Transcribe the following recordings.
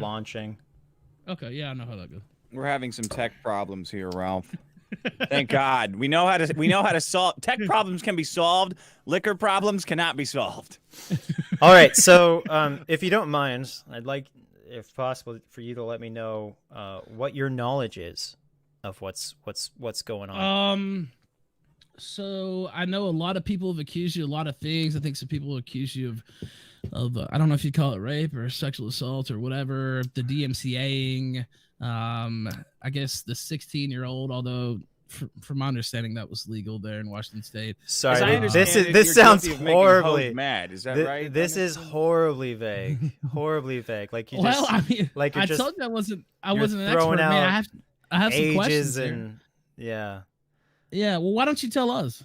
launching. Okay, yeah, I know how that goes. We're having some tech problems here, Ralph. Thank God. We know how to solve tech problems can be solved. Liquor problems cannot be solved. All right, so if you don't mind, I'd like, if possible, for you to let me know what your knowledge is of what's going on. So I know a lot of people have accused you of a lot of things. I think some people accuse you of I don't know if you call it rape or sexual assault or whatever, the DMCAing. I guess the 16-year-old, although from my understanding that was legal there in Washington State. Sorry, this sounds horribly mad. Is that right? This is horribly vague. Horribly vague. Like you just. I mean, like I just, told you I wasn't an expert. Out Man, I have some questions and here. Yeah. Well, why don't you tell us?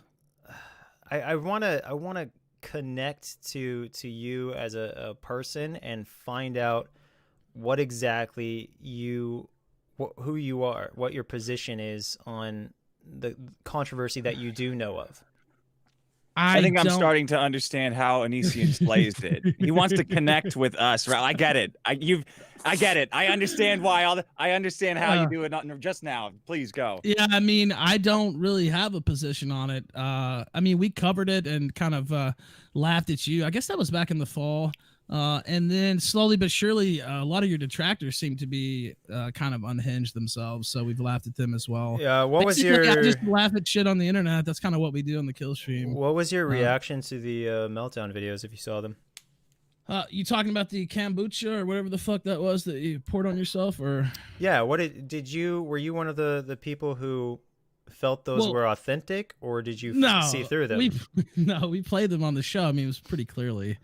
I wanna connect to you as a person and find out what exactly who you are, what your position is on the controversy that you do know of. I think I'm starting to understand how Onision slays it. He wants to connect with us. Right? I get it. I get it. I understand why. I understand how you do it. Not just now. Please go. Yeah, I mean, I don't really have a position on it. I mean, we covered it and kind of laughed at you. I guess that was back in the fall. And then slowly but surely, a lot of your detractors seem to be kind of unhinged themselves. So we've laughed at them as well. Yeah. What Basically, was your? I just laugh at shit on the internet. That's kind of what we do on the kill stream. What was your reaction to the meltdown videos if you saw them? You talking about the kombucha or whatever the fuck that was that you poured on yourself, or? Yeah. What did you? Were you one of the people who felt those were authentic, or did you see through them? We played them on the show. I mean, it was pretty clearly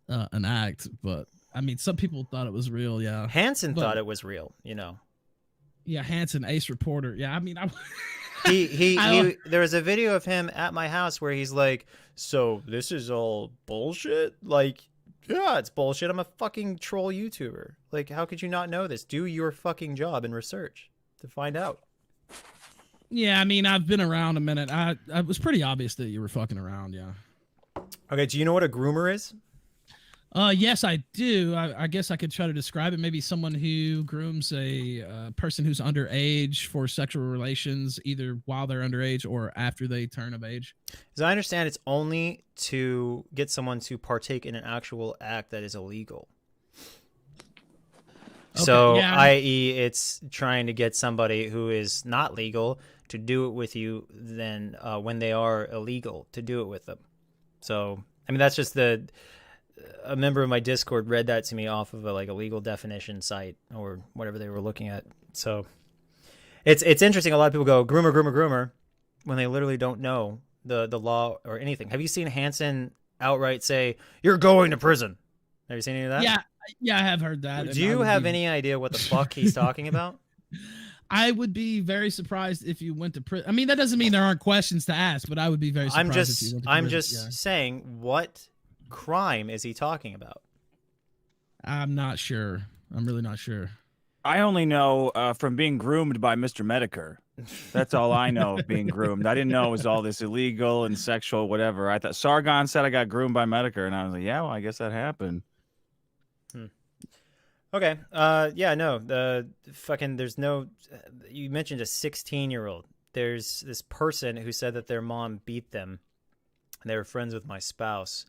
an act, but I mean, some people thought it was real. Yeah, Hansen thought it was real. Yeah, Hansen, ace reporter. Yeah, I mean, he there was a video of him at my house where he's like, "So this is all bullshit." Like, yeah, it's bullshit. I'm a fucking troll YouTuber. Like, how could you not know this? Do your fucking job and research to find out. Yeah, I mean, I've been around a minute. It was pretty obvious that you were fucking around. Yeah. Okay, do you know what a groomer is? Yes, I do. I guess I could try to describe it. Maybe someone who grooms a person who's underage for sexual relations, either while they're underage or after they turn of age. As I understand, it's only to get someone to partake in an actual act that is illegal. Okay, so, yeah. i.e., it's trying to get somebody who is not legal to do it with you then when they are illegal, to do it with them. So, I mean, that's just a member of my Discord read that to me off of a legal definition site or whatever they were looking at. So it's interesting. A lot of people go groomer when they literally don't know the law or anything. Have you seen Hansen outright say, "You're going to prison"? Have you seen any of that? Yeah, I have heard that. Do you have any idea what the fuck he's talking about? I would be very surprised if you went to prison. I mean, that doesn't mean there aren't questions to ask, but I would be very surprised if you went to prison. I'm just saying, what crime is he talking about? I'm not sure. I'm really not sure. I only know from being groomed by Mr. Medicare. That's all I know of being groomed. I didn't know it was all this illegal and sexual whatever. I thought Sargon said I got groomed by Medicare, and I was like, yeah, well, I guess that happened. Okay. Yeah, no. There's no. You mentioned a 16-year-old. There's this person who said that their mom beat them, and they were friends with my spouse.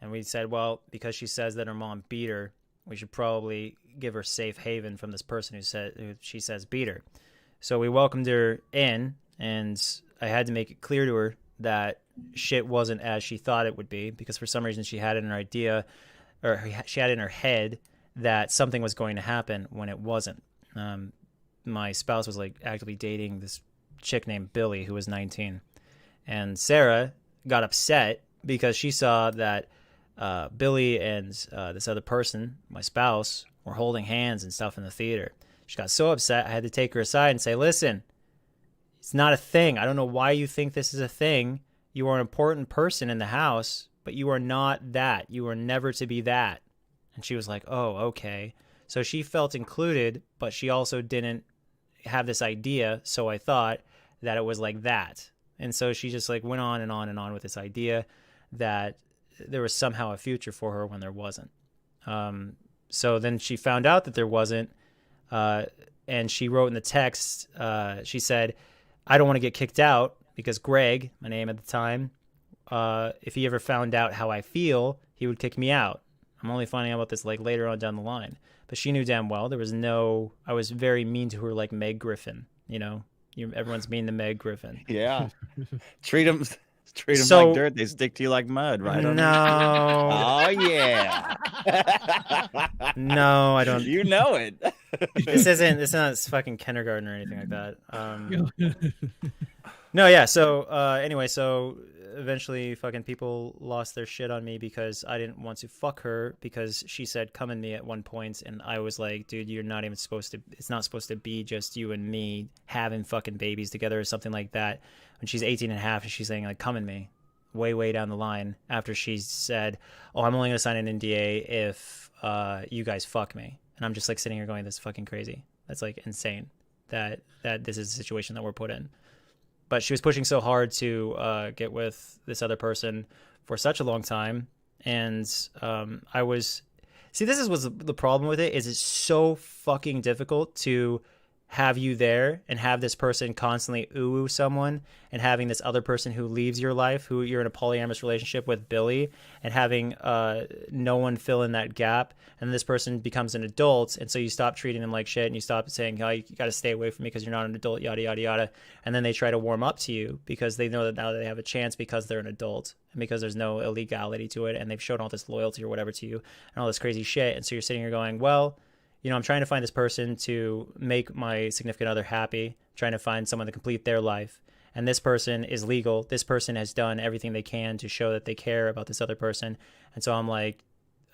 And we said, well, because she says that her mom beat her, we should probably give her safe haven from this person who she says beat her. So we welcomed her in, and I had to make it clear to her that shit wasn't as she thought it would be, because for some reason she had it in her head that something was going to happen when it wasn't. My spouse was actively dating this chick named Billy, who was 19. And Sarah got upset because she saw that Billy and this other person, my spouse, were holding hands and stuff in the theater. She got so upset, I had to take her aside and say, listen, it's not a thing. I don't know why you think this is a thing. You are an important person in the house, but you are not that. You are never to be that. And she was like, oh, okay. So she felt included, but she also didn't have this idea, so I thought that it was like that. And so she just went on and on and on with this idea that there was somehow a future for her when there wasn't. So then she found out that there wasn't, and she wrote in the text, she said, I don't want to get kicked out because Greg, my name at the time, if he ever found out how I feel, he would kick me out. I'm only finding out about this like later on down the line. But she knew damn well there was no, I was very mean to her like Meg Griffin, you know? Everyone's mean to Meg Griffin. Yeah. Treat them like dirt. They stick to you like mud, right? No. Oh, yeah. No, I don't. You know it. It's not fucking kindergarten or anything like that. No, yeah. So anyway, so eventually fucking people lost their shit on me because I didn't want to fuck her because she said come in me at one point, and I was like, dude, you're not even supposed to, it's not supposed to be just you and me having fucking babies together or something like that. When she's 18 and a half and she's saying like come in me way down the line after she said, oh, I'm only gonna sign an NDA if you guys fuck me. And I'm just like sitting here going, this is fucking crazy. That's like insane that this is the situation that we're put in. But she was pushing so hard to get with this other person for such a long time. And I was... See, this was the problem with it, is it's so fucking difficult to have you there and have this person constantly ooh someone, and having this other person who leaves your life, who you're in a polyamorous relationship with, Billy, and having no one fill in that gap, and this person becomes an adult, and so you stop treating them like shit and you stop saying, oh, you got to stay away from me because you're not an adult, yada yada yada, and then they try to warm up to you because they know that now they have a chance because they're an adult and because there's no illegality to it, and they've shown all this loyalty or whatever to you and all this crazy shit. And so you're sitting here going, well, you know, I'm trying to find this person to make my significant other happy, trying to find someone to complete their life. And this person is legal. This person has done everything they can to show that they care about this other person. And so I'm like,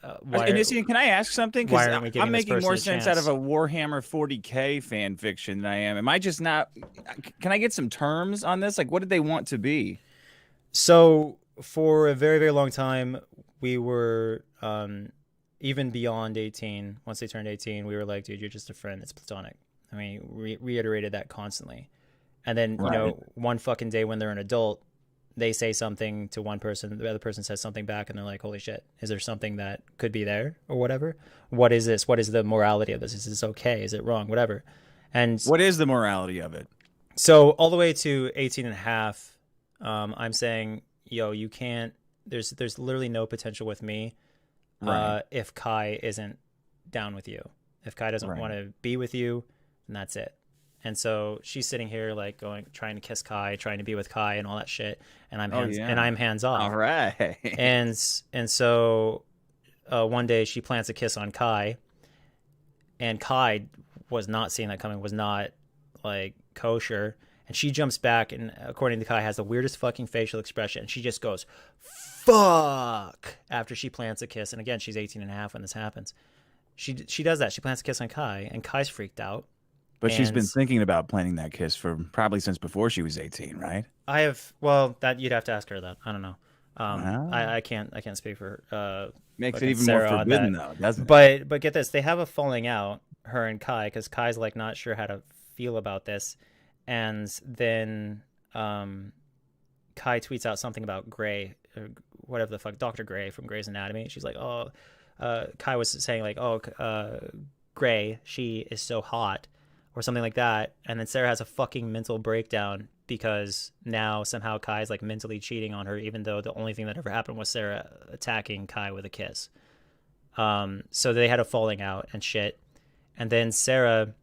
Onision, can I ask something? Because I'm making more sense out of a Warhammer 40K fan fiction than I am. Am I just not... Can I get some terms on this? Like, what did they want to be? So for a very, very long time, we were... even beyond 18, once they turned 18, we were like, dude, you're just a friend. It's platonic. I mean, reiterated that constantly. And then, you know, one fucking day when they're an adult, they say something to one person, the other person says something back, and they're like, holy shit, is there something that could be there or whatever? What is this? What is the morality of this? Is this okay? Is it wrong? Whatever. And what is the morality of it? So all the way to 18 and a half, I'm saying, yo, you can't, there's literally no potential with me. Right. If Kai isn't down with you, if Kai doesn't want to be with you, then that's it. And so she's sitting here like trying to kiss Kai, trying to be with Kai and all that shit. And I'm hands off. All right. And so one day she plants a kiss on Kai, and Kai was not seeing that coming, was not like kosher. And she jumps back and, according to Kai, has the weirdest fucking facial expression. And she just goes, fuck, after she plants a kiss. And again, she's 18 and a half when this happens. She does that. She plants a kiss on Kai, and Kai's freaked out. But she's been thinking about planting that kiss for probably since before she was 18, right? That you'd have to ask her that. I don't know. I can't speak for her. Makes it even more forbidden, though, doesn't it? But get this, they have a falling out, her and Kai, because Kai's like not sure how to feel about this. And then Kai tweets out something about Gray, or whatever the fuck, Dr. Gray from Grey's Anatomy. She's like, oh, Kai was saying like, oh, Gray, she is so hot, or something like that. And then Sarah has a fucking mental breakdown because now somehow Kai's like mentally cheating on her, even though the only thing that ever happened was Sarah attacking Kai with a kiss. So they had a falling out and shit. And then Sarah...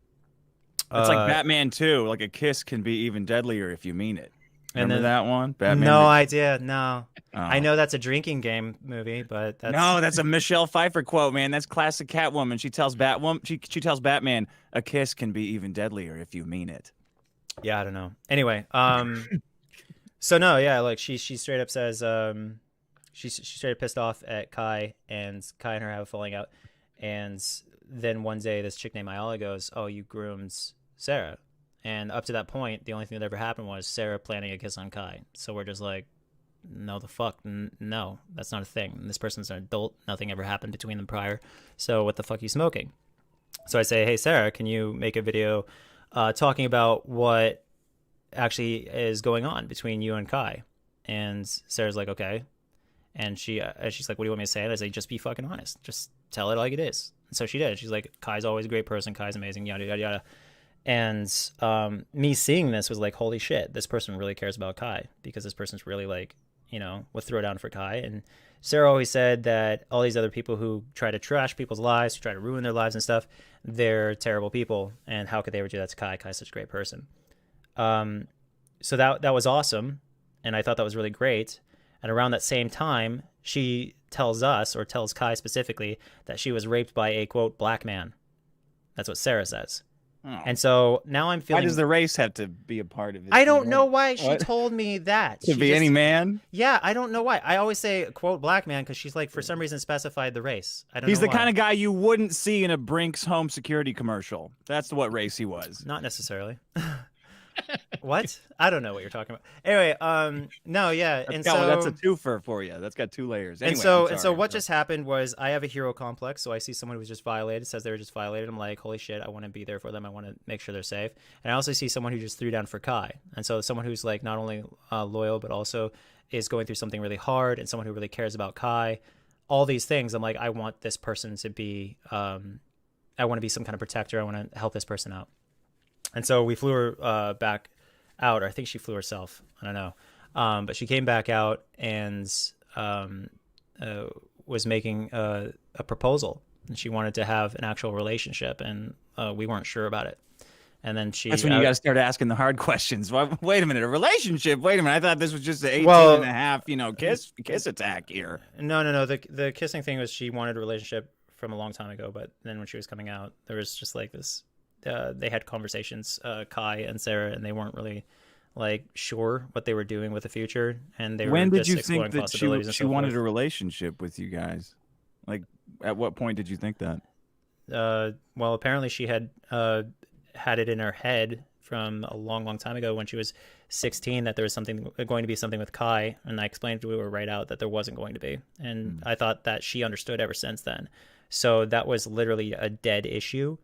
It's like Batman 2. Like, a kiss can be even deadlier if you mean it. Remember that one? Batman. No idea. No. Oh. I know that's a drinking game movie, but that's a Michelle Pfeiffer quote, man. That's classic Catwoman. She tells she tells Batman, a kiss can be even deadlier if you mean it. Yeah, I don't know. Anyway, so no, yeah, like she straight up says she's straight up pissed off at Kai, and Kai and her have a falling out. And then one day this chick named Ayala goes, oh, you groomed Sarah. And up to that point, the only thing that ever happened was Sarah planting a kiss on Kai. So we're just like, no, the fuck, no, that's not a thing. This person's an adult. Nothing ever happened between them prior. So what the fuck are you smoking? So I say, hey, Sarah, can you make a video talking about what actually is going on between you and Kai? And Sarah's like, okay. And she's like, what do you want me to say? And I say, just be fucking honest. Just tell it like it is. So she did. She's like, Kai's always a great person. Kai's amazing, yada, yada, yada. And me seeing this was like, holy shit, this person really cares about Kai, because this person's really like, would throw down for Kai. And Sarah always said that all these other people who try to trash people's lives, who try to ruin their lives and stuff, they're terrible people. And how could they ever do that to Kai? Kai's such a great person. So that was awesome. And I thought that was really great. And around that same time, she tells us, or tells Kai specifically, that she was raped by a, quote, black man. That's what Sarah says. Oh. And so now I'm feeling... Why does the race have to be a part of it? I don't know why she told me that. Could be any man? Yeah, I don't know why. I always say, quote, black man, because she's like, for some reason, specified the race. I don't know He's the why. kind of guy you wouldn't see in a Brinks home security commercial. That's what race he was. Not necessarily. What? I don't know what you're talking about. Anyway, no, yeah, that's a twofer for you. That's got two layers. Anyway, and so what just happened was I have a hero complex. So I see someone who was just violated, says they were just violated. I'm like, holy shit, I want to be there for them. I want to make sure they're safe. And I also see someone who just threw down for Kai. And so someone who's like not only loyal but also is going through something really hard, and someone who really cares about Kai. All these things, I'm like, I want this person to be. I want to be some kind of protector. I want to help this person out. And so we flew her back out, or I think she flew herself. I don't know. But she came back out and was making a proposal. And she wanted to have an actual relationship, and we weren't sure about it. And then That's when you got to start asking the hard questions. Wait a minute, a relationship? Wait a minute, I thought this was just an 18 and a half, kiss attack here. No. The kissing thing was she wanted a relationship from a long time ago, but then when she was coming out, there was just like this... they had conversations, Kai and Sarah, and they weren't really like sure what they were doing with the future. And they were when did just you exploring think that possibilities she and so wanted forth. a relationship with you guys? Like, at what point did you think that? Well, apparently she had had it in her head from a long time ago when she was 16 that there was going to be something with Kai, and I explained to her right out that there wasn't going to be, and I thought that she understood ever since then. So that was literally a dead issue.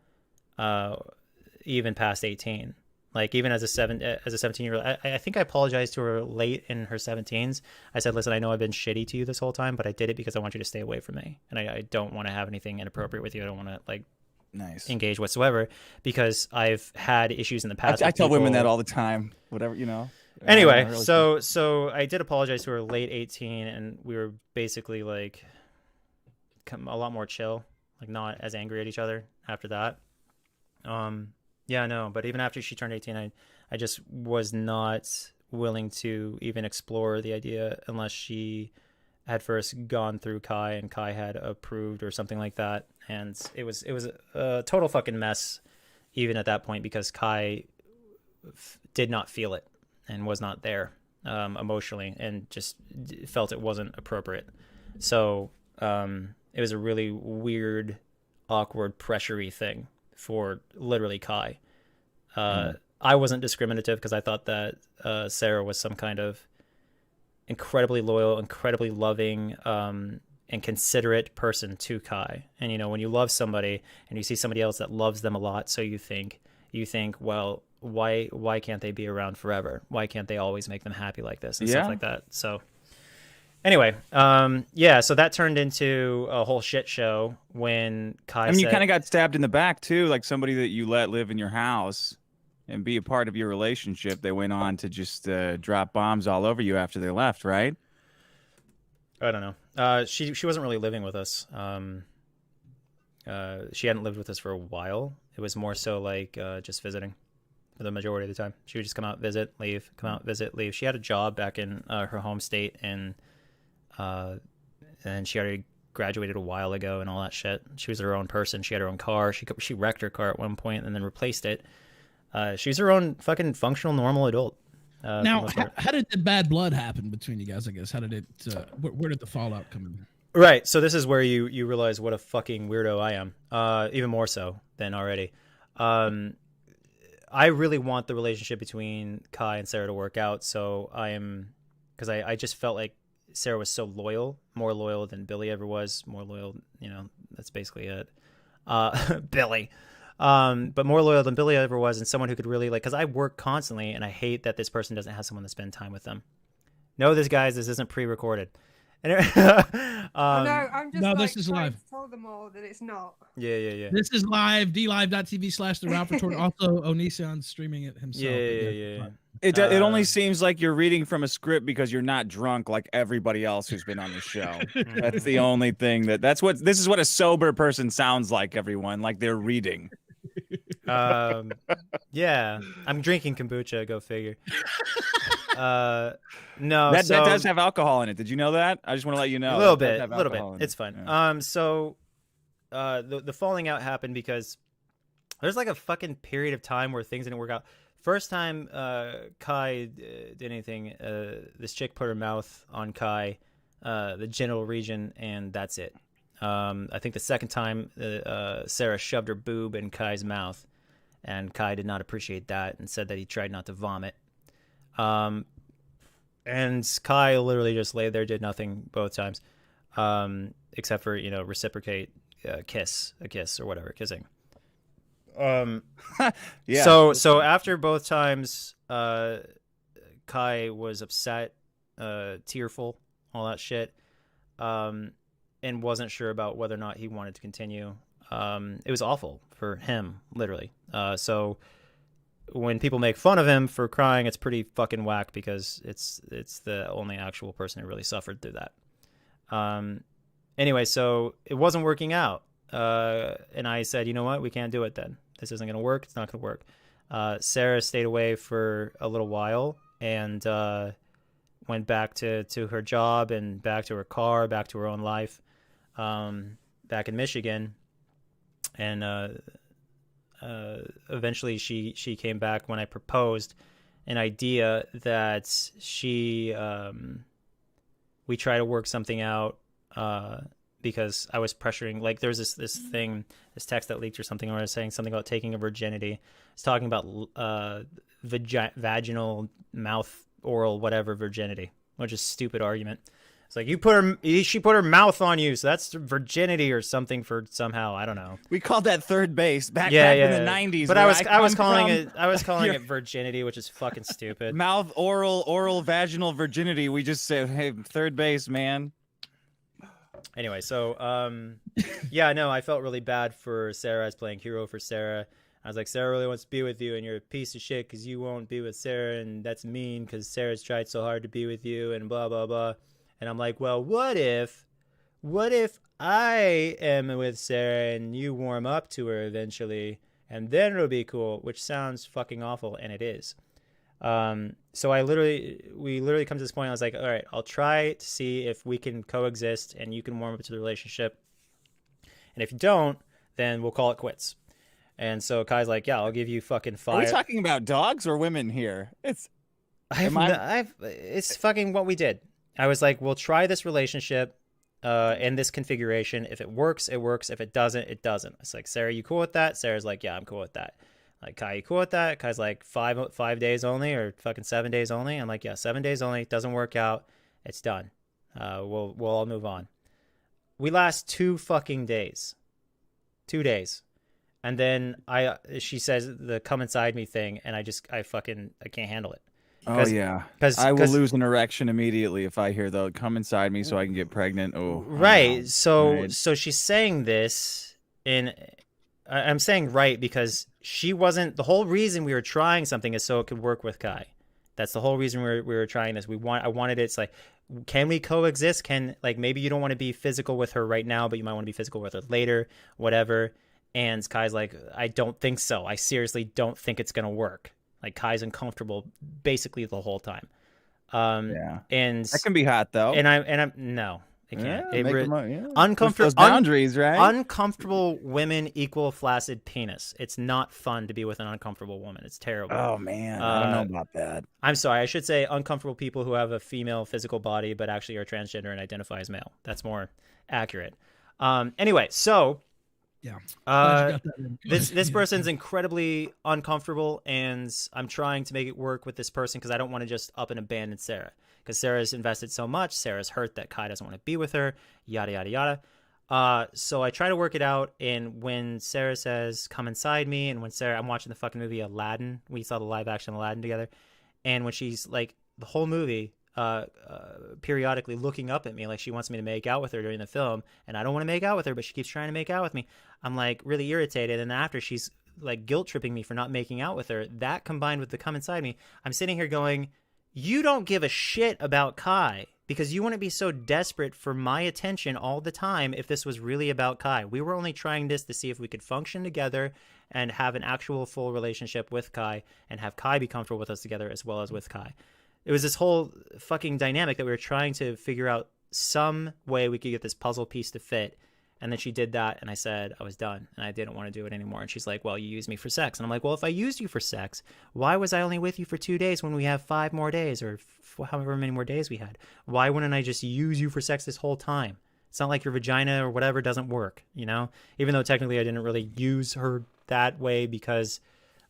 Even past 18, like even as a 17-year-old, I think I apologized to her late in her 17s. I said, listen, I know I've been shitty to you this whole time, but I did it because I want you to stay away from me. And I don't want to have anything inappropriate with you. I don't want to like engage whatsoever, because I've had issues in the past. I tell women that all the time, whatever, Anyway, so I did apologize to her late 18, and we were basically like a lot more chill, like not as angry at each other after that. Yeah, no, but even after she turned 18, I just was not willing to even explore the idea unless she had first gone through Kai and Kai had approved or something like that. And it was a total fucking mess even at that point, because Kai did not feel it and was not there emotionally, and just felt it wasn't appropriate. So it was a really weird, awkward, pressury thing for literally Kai. I wasn't discriminative because I thought that Sarah was some kind of incredibly loyal, incredibly loving, and considerate person to Kai. And when you love somebody and you see somebody else that loves them a lot, so you think, well, why can't they be around forever? Why can't they always make them happy like this and stuff like that? So anyway, so that turned into a whole shit show when Kai you kind of got stabbed in the back too, like somebody that you let live in your house and be a part of your relationship. They went on to just drop bombs all over you after they left, right? I don't know. She wasn't really living with us. She hadn't lived with us for a while. It was more so like just visiting for the majority of the time. She would just come out, visit, leave, come out, visit, leave. She had a job back in her home state, and she already graduated a while ago and all that shit. She was her own person. She had her own car. She wrecked her car at one point and then replaced it. She's her own fucking functional, normal adult. Now, how did the bad blood happen between you guys, I guess? How did it, where did the fallout come in? Right. So this is where you realize what a fucking weirdo I am. Even more so than already. I really want the relationship between Kai and Sarah to work out. So because I just felt like Sarah was so loyal, more loyal than Billy ever was, more loyal, that's basically it. Billy. But more loyal than Billy ever was, and someone who could really because I work constantly and I hate that this person doesn't have someone to spend time with them. No, this isn't pre-recorded. Anyway, Oh, no, I'm just no, like this is trying live. to tell them all that it's not. yeah. This is live, dlive.tv/the Route Retort. Also, Onision streaming it himself. Yeah. It only seems like you're reading from a script because you're not drunk like everybody else who's been on the show. That's the only thing this is what a sober person sounds like, everyone, like they're reading. Yeah, I'm drinking kombucha. Go figure. No, that does have alcohol in it. Did you know that? I just want to let you know. A little bit. It's fine. Yeah. So, the falling out happened because there's like a fucking period of time where things didn't work out. First time Kai did anything, this chick put her mouth on Kai, the genital region, and that's it. I think the second time Sarah shoved her boob in Kai's mouth, and Kai did not appreciate that and said that he tried not to vomit. And Kai literally just lay there, did nothing both times, except for, reciprocate a kiss or whatever, kissing. Yeah. So after both times, Kai was upset, tearful, all that shit, and wasn't sure about whether or not he wanted to continue. It was awful for him, literally. So when people make fun of him for crying, it's pretty fucking whack because it's the only actual person who really suffered through that. Anyway, so it wasn't working out. And I said, you know what? We can't do it then. This isn't going to work. It's not going to work. Sarah stayed away for a little while and went back to her job and back to her car, back to her own life, back in Michigan. And eventually she came back when I proposed an idea that we try to work something out, because I was pressuring, like there's this text that leaked or something where I was saying something about taking a virginity. It's talking about vaginal, mouth, oral, whatever virginity, which is a stupid argument. It's like she put her mouth on you, so that's virginity or something for somehow, I don't know. We called that third base back in the 90s. But I was calling it virginity, which is fucking stupid. Mouth, oral, vaginal virginity. We just said, hey, third base, man. Anyway, so I felt really bad for Sarah. I was playing hero for Sarah. I was like, Sarah really wants to be with you, and you're a piece of shit because you won't be with Sarah, and that's mean because Sarah's tried so hard to be with you, and blah blah blah. And I'm like, well, what if I am with Sarah and you warm up to her eventually, and then it'll be cool, which sounds fucking awful, and it is. So we literally come to this point. I was like, all right, I'll try to see if we can coexist and you can warm up to the relationship. And if you don't, then we'll call it quits. And so Kai's like, yeah, I'll give you fucking 5. Are we talking about dogs or women here? It's fucking what we did. I was like, we'll try this relationship in this configuration. If it works, it works. If it doesn't, it doesn't. It's like, Sarah, you cool with that? Sarah's like, yeah, I'm cool with that. Like, Kai, you cool with that? Kai's like, 5 days only or fucking 7 days only? I'm like, yeah, 7 days only. Doesn't work out. It's done. We'll all move on. We last 2 fucking days. 2 days. And then she says the come inside me thing, and I can't handle it. Oh yeah, I will lose an erection immediately if I hear the come inside me so I can get pregnant. Oh, right. So she's saying this, and I'm saying right because she wasn't. The whole reason we were trying something is so it could work with Kai. That's the whole reason we were trying this. I wanted it. It's like, can we coexist? Maybe you don't want to be physical with her right now, but you might want to be physical with her later, whatever. And Kai's like, I don't think so. I seriously don't think it's gonna work. Like, Kai's uncomfortable basically the whole time. Yeah. And that can be hot though. And I'm no, it can't. Yeah, uncomfortable those boundaries, right? Uncomfortable women equal flaccid penis. It's not fun to be with an uncomfortable woman. It's terrible. Oh man, I don't know about that. I'm sorry. I should say uncomfortable people who have a female physical body but actually are transgender and identify as male. That's more accurate. Anyway, so. Yeah. This person's incredibly uncomfortable, and I'm trying to make it work with this person because I don't want to just up and abandon Sarah because Sarah's invested so much. Sarah's hurt that Kai doesn't want to be with her. Yada yada yada. So I try to work it out, and when Sarah says "come inside me," and when I'm watching the fucking movie Aladdin. We saw the live action Aladdin together, and when she's like the whole movie, periodically looking up at me like she wants me to make out with her during the film, and I don't want to make out with her, but she keeps trying to make out with me. I'm like really irritated, and after she's like guilt tripping me for not making out with her, that combined with the come inside me, I'm sitting here going, you don't give a shit about Kai because you wouldn't be so desperate for my attention all the time if this was really about Kai. We were only trying this to see if we could function together and have an actual full relationship with Kai and have Kai be comfortable with us together as well as with Kai. It was this whole fucking dynamic that we were trying to figure out some way we could get this puzzle piece to fit. And then she did that, and I said I was done, and I didn't want to do it anymore. And she's like, well, you used me for sex. And I'm like, well, if I used you for sex, why was I only with you for 2 days when we have 5 more days or however many more days we had? Why wouldn't I just use you for sex this whole time? It's not like your vagina or whatever doesn't work, you know? Even though technically I didn't really use her that way because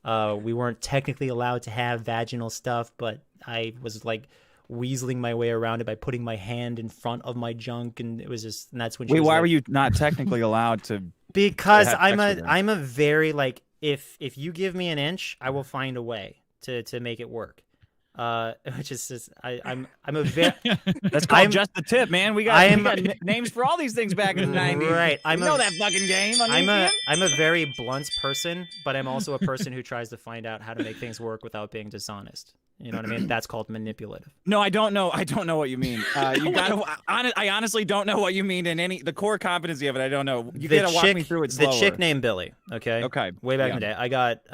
we weren't technically allowed to have vaginal stuff, but I was like weaseling my way around it by putting my hand in front of my junk, and it was just, and that's when she was why like, were you not technically allowed to? because have I'm sex with her? I'm a very like, if you give me an inch, I will find a way to make it work. Which is just I'm a very That's called I'm- just the tip, man. We got names for all these things back in the 90s. right. You know that fucking game. I'm a very blunt person, but I'm also a person who tries to find out how to make things work without being dishonest. You know what I mean? That's called manipulative. No, I don't know. I don't know what you mean. You gotta. I honestly don't know what you mean in the core competency of it. I don't know. You gotta walk me through it slower. The chick named Billy. Okay. Okay. Way back in the day, I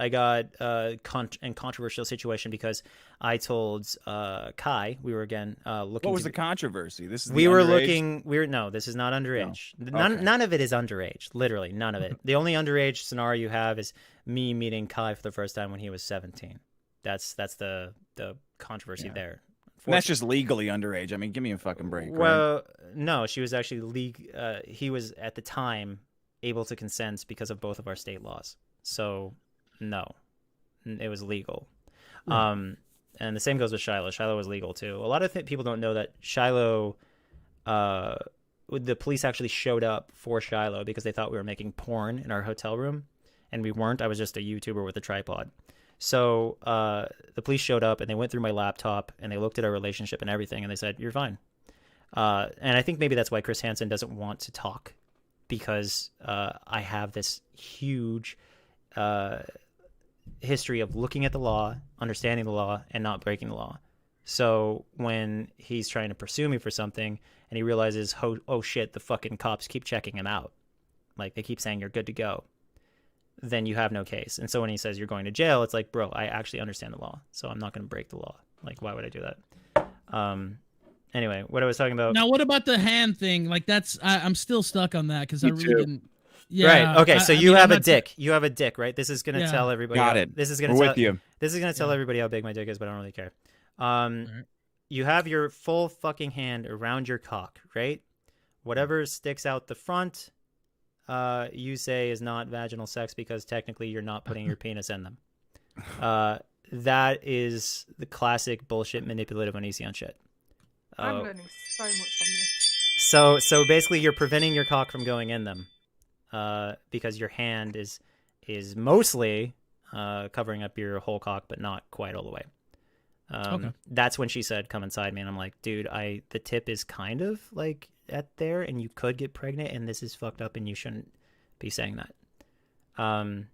got in controversial situation because I told Kai, we were again looking. What was the controversy? This is We were underage? looking. No, this is not underage. No. Okay. None of it is underage. Literally, none of it. The only underage scenario you have is me meeting Kai for the first time when he was 17. That's the controversy there. And that's just legally underage. I mean, give me a fucking break. Well, no, she was actually he was at the time able to consent because of both of our state laws. So, no, it was legal. And the same goes with Shiloh. Shiloh was legal too. A lot of people don't know that Shiloh. The police actually showed up for Shiloh because they thought we were making porn in our hotel room, and we weren't. I was just a YouTuber with a tripod. So the police showed up and they went through my laptop and they looked at our relationship and everything and they said, you're fine. And I think maybe that's why Chris Hansen doesn't want to talk, because I have this huge history of looking at the law, understanding the law, and not breaking the law. So when he's trying to pursue me for something and he realizes, oh shit, the fucking cops keep checking him out. Like they keep saying you're good to go. Then you have no case. And so when he says you're going to jail, it's like, bro, I actually understand the law, so I'm not going to break the law. Like, why would I do that? Anyway, what I was talking about. Now, what about the hand thing? Like, I'm still stuck on that because I really didn't. Yeah. Right. Okay. So you have a dick. You have a dick, right? This is going to tell everybody. Got it. This is going to with you. This is going to tell everybody how big my dick is, but I don't really care. You have your full fucking hand around your cock, right? Whatever sticks out the front, you say is not vaginal sex because technically you're not putting your penis in them. That is the classic bullshit manipulative Onision shit. I'm learning so much from this. So basically you're preventing your cock from going in them because your hand is mostly covering up your whole cock, but not quite all the way. Okay. That's when she said, come inside me. And I'm like, dude, the tip is kind of like at there and you could get pregnant and this is fucked up and you shouldn't be saying that.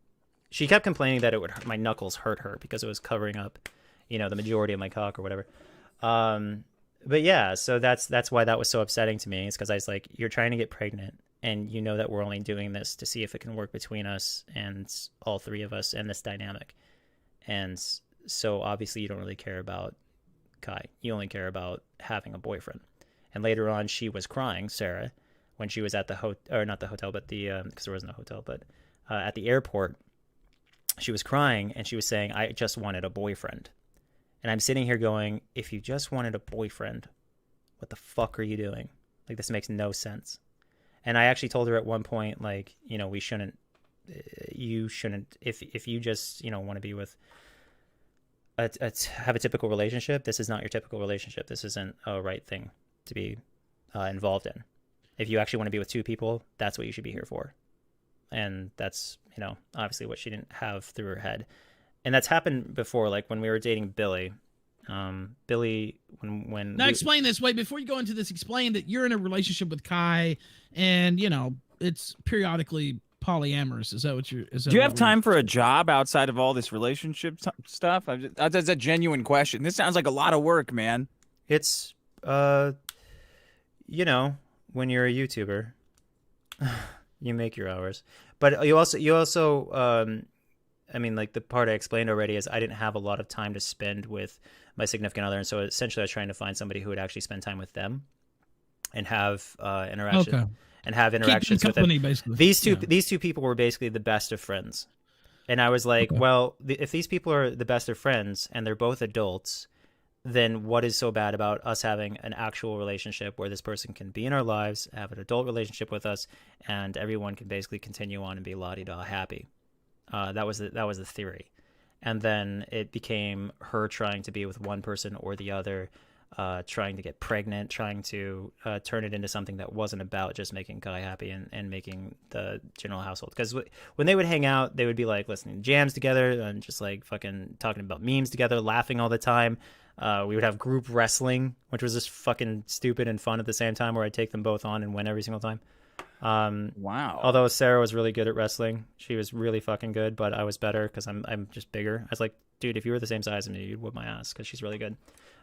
She kept complaining that my knuckles hurt her because it was covering up, the majority of my cock or whatever. But yeah, so that's why that was so upsetting to me. It's because I was like, you're trying to get pregnant and you know that we're only doing this to see if it can work between us and all three of us and this dynamic. And so obviously you don't really care about Kai. You only care about having a boyfriend. And later on, she was crying, Sarah, when she was at the hotel, or not the hotel, but because there wasn't a hotel, but at the airport, she was crying and she was saying, I just wanted a boyfriend. And I'm sitting here going, if you just wanted a boyfriend, what the fuck are you doing? Like, this makes no sense. And I actually told her at one point, like, you shouldn't, if you just, want to be with, have a typical relationship, this is not your typical relationship. This isn't a right thing to be involved in. If you actually want to be with two people, that's what you should be here for. And that's, obviously what she didn't have through her head. And that's happened before, like when we were dating Billy, Billy, when now explain this. Wait, before you go into this, explain that you're in a relationship with Kai, and it's periodically polyamorous. Is that what you're? Is that Do you have time for a job outside of all this relationship stuff? That's a genuine question. This sounds like a lot of work, man. It's when you're a YouTuber, you make your hours, but you also I mean, like the part I explained already is I didn't have a lot of time to spend with my significant other, and so essentially I was trying to find somebody who would actually spend time with them and have interaction. Okay. And have interactions with them. Basically. These two people were basically the best of friends, and I was like, well, if these people are the best of friends and they're both adults, then what is so bad about us having an actual relationship where this person can be in our lives, have an adult relationship with us, and everyone can basically continue on and be la-di-da happy. That was the theory, and then it became her trying to be with one person or the other. Trying to get pregnant, trying to turn it into something that wasn't about just making Kai happy and making the general household. Because when they would hang out, they would be like listening to jams together and just like fucking talking about memes together, laughing all the time. We would have group wrestling, which was just fucking stupid and fun at the same time, where I'd take them both on and win every single time. Wow. Although Sarah was really good at wrestling, she was really fucking good, but I was better because I'm just bigger. I was like, dude, if you were the same size as me, you'd whip my ass because she's really good.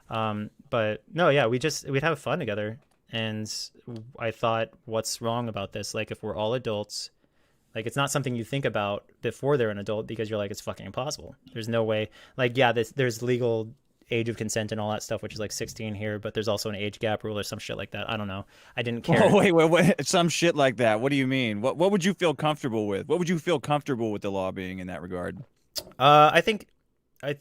But no, yeah, we'd have fun together. And I thought, what's wrong about this? Like, if we're all adults, like, it's not something you think about before they're an adult because you're like, it's fucking impossible. There's no way. Like, yeah, there's legal age of consent and all that stuff, which is like 16 here, but there's also an age gap rule or some shit like that. I don't know. I didn't care. Oh, wait. Some shit like that. What do you mean? What would you feel comfortable with? What would you feel comfortable with the law being in that regard? I think I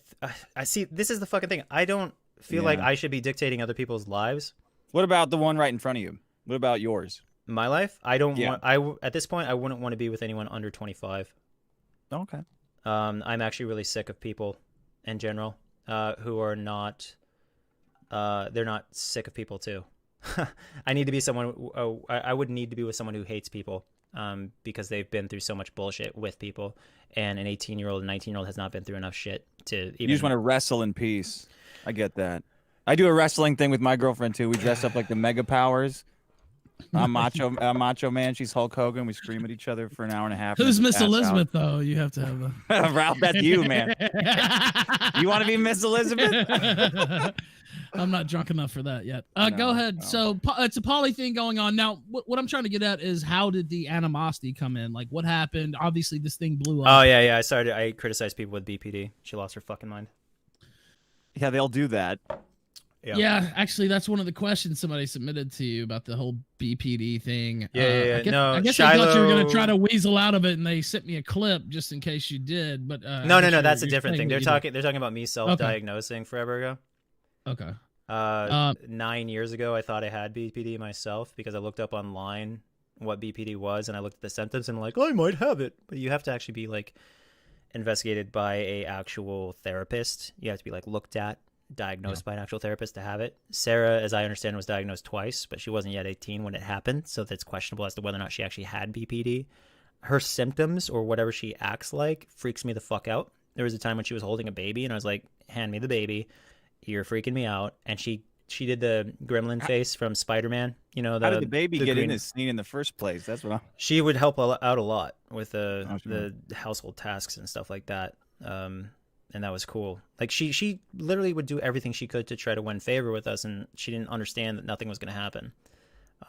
see. This is the fucking thing. I don't feel like I should be dictating other people's lives. What about the one right in front of you? What about yours? My life? I don't want. At this point, I wouldn't want to be with anyone under 25. Okay. I'm actually really sick of people in general who are not. They're not sick of people too. I need to be someone. I would need to be with someone who hates people. Because they've been through so much bullshit with people, and an 18-year-old and 19-year-old has not been through enough shit to even. You just want to wrestle in peace. I get that. I do a wrestling thing with my girlfriend too. We dress up like the Mega Powers. I'm Macho Man. She's Hulk Hogan. We scream at each other for an hour and a half. Who's Miss Elizabeth though? You have to have Ralph, that's you, man. You want to be Miss Elizabeth? I'm not drunk enough for that yet. No, go ahead. no. So it's a poly thing going on now. What I'm trying to get at is how did the animosity come in? Like what happened? Obviously, this thing blew up. Oh yeah. I criticized people with BPD. She lost her fucking mind. Yeah, they'll do that. Yeah, actually, that's one of the questions somebody submitted to you about the whole BPD thing. Yeah. I guess I thought you were going to try to weasel out of it, and they sent me a clip just in case you did. But no, that's a different thing. They're talking about me self-diagnosing forever ago. Okay. 9 years ago, I thought I had BPD myself because I looked up online what BPD was, and I looked at the symptoms, and I'm like, I might have it. But you have to actually be like investigated by a actual therapist. You have to be like looked at, diagnosed by an actual therapist to have it. Sarah, as I understand, was diagnosed twice, but she wasn't yet 18 when it happened, so that's questionable as to whether or not she actually had BPD. Her symptoms or whatever she acts like freaks me the fuck out. There was a time when she was holding a baby, and I was like, hand me the baby. You're freaking me out. And she did the gremlin face from Spider-Man. You know, how did the baby get in this scene in the first place? That's what she would help out a lot with the household tasks and stuff like that. And that was cool. Like she literally would do everything she could to try to win favor with us, and she didn't understand that nothing was going to happen.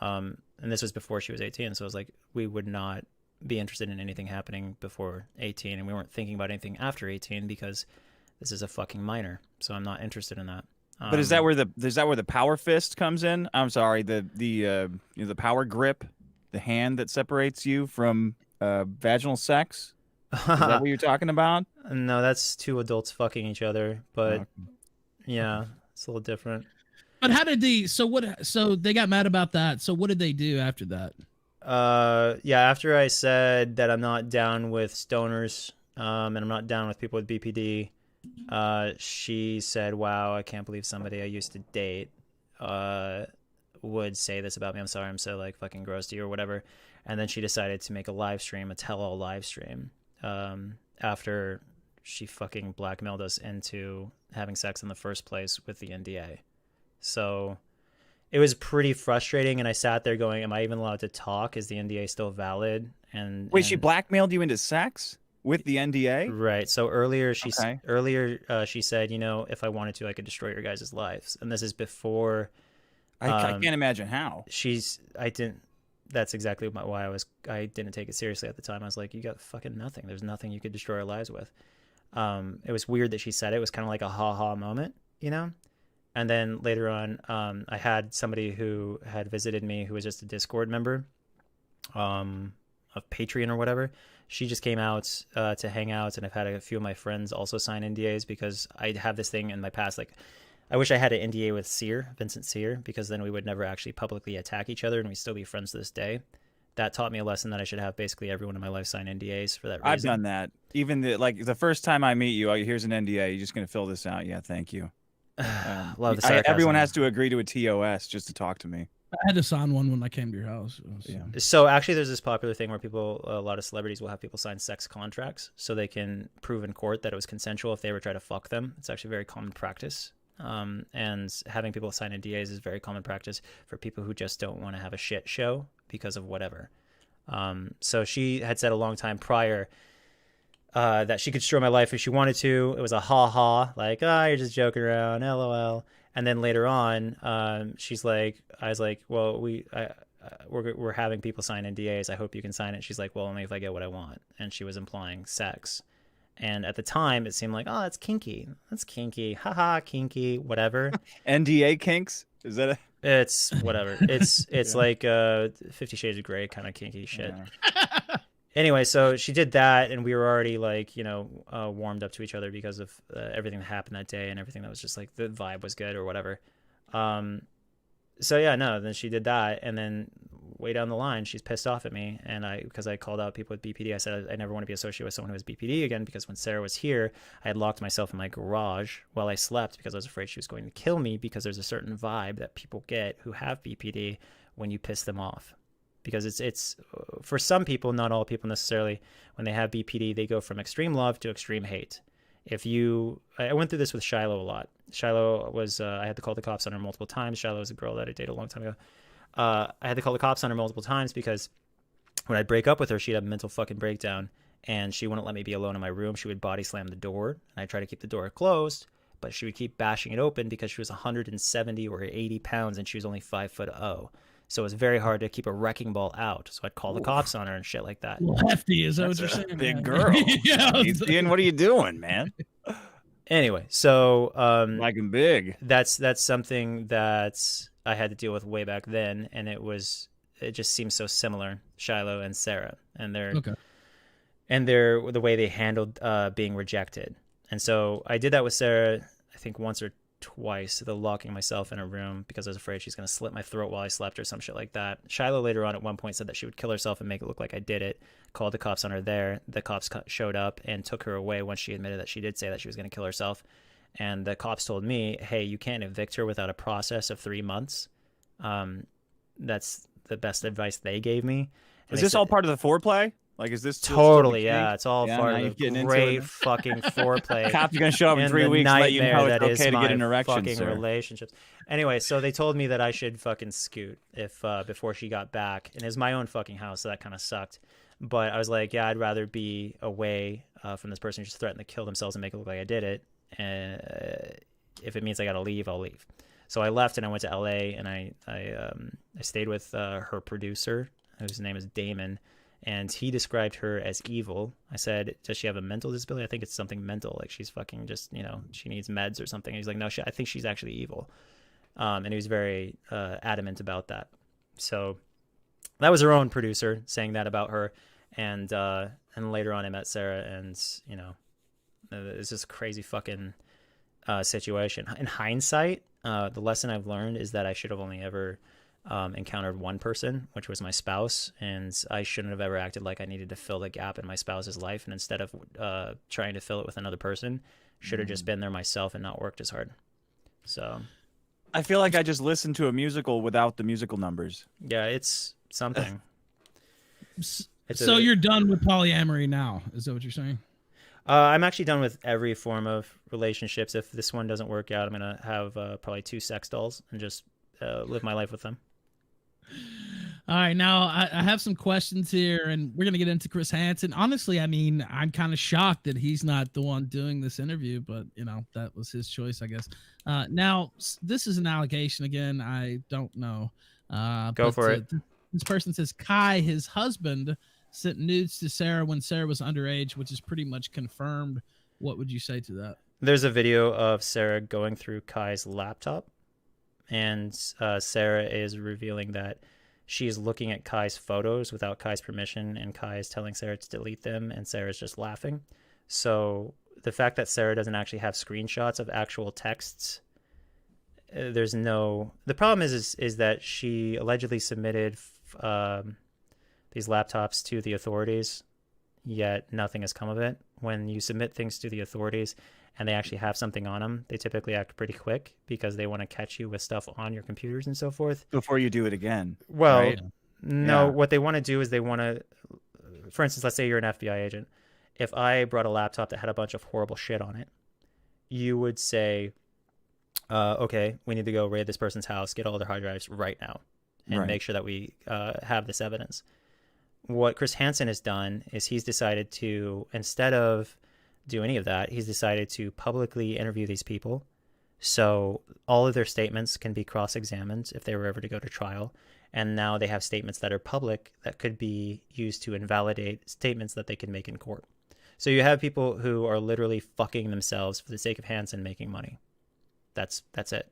And this was before she was 18, so it was like we would not be interested in anything happening before 18, and we weren't thinking about anything after 18 because this is a fucking minor. So I'm not interested in that. But is that where the power fist comes in? I'm sorry, the power grip, the hand that separates you from vaginal sex. Is that what you're talking about? No, that's two adults fucking each other. But yeah, it's a little different. But how did so they got mad about that. So what did they do after that? After I said that I'm not down with stoners, and I'm not down with people with BPD, she said, wow, I can't believe somebody I used to date would say this about me. I'm sorry, I'm so like fucking gross to you or whatever. And then she decided to make a live stream, a tell-all live stream, after she fucking blackmailed us into having sex in the first place with the NDA. So it was pretty frustrating, and I sat there going, am I even allowed to talk? Is the NDA still valid? And wait, she blackmailed you into sex with the NDA? Right. So earlier she said, you know, if I wanted to, I could destroy your guys' lives. And this is before I can't imagine how. That's exactly why I didn't take it seriously at the time. I was like, you got fucking nothing. There's nothing you could destroy our lives with. It was weird that she said it. It was kind of like a ha-ha moment, you know? And then later on, I had somebody who had visited me who was just a Discord member of Patreon or whatever. She just came out to hang out, and I've had a few of my friends also sign NDAs because I have this thing in my past, like, I wish I had an NDA with Vincent Sear, because then we would never actually publicly attack each other and we'd still be friends to this day. That taught me a lesson that I should have basically everyone in my life sign NDAs for that reason. I've done that. Even the first time I meet you, here's an NDA. You're just going to fill this out. Yeah, thank you. Love the sarcasm. Everyone has to agree to a TOS just to talk to me. I had to sign one when I came to your house. So actually there's this popular thing where a lot of celebrities will have people sign sex contracts so they can prove in court that it was consensual if they ever try to fuck them. It's actually very common practice. And having people sign NDAs is very common practice for people who just don't want to have a shit show because of whatever. So she had said a long time prior that she could destroy my life if she wanted to. It was a ha-ha, like, you're just joking around, LOL. And then later on, she's like, I was like, well, we're having people sign NDAs. I hope you can sign it. She's like, well, only if I get what I want. And she was implying sex. And at the time, it seemed like, oh, that's kinky. That's kinky. Haha, kinky, whatever. NDA kinks? Is that It's whatever. It's like 50 Shades of Grey kind of kinky shit. Yeah. Anyway, so she did that, and we were already like, you know, warmed up to each other because of everything that happened that day and everything that was just like the vibe was good or whatever. So yeah, no, then she did that, and then way down the line, she's pissed off at me, and because I called out people with BPD, I said I never want to be associated with someone who has BPD again, because when Sarah was here, I had locked myself in my garage while I slept because I was afraid she was going to kill me, because there's a certain vibe that people get who have BPD when you piss them off. Because it's for some people, not all people necessarily, when they have BPD, they go from extreme love to extreme hate. I went through this with Shiloh a lot. Shiloh was, I had to call the cops on her multiple times. Shiloh was a girl that I dated a long time ago. I had to call the cops on her multiple times because when I'd break up with her, she'd have a mental fucking breakdown, and she wouldn't let me be alone in my room. She would body slam the door, and I'd try to keep the door closed, but she would keep bashing it open because she was 170 or 80 pounds, and she was only 5'0". So it was very hard to keep a wrecking ball out. So I'd call the cops on her and shit like that. Well, hefty, is that what you're saying? Big girl. Yeah. Ian, what are you doing, man? Anyway, so like him big. That's something that I had to deal with way back then, and it just seems so similar, Shiloh and Sarah, and the way they handled being rejected. And so I did that with Sarah, I think once or twice, the locking myself in a room because I was afraid she's going to slit my throat while I slept or some shit like that. Shiloh later on at one point said that she would kill herself and make it look like I did it. Called the cops on her there. The cops showed up and took her away once she admitted that she did say that she was going to kill herself. And the cops told me, hey, you can't evict her without a process of 3 months. That's the best advice they gave me. And is this all part of the foreplay? Like, is this totally? Yeah, it's all part of the great fucking foreplay. Cops are gonna show up in 3 weeks, let you know it's okay to get an erection, fucking sir. Relationships. Anyway, so they told me that I should fucking scoot if before she got back, and it was my own fucking house, so that kind of sucked. But I was like, yeah, I'd rather be away from this person who just threatened to kill themselves and make it look like I did it. And if it means I gotta leave, I'll leave. So I left and I went to LA, and I stayed with her producer, whose name is Damon. And he described her as evil. I said, does she have a mental disability? I think it's something mental. Like she's fucking just, you know, she needs meds or something. He's like, no, I think she's actually evil. And he was very adamant about that. So that was her own producer saying that about her. And later on I met Sarah, and, you know, it's just a crazy fucking situation. In hindsight, the lesson I've learned is that I should have only ever encountered one person, which was my spouse, and I shouldn't have ever acted like I needed to fill the gap in my spouse's life, and instead of trying to fill it with another person, should have just been there myself and not worked as hard. So I feel like I just listened to a musical without the musical numbers. Yeah, it's something. So you're done with polyamory now, is that what you're saying? I'm actually done with every form of relationships. If this one doesn't work out, I'm gonna have probably 2 sex dolls and just live my life with them. All right, now I have some questions here, and we're gonna get into Chris Hansen. Honestly, I mean, I'm kind of shocked that he's not the one doing this interview, but you know, that was his choice, I guess. Now, this is an allegation again. I don't know. Go for it. This person says Kai, his husband, sent nudes to Sarah when Sarah was underage, which is pretty much confirmed. What would you say to that? There's a video of Sarah going through Kai's laptop, and Sarah is revealing that she's looking at Kai's photos without Kai's permission, and Kai is telling Sarah to delete them, and Sarah's just laughing. So the fact that Sarah doesn't actually have screenshots of actual texts, there's no... The problem is that she allegedly submitted these laptops to the authorities, yet nothing has come of it. When you submit things to the authorities and they actually have something on them, they typically act pretty quick because they want to catch you with stuff on your computers and so forth. Before you do it again. Well, right? No, what they want to do is they want to, for instance, let's say you're an FBI agent. If I brought a laptop that had a bunch of horrible shit on it, you would say, okay, we need to go raid this person's house, get all their hard drives right now, and make sure that we have this evidence. What Chris Hansen has done is he's decided to, instead of do any of that, he's decided to publicly interview these people. So all of their statements can be cross-examined if they were ever to go to trial. And now they have statements that are public that could be used to invalidate statements that they can make in court. So you have people who are literally fucking themselves for the sake of Hansen making money. That's it.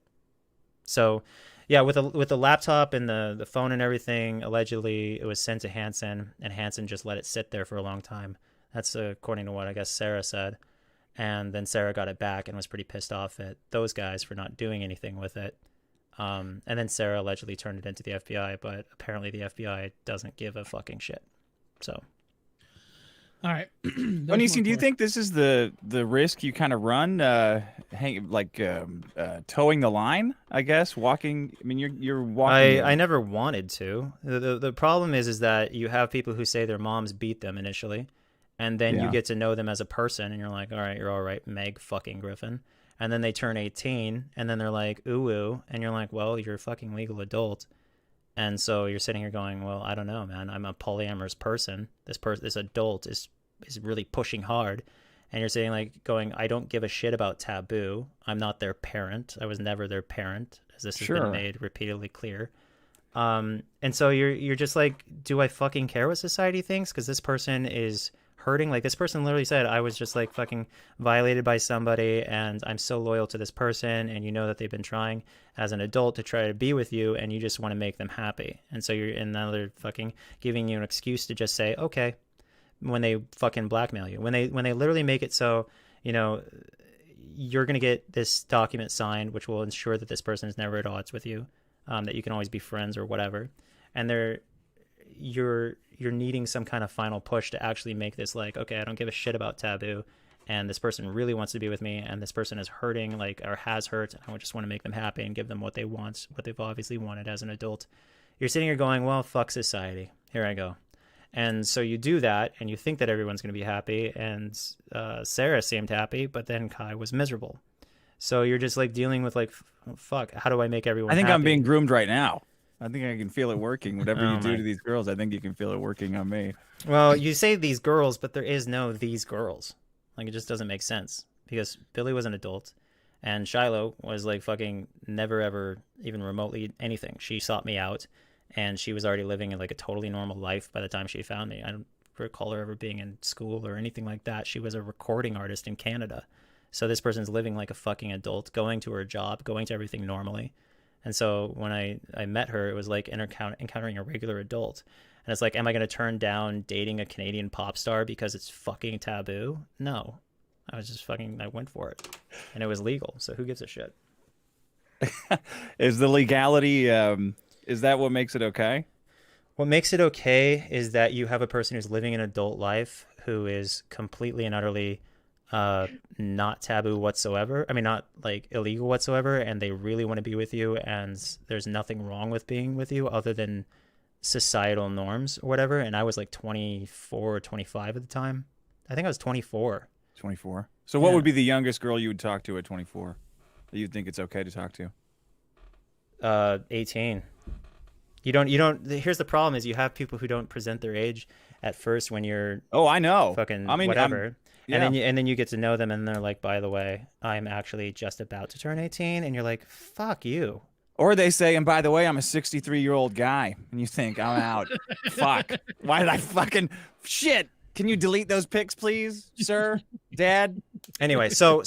So yeah, with the laptop and the phone and everything, allegedly it was sent to Hansen, and Hansen just let it sit there for a long time. That's according to what I guess Sarah said. And then Sarah got it back and was pretty pissed off at those guys for not doing anything with it. And then Sarah allegedly turned it into the FBI, but apparently the FBI doesn't give a fucking shit. So. All right. Onision, do you think this is the risk you kind of run, towing the line? I guess walking. I mean, you're walking. I never wanted to. The problem is that you have people who say their moms beat them initially, and then you get to know them as a person, and you're like, all right, you're all right, Meg fucking Griffin. And then they turn 18, and then they're like, ooh, and you're like, well, you're a fucking legal adult. And so you're sitting here going, well, I don't know, man. I'm a polyamorous person. This adult is really pushing hard. And you're sitting like going, I don't give a shit about taboo. I'm not their parent. I was never their parent, as this has been made repeatedly clear. And so you're just like, do I fucking care what society thinks? Because this person is hurting. Like, this person literally said, I was just like fucking violated by somebody, and I'm so loyal to this person, and you know that they've been trying as an adult to try to be with you, and you just want to make them happy. And so now they're fucking giving you an excuse to just say okay, when they fucking blackmail you, when they literally make it so, you know, you're going to get this document signed, which will ensure that this person is never at odds with you, that you can always be friends or whatever. And you're needing some kind of final push to actually make this like, okay, I don't give a shit about taboo, and this person really wants to be with me, and this person is hurting, like, or has hurt, and I just want to make them happy and give them what they want, what they've obviously wanted as an adult. You're sitting here going, well, fuck society. Here I go. And so you do that, and you think that everyone's going to be happy, and Sarah seemed happy, but then Kai was miserable. So you're just like dealing with like, fuck, how do I make everyone happy? I'm being groomed right now. I think I can feel it working. Whatever you do to these girls, I think you can feel it working on me. Well, you say these girls, but there is no these girls. Like, it just doesn't make sense, because Billy was an adult, and Shiloh was like fucking never ever even remotely anything. She sought me out, and she was already living in like a totally normal life by the time she found me. I don't recall her ever being in school or anything like that. She was a recording artist in Canada. So this person's living like a fucking adult, going to her job, going to everything normally. And so when I met her, it was like encountering a regular adult. And it's like, am I going to turn down dating a Canadian pop star because it's fucking taboo? No. I went for it. And it was legal. So who gives a shit? Is the legality, is that what makes it okay? What makes it okay is that you have a person who's living an adult life who is completely and utterly not taboo whatsoever. I mean, not like illegal whatsoever, and they really want to be with you, and there's nothing wrong with being with you other than societal norms or whatever. And I was like 24 or 25 at the time. I think I was 24. 24. So what would be the youngest girl you would talk to at 24 that you'd think it's okay to talk to? 18. You don't. Here's the problem: is you have people who don't present their age at first when you're. Oh, I know. Fucking whatever. Yeah. And then you get to know them, and they're like, by the way, I'm actually just about to turn 18, and you're like, fuck you. Or they say, and by the way, I'm a 63-year-old guy, and you think I'm out. Fuck. Why did I fucking shit? Can you delete those pics, please, sir, Dad? Anyway, so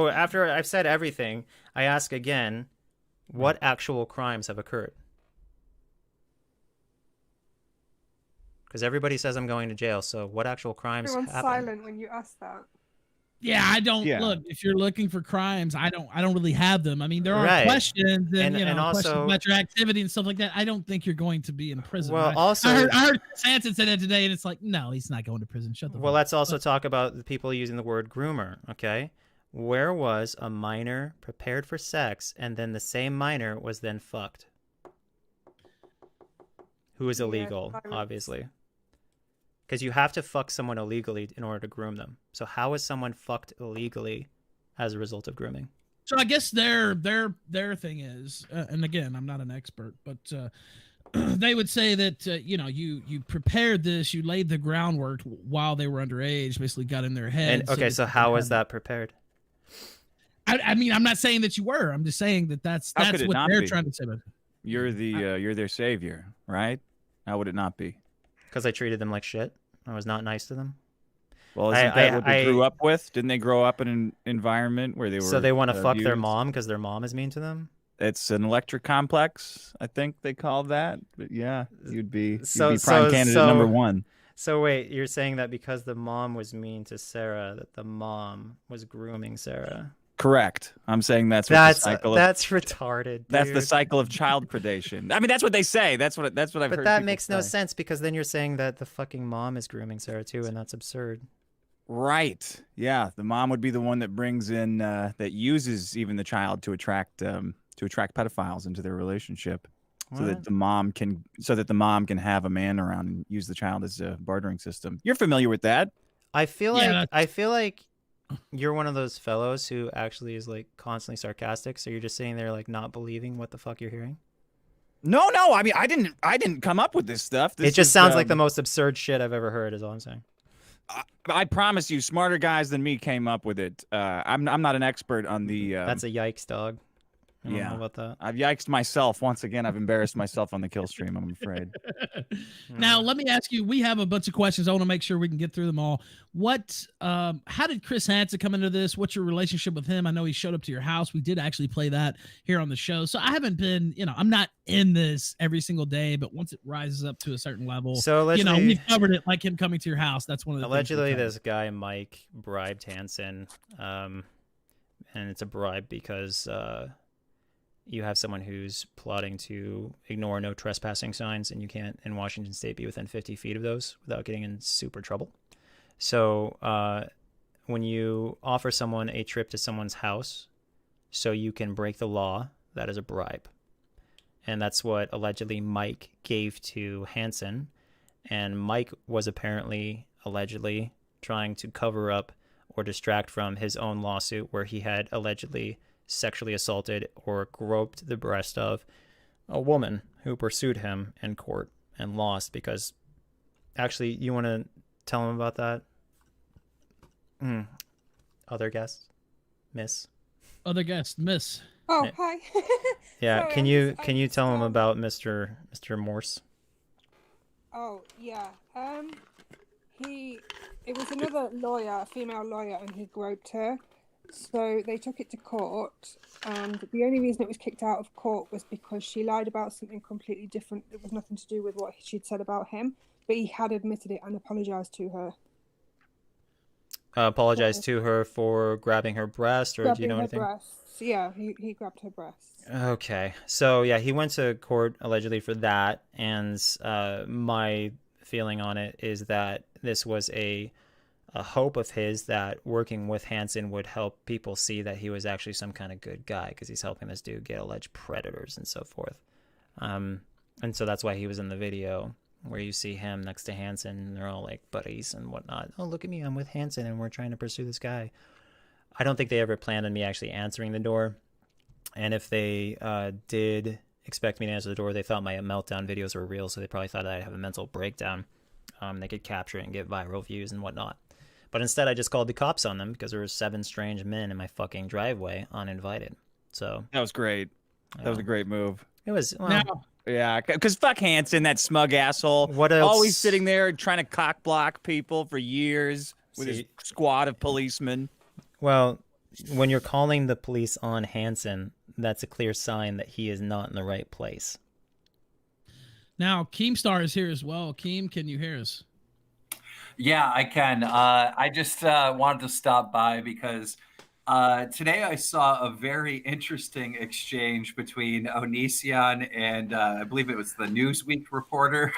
after I've said everything, I ask again, what actual crimes have occurred? Because everybody says I'm going to jail, so what actual crimes Everyone's happened? silent when you ask that. Yeah, I don't look. If you're looking for crimes, I don't really have them. I mean, there are questions and you know, and also, questions about your activity and stuff like that. I don't think you're going to be in prison. Well, right? also, I heard Chris Hansen say that today, and it's like, no, he's not going to prison. Shut the fuck up. Well, let's also talk about the people using the word groomer. Okay, where was a minor prepared for sex, and then the same minor was then fucked? Who is illegal, obviously. Because you have to fuck someone illegally in order to groom them. So how is someone fucked illegally as a result of grooming? So I guess their thing is, and again, I'm not an expert, but they would say that you know, you prepared this, you laid the groundwork while they were underage, basically got in their head. And, okay, so how was that prepared? I mean, I'm not saying that you were. I'm just saying that that's what they're trying to say. About it. You're you're their savior, right? How would it not be? Because I treated them like shit. I was not nice to them. Well, isn't that what they grew up with? Didn't they grow up in an environment where they were? So they want to fuck their mom because their mom is mean to them? It's an electric complex, I think they call that. But yeah, you'd be prime candidate number one. So wait, you're saying that because the mom was mean to Sarah, that the mom was grooming Sarah? Correct. I'm saying that's the cycle. That's retarded. Dude. That's the cycle of child predation. I mean, that's what they say. That's what I've heard. But that makes no sense because then you're saying that the fucking mom is grooming Sarah too, and that's absurd. Right. Yeah, the mom would be the one that brings in that uses even the child to attract pedophiles into their relationship, so that the mom can have a man around and use the child as a bartering system. You're familiar with that? I feel like you're one of those fellows who actually is like constantly sarcastic. So you're just sitting there like not believing what the fuck you're hearing. No. I mean, I didn't come up with this stuff. It just sounds like the most absurd shit I've ever heard. Is all I'm saying. I promise you, smarter guys than me came up with it. I'm not an expert on the. That's a yikes, dog. I don't know about that. I've yiked myself once again. I've embarrassed myself on the kill stream, I'm afraid. Now, let me ask you, we have a bunch of questions. I want to make sure we can get through them all. How did Chris Hansen come into this? What's your relationship with him? I know he showed up to your house. We did actually play that here on the show. So I haven't been, I'm not in this every single day, but once it rises up to a certain level, so we've covered it, like him coming to your house. That's one of the allegedly this guy, Mike, bribed Hansen. And it's a bribe because, you have someone who's plotting to ignore no trespassing signs, and you can't in Washington State be within 50 feet of those without getting in super trouble. So when you offer someone a trip to someone's house so you can break the law, that is a bribe. And that's what allegedly Mike gave to Hansen. And Mike was apparently allegedly trying to cover up or distract from his own lawsuit where he had allegedly sexually assaulted or groped the breast of a woman who pursued him in court and lost because actually, you want to tell him about that? Other guest? Miss? Other guest, Miss. Oh, hi. Yeah, Sorry, can you tell him about Mr. Morse? Oh, yeah. It was another lawyer, a female lawyer, and he groped her. So they took it to court, and the only reason it was kicked out of court was because she lied about something completely different. It was nothing to do with what she'd said about him, but he had admitted it and apologized to her. Apologized to her for grabbing her breast, or do you know anything? Breasts. Yeah, he grabbed her breasts. Okay, so yeah, he went to court allegedly for that, and my feeling on it is that this was a hope of his that working with Hansen would help people see that he was actually some kind of good guy because he's helping this dude get alleged predators and so forth. And so that's why he was in the video. where you see him next to Hansen, and they're all like buddies and whatnot. Oh, look at me, I'm with Hansen, and we're trying to pursue this guy. I don't think they ever planned on me actually answering the door. And if they did expect me to answer the door, they thought my meltdown videos were real, so they probably thought I'd have a mental breakdown. They could capture it and get viral views and whatnot. But instead, I just called the cops on them because there were 7 strange men in my fucking driveway uninvited. So that was great. That was a great move. It was. Well, Now, yeah, because fuck Hansen, that smug asshole. What else? Always sitting there trying to cock block people for years with his squad of policemen. Well, when you're calling the police on Hansen, that's a clear sign that he is not in the right place. now Keemstar is here as well. Keem, can you hear us? Yeah, I can. I just wanted to stop by because today I saw a very interesting exchange between Onision and I believe it was the Newsweek reporter.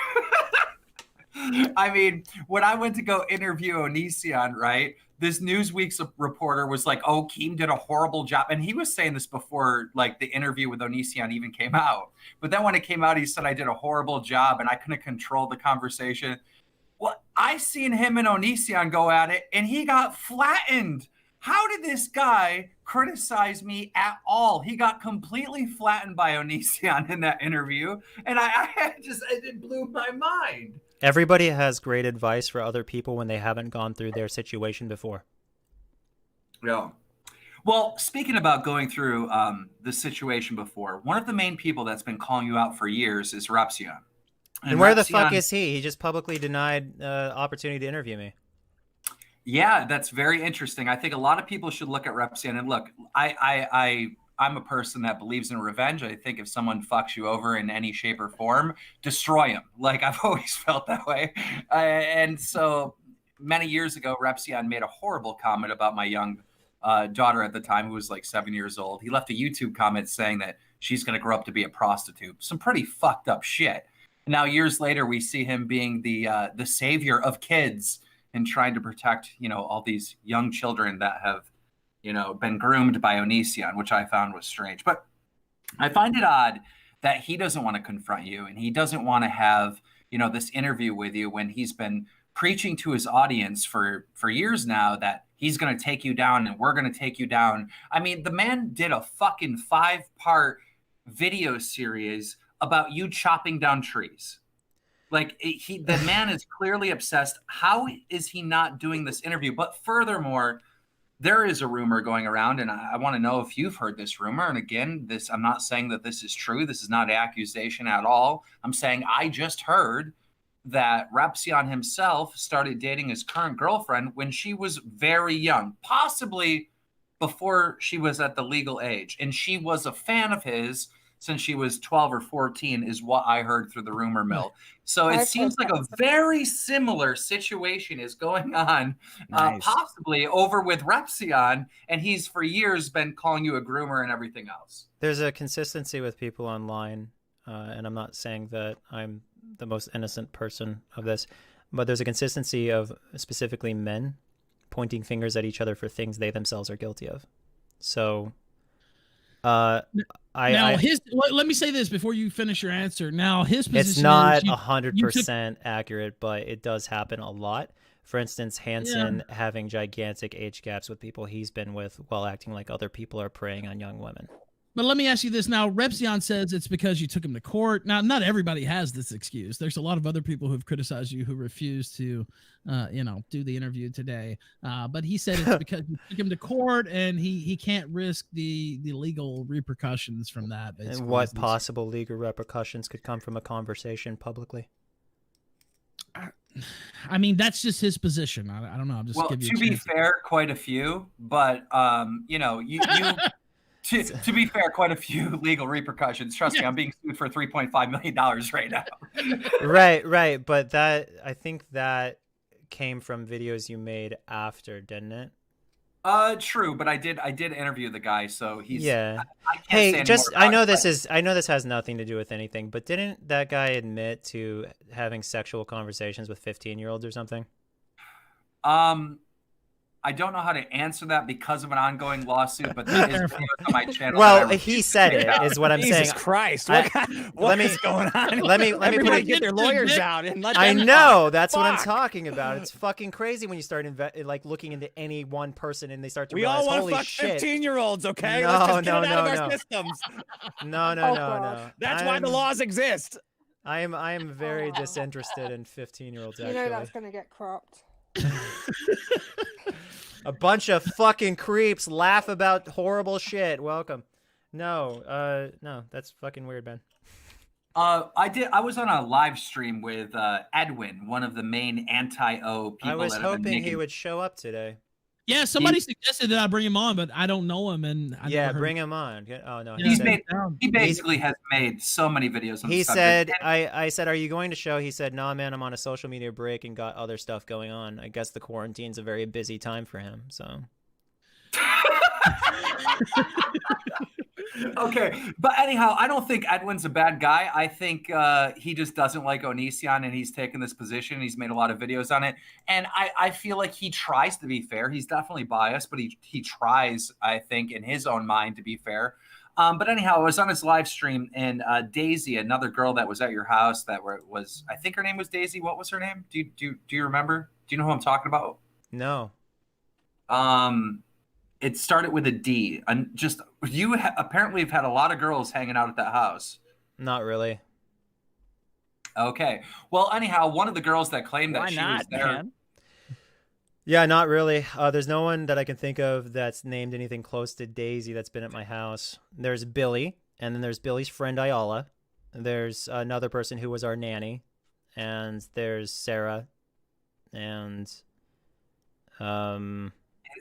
I mean, when I went to go interview Onision, right, this Newsweek's reporter was like, oh, Keem did a horrible job. And he was saying this before, like, the interview with Onision even came out. But then when it came out, he said I did a horrible job and I couldn't control the conversation. Well, I seen him and Onision go at it, and he got flattened. How did this guy criticize me at all? He got completely flattened by Onision in that interview, and it blew my mind. Everybody has great advice for other people when they haven't gone through their situation before. Yeah. Well, speaking about going through the situation before, one of the main people that's been calling you out for years is Repsion. And where the fuck is he? He just publicly denied opportunity to interview me. Yeah, that's very interesting. I think a lot of people should look at Repsion and look. I'm a person that believes in revenge. I think if someone fucks you over in any shape or form, destroy him. Like, I've always felt that way. And so many years ago, Repsion made a horrible comment about my young daughter at the time, who was like 7 years old. He left a YouTube comment saying that she's going to grow up to be a prostitute. Some pretty fucked up shit. Now, years later, we see him being the savior of kids and trying to protect, all these young children that have, been groomed by Onision, which I found was strange. But I find it odd that he doesn't want to confront you and he doesn't want to have, this interview with you when he's been preaching to his audience for years now that he's going to take you down and we're going to take you down. I mean, the man did a fucking 5-part video series about you chopping down trees. Like, the man is clearly obsessed. How is he not doing this interview? But furthermore, there is a rumor going around, and I want to know if you've heard this rumor. And again, I'm not saying that this is true. This is not an accusation at all. I'm saying I just heard that Repsion himself started dating his current girlfriend when she was very young, possibly before she was at the legal age. And she was a fan of his since she was 12 or 14 is what I heard through the rumor mill. So it seems like a very similar situation is going on, Nice. Possibly over with Repsion, and he's for years been calling you a groomer and everything else. There's a consistency with people online, and I'm not saying that I'm the most innocent person of this, but there's a consistency of specifically men pointing fingers at each other for things they themselves are guilty of. So let me say this before you finish your answer. Now, his position it's not is 100% accurate, but it does happen a lot. For instance, Hansen having gigantic age gaps with people he's been with while acting like other people are preying on young women. But let me ask you this now. Repsion says it's because you took him to court. Now, not everybody has this excuse. There's a lot of other people who have criticized you who refuse to, do the interview today. But he said it's because you took him to court and he can't risk the legal repercussions from that. And what possible legal repercussions could come from a conversation publicly? I mean, that's just his position. I don't know. I'm just giving you to be fair, quite a few. But, you To be fair, quite a few legal repercussions. Trust me, I'm being sued for $3.5 million right now. Right. But I think that came from videos you made after, didn't it? True, but I did interview the guy, so he's I know this has nothing to do with anything, but didn't that guy admit to having sexual conversations with 15-year-olds or something? I don't know how to answer that because of an ongoing lawsuit, but there is videos on my channel. Well, he said it is what I'm saying. Jesus Christ! Let me is going on? Let me Everybody put get their lawyers out and let them I talk. know that's what I'm Fuck. talking about. It's fucking crazy when you start like looking into any one person and they start to We realize, all want holy to fuck shit. 15-year-olds, okay? No, Let's just get no, it out no, of our no. systems. No. That's why the laws exist. I am very disinterested in 15-year-olds. You Actually, know that's gonna get cropped. a bunch of fucking creeps laugh about horrible shit. Welcome. No, that's fucking weird, man. I was on a live stream with Edwin, one of the main anti-O people. I was that have been hoping making... he would show up today. Yeah, somebody suggested that I bring him on, but I don't know him, and I never heard bring him on. Oh no, Yeah. He basically has made so many videos on he the subject. said, I said, are you going to show? He said, nah, man, I'm on a social media break and got other stuff going on. I guess the quarantine's a very busy time for him, so. Okay, but anyhow, I don't think Edwin's a bad guy. I think he just doesn't like Onision, and he's taken this position. He's made a lot of videos on it, and I feel like he tries to be fair. He's definitely biased, but he tries, I think, in his own mind to be fair. But anyhow, I was on his live stream, and Daisy, another girl that was at your house, was I think her name was Daisy. What was her name? Do you remember? Do you know who I'm talking about? No. It started with a D. And just you apparently have had a lot of girls hanging out at that house. Not really. Okay. Well, anyhow, one of the girls that claimed that Why she not, was there. man? Yeah, not really. There's no one that I can think of that's named anything close to Daisy that's been at my house. There's Billy, and then there's Billy's friend Ayala. There's another person who was our nanny, and there's Sarah, and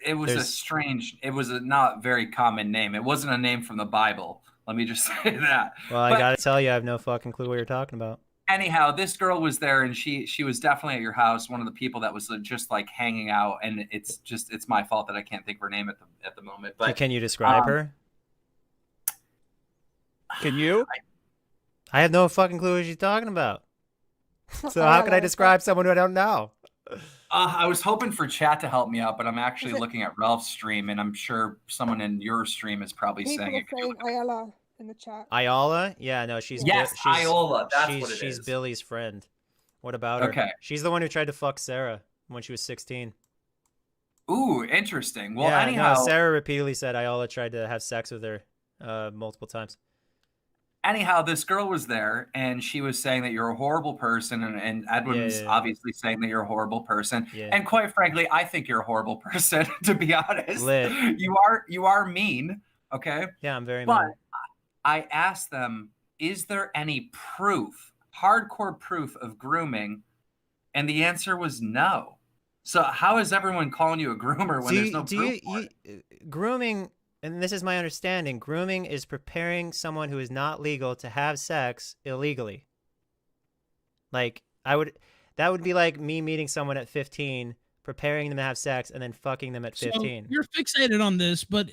It was it was a not very common name. It wasn't a name from the Bible. Let me just say that. Well, I gotta tell you, I have no fucking clue what you're talking about. Anyhow, this girl was there, and she was definitely at your house. One of the people that was just like hanging out, and it's my fault that I can't think of her name at the moment. But can you describe her? Can you? I have no fucking clue what she's talking about. So how can I describe someone who I don't know? I was hoping for chat to help me out, but I'm actually looking at Ralph's stream, and I'm sure someone in your stream is probably saying it. People are saying Ayala in the chat. Ayala? Yeah, no, she's Ayala. That's what it is. She's Billy's friend. What about her? Okay. She's the one who tried to fuck Sarah when she was 16. Ooh, interesting. Well, yeah, anyhow, no, Sarah repeatedly said Ayala tried to have sex with her multiple times. Anyhow, this girl was there, and she was saying that you're a horrible person, and Edwin was obviously saying that you're a horrible person. Yeah. And quite frankly, I think you're a horrible person, to be honest. Lit. You are mean, okay? Yeah, I'm very mean. But I asked them, is there any proof, hardcore proof of grooming? And the answer was no. So how is everyone calling you a groomer when there's no proof for it? Grooming... And this is my understanding, grooming is preparing someone who is not legal to have sex illegally. Like, that would be like me meeting someone at 15, preparing them to have sex, and then fucking them at 15. So you're fixated on this, but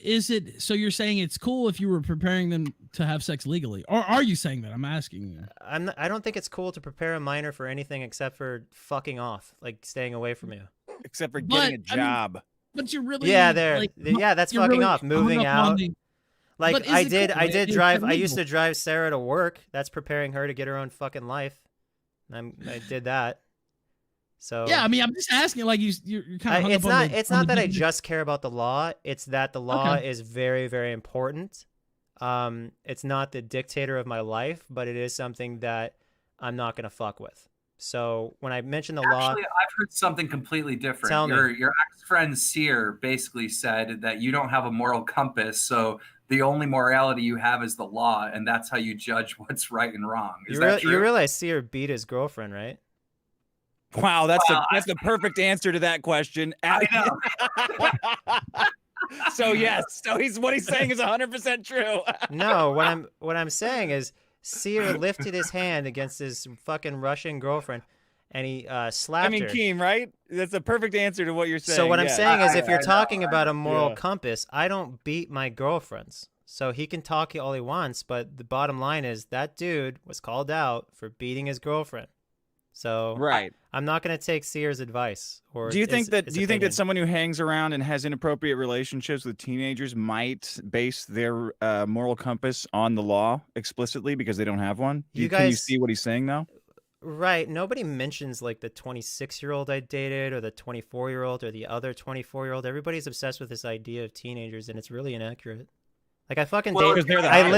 so you're saying it's cool if you were preparing them to have sex legally? Or are you saying that? I'm asking you. I don't think it's cool to prepare a minor for anything except for fucking off, like staying away from you. Except for getting a job. But you're really that's fucking really off. Moving out. Like I did drive. I used to drive Sarah to work. That's preparing her to get her own fucking life. I did that. So yeah, I mean, I'm just asking. Like you're kind of. It's not that I just care about the law. It's that the law is very, very important. It's not the dictator of my life, but it is something that I'm not gonna fuck with. So when I mentioned the law, I've heard something completely different. Tell me. Your ex-friend Sear basically said that you don't have a moral compass, so the only morality you have is the law, and that's how you judge what's right and wrong. Is that true? You realize Sear beat his girlfriend, right? Wow, that's the perfect answer to that question. I know. So yes, what he's saying is 100% true. No, what I'm saying is, Sear lifted his hand against his fucking Russian girlfriend, and he slapped her. Keem, right? That's the perfect answer to what you're saying. So what I'm saying is, if you're talking about a moral compass, I don't beat my girlfriends. So he can talk all he wants, but the bottom line is that dude was called out for beating his girlfriend. So Right. I'm not going to take Sear's advice. Or do you think that opinion. someone who hangs around and has inappropriate relationships with teenagers might base their moral compass on the law explicitly because they don't have one? Can you see what he's saying now? Right. Nobody mentions like the 26-year-old I dated or the 24-year-old or the other 24-year-old. Everybody's obsessed with this idea of teenagers, and it's really inaccurate. Like I fucking dated. I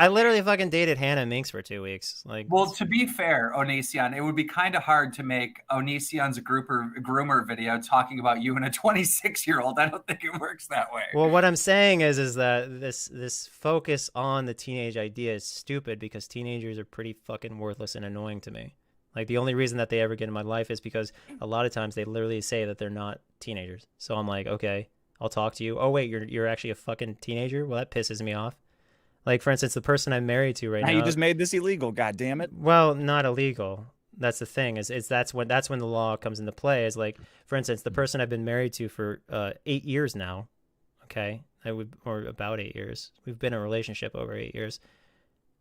literally fucking dated Hannah Minx for 2 weeks. Like, well, to be fair, Onision, it would be kind of hard to make Onision's groomer video talking about you and a 26-year-old. I don't think it works that way. Well, what I'm saying is that this focus on the teenage idea is stupid because teenagers are pretty fucking worthless and annoying to me. Like the only reason that they ever get in my life is because a lot of times they literally say that they're not teenagers. So I'm like, okay, I'll talk to you. Oh wait, you're actually a fucking teenager? Well, that pisses me off. Like for instance, the person I'm married to right now. You just made this illegal, god damn it. Well, not illegal. That's the thing. Is that's when the law comes into play. Is like, for instance, the person I've been married to for 8 years now. Okay, or about 8 years. We've been in a relationship over 8 years.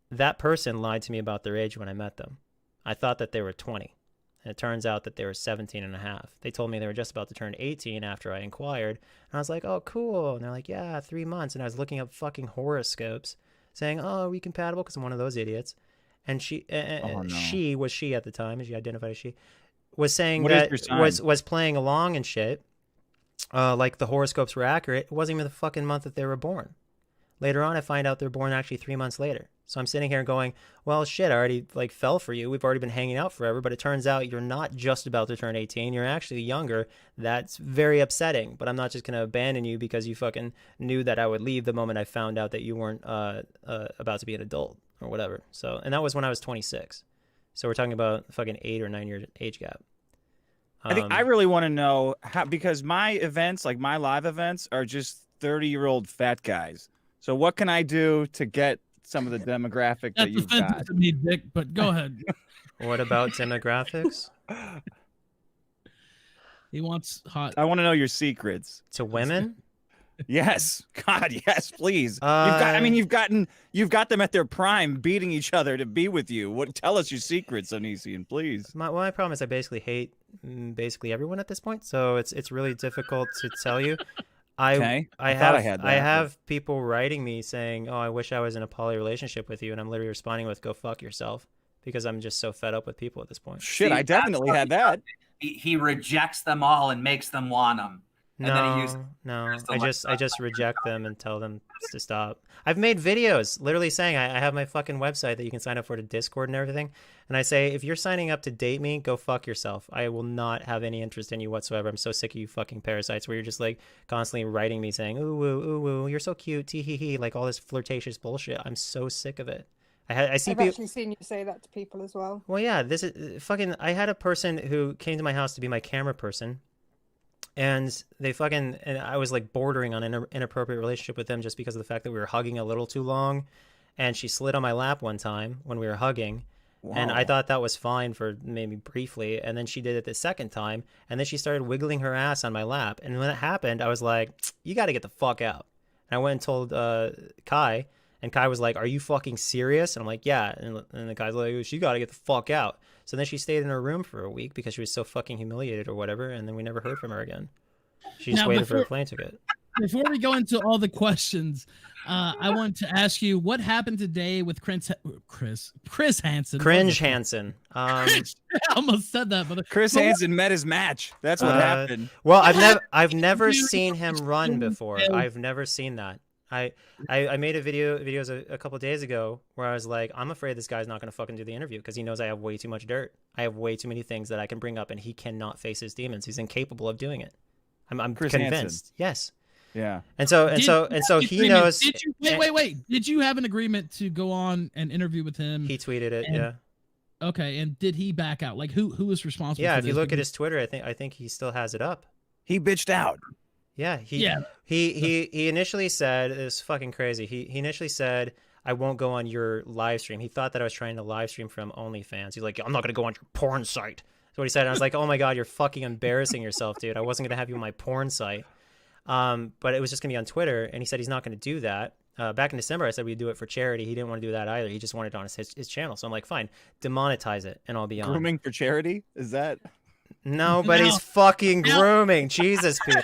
That person lied to me about their age when I met them. I thought that they were 20. And it turns out that they were 17 and a half. They told me they were just about to turn 18 after I inquired. And I was like, oh, cool. And they're like, yeah, 3 months. And I was looking up fucking horoscopes saying, oh, are we compatible? Because I'm one of those idiots. And she at the time, as she identified as she, was saying was playing along and shit. Like the horoscopes were accurate. It wasn't even the fucking month that they were born. Later on, I find out they're born actually 3 months later. So I'm sitting here going, well, shit, I already like fell for you. We've already been hanging out forever, but it turns out you're not just about to turn 18. You're actually younger. That's very upsetting, but I'm not just going to abandon you because you fucking knew that I would leave the moment I found out that you weren't about to be an adult or whatever. So, and that was when I was 26. So we're talking about fucking 8 or 9 year age gap. I think I really want to know how, because my events, like my live events, are just 30-year-old fat guys. So what can I do to get some of the demographic that you've got? To me, Dick, but go ahead. What about demographics? He wants hot. I want to know your secrets. To women? Yes. God, yes, please. You've got them at their prime beating each other to be with you. Tell us your secrets, Onision, please. My problem is I basically hate everyone at this point, so it's really difficult to tell you. I have people writing me saying, "Oh, I wish I was in a poly relationship with you," and I'm literally responding with, "Go fuck yourself," because I'm just so fed up with people at this point. Shit, I definitely had that. He rejects them all and makes them want them. I just reject them and tell them to stop. I've made videos literally saying I have my fucking website that you can sign up for to Discord and everything. And I say, if you're signing up to date me, go fuck yourself. I will not have any interest in you whatsoever. I'm so sick of you fucking parasites where you're just like constantly writing me saying, ooh, ooh, ooh, ooh, you're so cute, tee hee hee, like all this flirtatious bullshit. I'm so sick of it. I've actually seen you say that to people as well. Well, yeah, this is fucking, I had a person who came to my house to be my camera person. And I was like bordering on an inappropriate relationship with them just because of the fact that we were hugging a little too long. And she slid on my lap one time when we were hugging. Wow. And I thought that was fine for maybe briefly. And then she did it the second time. And then she started wiggling her ass on my lap. And when it happened, I was like, you got to get the fuck out. And I went and told Kai. And Kai was like, are you fucking serious? And I'm like, yeah. And the guy's like, she got to get the fuck out. So then she stayed in her room for a week because she was so fucking humiliated or whatever. And then we never heard from her again. She just waited for a plane ticket. Before we go into all the questions, I want to ask you what happened today with Chris Hansen. Cringe Hansen. I almost said that, but Chris Hansen met his match. That's what happened. Well, I've never seen him run before. I've never seen that. I made videos a couple of days ago where I was like, I'm afraid this guy's not going to fucking do the interview because he knows I have way too much dirt. I have way too many things that I can bring up, and he cannot face his demons. He's incapable of doing it. I'm convinced. Hansen. Yes. Yeah. And so he knows. Wait. Did you have an agreement to go on an interview with him? He tweeted it. Yeah. Okay. And did he back out? Like who was responsible? Yeah. For if you look at his Twitter, I think he still has it up. He bitched out. Yeah. He initially said, it was fucking crazy. He initially said, I won't go on your live stream. He thought that I was trying to live stream from OnlyFans. He's like, I'm not going to go on your porn site. That's what he said. And I was like, oh my God, you're fucking embarrassing yourself, dude. I wasn't going to have you on my porn site. But it was just going to be on Twitter. And he said he's not going to do that. back in December, I said we'd do it for charity. He didn't want to do that either. He just wanted it on his channel. So I'm like, fine, demonetize it, and I'll be on. Grooming for charity? Is that? Nobody's fucking grooming. Jesus, people.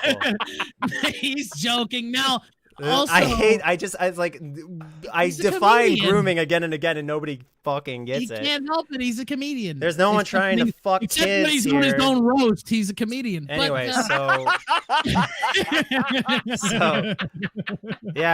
He's joking. Now, also, I define grooming again and again, and nobody fucking gets it. He can't help it. He's a comedian. There's no one trying to fuck kids here. When he's on his own roast, he's a comedian. Anyway,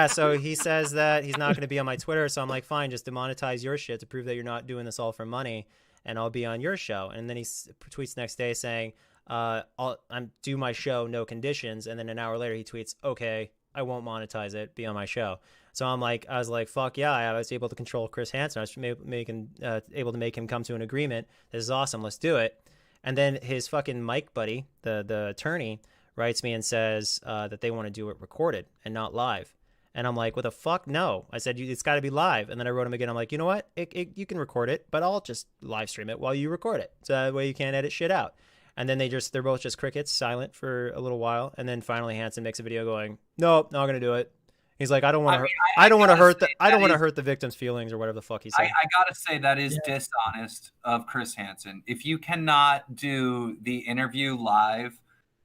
so he says that he's not going to be on my Twitter. So I'm like, fine, just demonetize your shit to prove that you're not doing this all for money, and I'll be on your show. And then he tweets next day saying, I'm do my show, no conditions. And then an hour later he tweets, okay, I won't monetize it, be on my show. So I was like, fuck yeah, I was able to control Chris Hansen. I was able to make him come to an agreement. This is awesome, let's do it. And then his fucking Mike buddy, the attorney, writes me and says that they want to do it recorded and not live. And I'm like, what the fuck? No. I said, it's got to be live. And then I wrote him again. I'm like, you know what? You can record it, but I'll just live stream it while you record it. So that way you can't edit shit out. And then they're both just crickets, silent for a little while. And then finally Hansen makes a video going, nope, not going to do it. He's like, I don't want to hurt the victim's feelings or whatever the fuck he said. I gotta say that is dishonest of Chris Hansen. If you cannot do the interview live,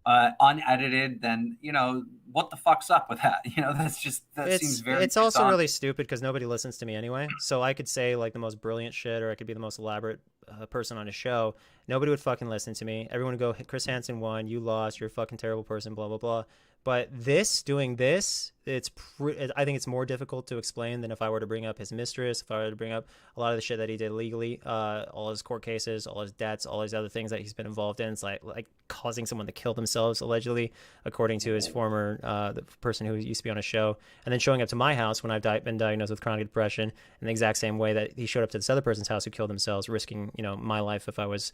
unedited, then what the fuck's up with that? Seems very. It's also really stupid because nobody listens to me anyway. So I could say like the most brilliant shit, or I could be the most elaborate person on a show. Nobody would fucking listen to me. Everyone would go, Chris Hansen won, you lost, you're a fucking terrible person, blah blah blah. But doing this, I think it's more difficult to explain than if I were to bring up his mistress, if I were to bring up a lot of the shit that he did legally, all his court cases, all his debts, all his other things that he's been involved in. It's like causing someone to kill themselves, allegedly, according to his former, the person who used to be on a show, and then showing up to my house when I've been diagnosed with chronic depression in the exact same way that he showed up to this other person's house who killed themselves, risking, my life if I was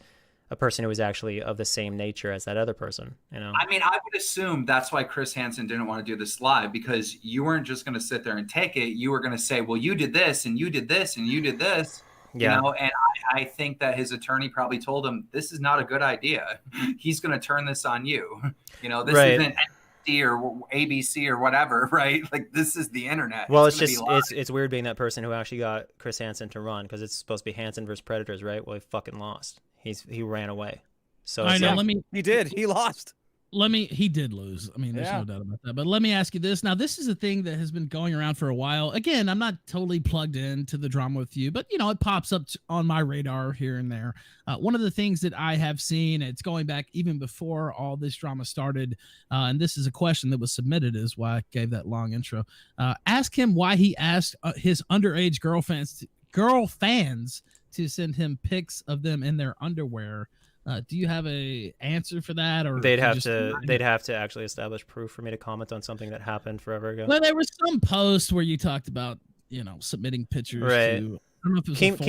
a person who was actually of the same nature as that other person, I mean, I would assume that's why Chris Hansen didn't want to do this live, because you weren't just going to sit there and take it. You were going to say, well, you did this and you did this and you did this, and I think that his attorney probably told him, this is not a good idea. He's going to turn this on you. This isn't NBC or ABC or whatever, right? Like, this is the internet. Well, it's weird being that person who actually got Chris Hansen to run, because it's supposed to be Hansen versus Predators, right? Well, he fucking lost. He ran away. So I know. He did. He lost. He did lose. I mean, there's no doubt about that. But let me ask you this. Now, this is a thing that has been going around for a while. Again, I'm not totally plugged into the drama with you, but it pops up on my radar here and there. One of the things that I have seen, it's going back even before all this drama started, and this is a question that was submitted, is why I gave that long intro. Ask him why he asked his underage girl fans to send him pics of them in their underwear. Do you have a answer for that, or they'd have to actually establish proof for me to comment on something that happened forever ago? Well, there was some post where you talked about submitting pictures. Right. To, I don't know if it was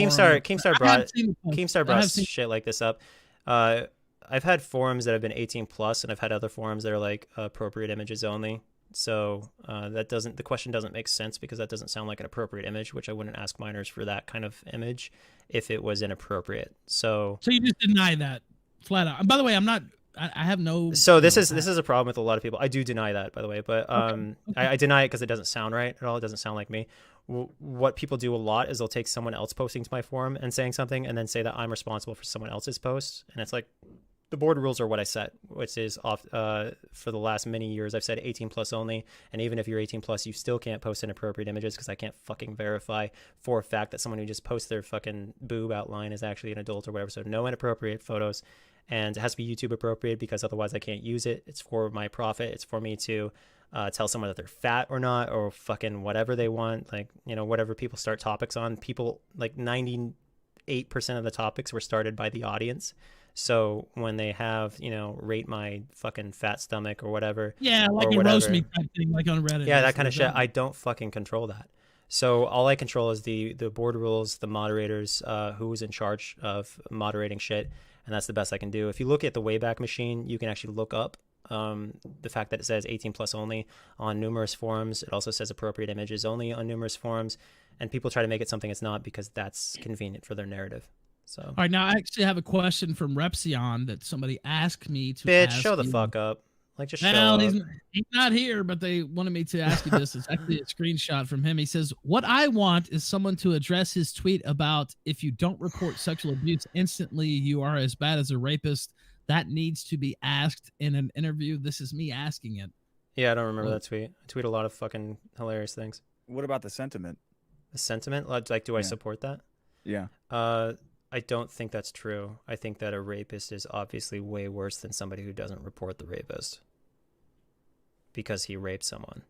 Keemstar brought shit like this up. I've had forums that have been 18 plus, and I've had other forums that are like appropriate images only. So the question doesn't make sense, because that doesn't sound like an appropriate image, which I wouldn't ask minors for that kind of image if it was inappropriate. So you just deny that flat out. And by the way, I have no. So this is a problem with a lot of people. I do deny that, by the way, but okay. I deny it because it doesn't sound right at all. It doesn't sound like me. What people do a lot is they'll take someone else posting to my forum and saying something, and then say that I'm responsible for someone else's post, and it's like, the board rules are what I set, which is off for the last many years. I've said 18 plus only. And even if you're 18 plus, you still can't post inappropriate images, because I can't fucking verify for a fact that someone who just posts their fucking boob outline is actually an adult or whatever. So no inappropriate photos, and it has to be YouTube appropriate, because otherwise I can't use it. It's for my profit. It's for me to tell someone that they're fat or not, or fucking whatever they want. Like, whatever people start topics on, people, like 98% of the topics were started by the audience. So when they have, rate my fucking fat stomach or whatever. Yeah, like a roast me type thing, like on Reddit. Yeah, that kind of shit. I don't fucking control that. So all I control is the board rules, the moderators, who's in charge of moderating shit. And that's the best I can do. If you look at the Wayback Machine, you can actually look up the fact that it says 18 plus only on numerous forums. It also says appropriate images only on numerous forums. And people try to make it something it's not, because that's convenient for their narrative. So. All right, now I actually have a question from Repsion that somebody asked me to Bitch, ask show the you. fuck up. Like, just Well, show up. he's not here, but they wanted me to ask you this. It's actually a screenshot from him. He says, "What I want is someone to address his tweet about if you don't report sexual abuse instantly, you are as bad as a rapist. That needs to be asked in an interview." This is me asking it. Yeah, I don't remember that tweet. I tweet a lot of fucking hilarious things. What about the sentiment? The sentiment? Like, do I support that? Yeah. I don't think that's true. I think that a rapist is obviously way worse than somebody who doesn't report the rapist because he raped someone.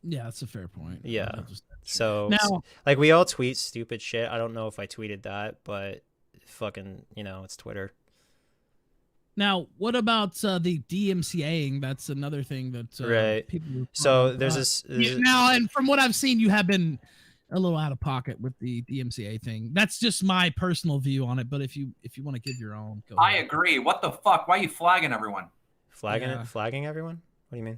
Yeah, that's a fair point. Yeah. So, now, like, we all tweet stupid shit. I don't know if I tweeted that, but fucking, it's Twitter. Now, what about the DMCAing? That's another thing that right. People. So there's this now, and from what I've seen, you have been a little out of pocket with the DMCA thing. That's just my personal view on it. But if you want to give your own, go I ahead. agree. What the fuck? Why are you flagging everyone? Flagging everyone? What do you mean?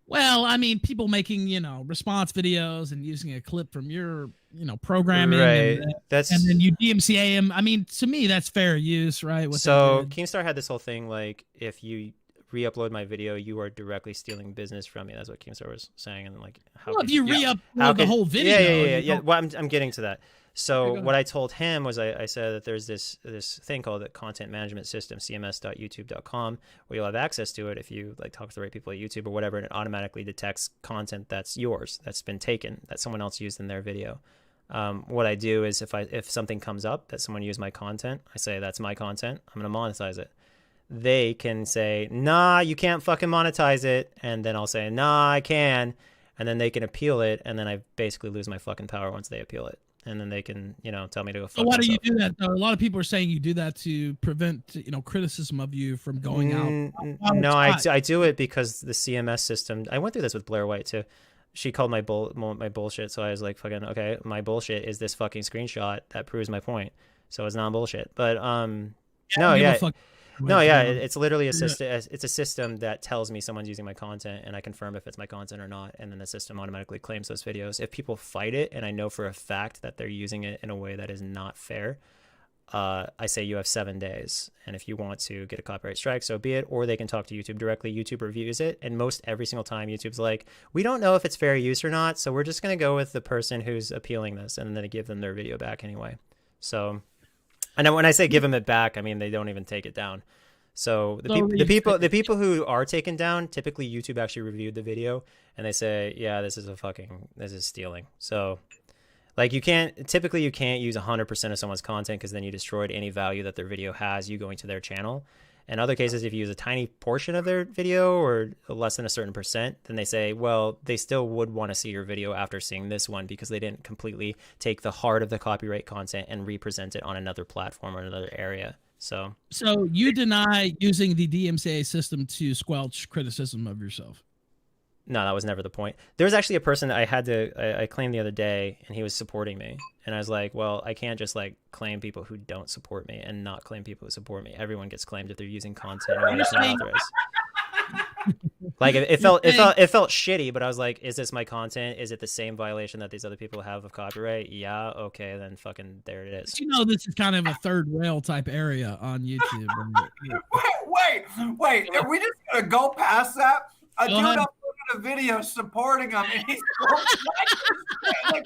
Well, I mean, people making, response videos and using a clip from your, programming. Right. And then you DMCA them. I mean, to me, that's fair use, right? So Keemstar had this whole thing, like, if you re-upload my video, you are directly stealing business from me. That's what Keemstar was saying. And like, if you re-upload the whole video. Yeah. Well, I'm getting to that. So what I told him was I said that there's this thing called the content management system, cms.youtube.com, where you'll have access to it if you like talk to the right people at YouTube or whatever, and it automatically detects content that's yours, that's been taken, that someone else used in their video. What I do is if something comes up that someone used my content, I say that's my content, I'm going to monetize it. They can say, nah, you can't fucking monetize it, and then I'll say, nah, I can, and then they can appeal it, and then I basically lose my fucking power once they appeal it. And then they can, tell me to go fuck So why myself. do you do that, though? A lot of people are saying you do that to prevent, criticism of you from going out. No, I do it because the CMS system, I went through this with Blair White too. She called my bullshit. So I was like, fucking, okay, my bullshit is this fucking screenshot that proves my point. So it's not bullshit. But, it's literally it's a system that tells me someone's using my content, and I confirm if it's my content or not, and then the system automatically claims those videos. If people fight it and I know for a fact that they're using it in a way that is not fair, I say you have 7 days, and if you want to get a copyright strike, so be it, or they can talk to YouTube directly. YouTube reviews it, and most every single time YouTube's like, we don't know if it's fair use or not, so we're just going to go with the person who's appealing this, and then give them their video back anyway. So, and when I say give them it back, I mean they don't even take it down. So the people who are taken down, typically YouTube actually reviewed the video and they say, yeah, this is stealing. So like you can't use 100% of someone's content, because then you destroyed any value that their video has, you going to their channel. In other cases, if you use a tiny portion of their video or less than a certain percent, then they say, well, they still would want to see your video after seeing this one because they didn't completely take the heart of the copyright content and represent it on another platform or another area. So you deny using the DMCA system to squelch criticism of yourself? No, that was never the point. There was actually a person that I claimed the other day, and he was supporting me. And I was like, well, I can't just like claim people who don't support me and not claim people who support me. Everyone gets claimed if they're using content or it's not authorized. Like it felt shitty, but I was like, is this my content? Is it the same violation that these other people have of copyright? Yeah, okay, then fucking there it is. This is kind of a third rail type area on YouTube. Wait, are we just gonna go past that? A dude uploaded a video supporting him, and he's like,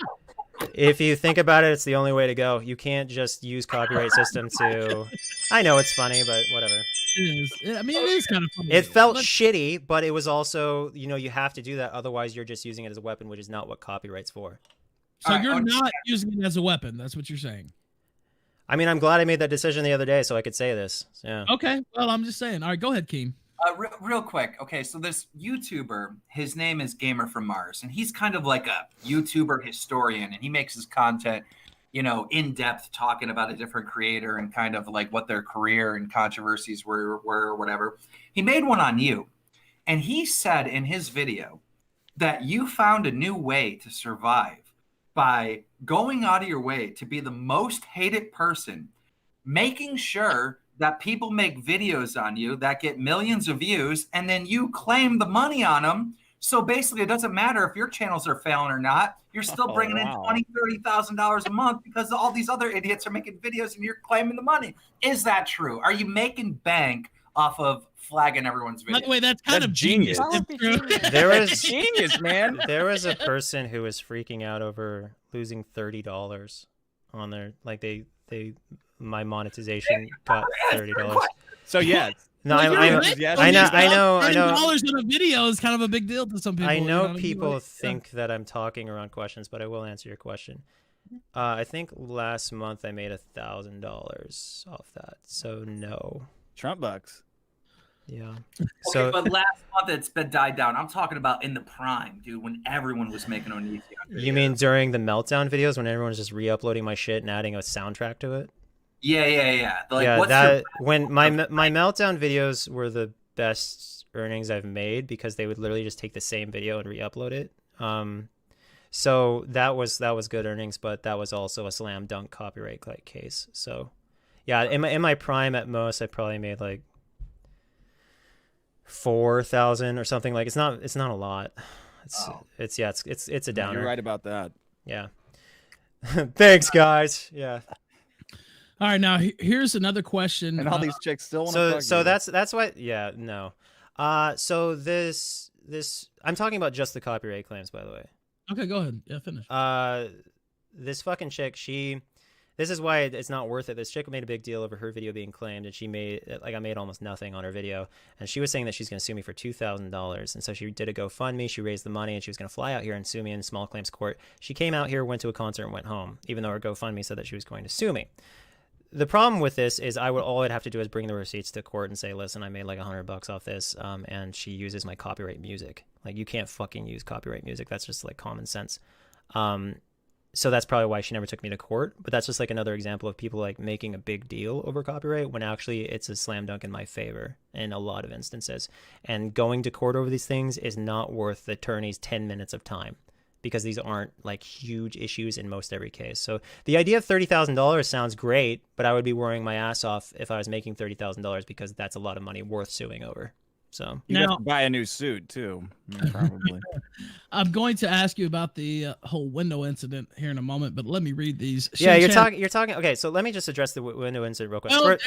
if you think about it, it's the only way to go. You can't just use copyright system to. I know it's funny, but whatever. It is. I mean, it is kind of funny. It felt shitty, but it was also, you have to do that. Otherwise, you're just using it as a weapon, which is not what copyright's for. So you're not using it as a weapon. That's what you're saying. I mean, I'm glad I made that decision the other day so I could say this. Yeah. Okay. Well, I'm just saying. All right, go ahead, Keem. Real quick. Okay, so this YouTuber, his name is Gamer from Mars, and he's kind of like a YouTuber historian, and he makes his content, in depth, talking about a different creator and kind of like what their career and controversies were or whatever. He made one on you, and he said in his video that you found a new way to survive by going out of your way to be the most hated person, making sure that people make videos on you that get millions of views, and then you claim the money on them. So basically, it doesn't matter if your channels are failing or not. You're still bringing in $20,000, $30,000 a month because all these other idiots are making videos and you're claiming the money. Is that true? Are you making bank off of flagging everyone's By video. the way, that's kind of genius. That would be genius. There was Genius, man. there was a person who was freaking out over losing $30 on their my monetization got $30. So yes. No, Well, I you're know, right. yes. I know, $30 on a video is kind of a big deal to some people. I you know what mean? people Like, think that I'm talking around questions, but I will answer your question. I think last month I made $1,000 off that. So no. Trump bucks. Yeah. Okay, So but last month it's been died down. I'm talking about in the prime, dude, when everyone was making Onision. you mean during the meltdown videos when everyone was just re-uploading my shit and adding a soundtrack to it? Yeah. Like, Yeah, what's that when my meltdown videos were the best earnings I've made because they would literally just take the same video and re-upload it. So that was good earnings, but that was also a slam dunk copyright case. So yeah, in my prime at most I probably made like 4,000 or something. Like it's not a lot. It's a downer. You're right about that. Yeah. Thanks guys. Yeah. All right, now here's another question. And all these chicks still want to So that's why no. So this I'm talking about just the copyright claims, by the way. Okay, go ahead. Yeah, finish. This fucking chick, this is why it's not worth it. This chick made a big deal over her video being claimed, and I made almost nothing on her video, and she was saying that she's going to sue me for $2,000, and so she did a GoFundMe, she raised the money, and she was going to fly out here and sue me in small claims court. She came out here, went to a concert, and went home, even though her GoFundMe said that she was going to sue me. The problem with this is all I'd have to do is bring the receipts to court and say, listen, I made like $100 off this, and she uses my copyright music. Like, you can't fucking use copyright music. That's just like common sense. So that's probably why she never took me to court. But that's just like another example of people like making a big deal over copyright when actually it's a slam dunk in my favor in a lot of instances. And going to court over these things is not worth the attorney's 10 minutes of time, because these aren't like huge issues in most every case. So the idea of $30,000 sounds great, but I would be worrying my ass off if I was making $30,000 because that's a lot of money worth suing over. So you have to buy a new suit too, probably. I'm going to ask you about the whole window incident here in a moment, but let me read these. Yeah, you're talking. Okay, so let me just address the window incident real quick. Well,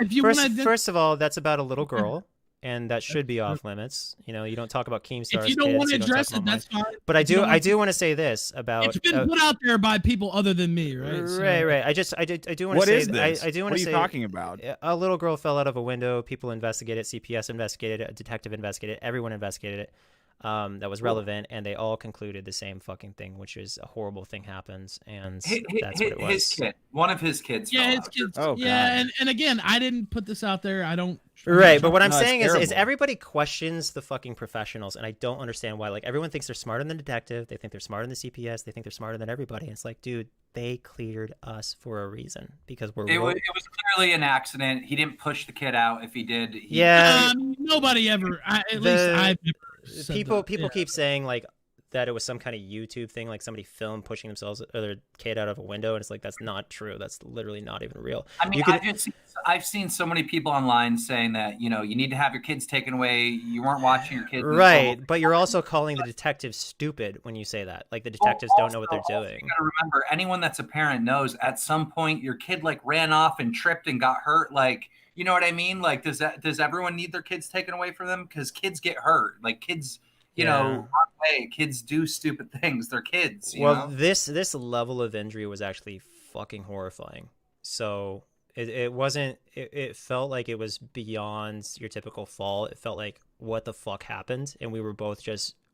first of all, that's about a little girl. And that should be off limits. You know, you don't talk about Keemstar's. If you don't kids, want to address it, that's fine. But I do want to say this about. It's been put out there by people other than me, right? Right. I do want to say. What is this? I do want to say. What are you talking about? A little girl fell out of a window. People investigated. CPS investigated it. A detective investigated it. Everyone investigated it. That was relevant, and they all concluded the same fucking thing, which is a horrible thing happens, and that's what it was. His kid, one of his kids. Yeah, his kids. Oh, yeah, and again, I didn't put this out there. I don't. Right, but what I'm saying is terrible. everybody questions the fucking professionals, and I don't understand why. Like, everyone thinks they're smarter than the detective. They think they're smarter than the CPS. They think they're smarter than everybody. And it's like, dude, they cleared us for a reason because we're. It was clearly an accident. He didn't push the kid out. If he did, nobody ever. At least I've never said people that. keep saying like that it was some kind of YouTube thing, like somebody filmed pushing themselves or their kid out of a window, and it's like that's not true. That's literally not even real. I mean, I've seen so many people online saying that, you know, you need to have your kids taken away. You weren't watching your kids. Right, but you're also calling the detectives stupid when you say that. Like, the detectives don't know what they're doing. You gotta remember, anyone that's a parent knows at some point your kid like ran off and tripped and got hurt. Like, you know what I mean? Like, does everyone need their kids taken away from them? Because kids get hurt. Like, kids. You know, kids do stupid things. They're kids. You know? This level of injury was actually fucking horrifying. So it wasn't. It felt like it was beyond your typical fall. It felt like, what the fuck happened? And we were both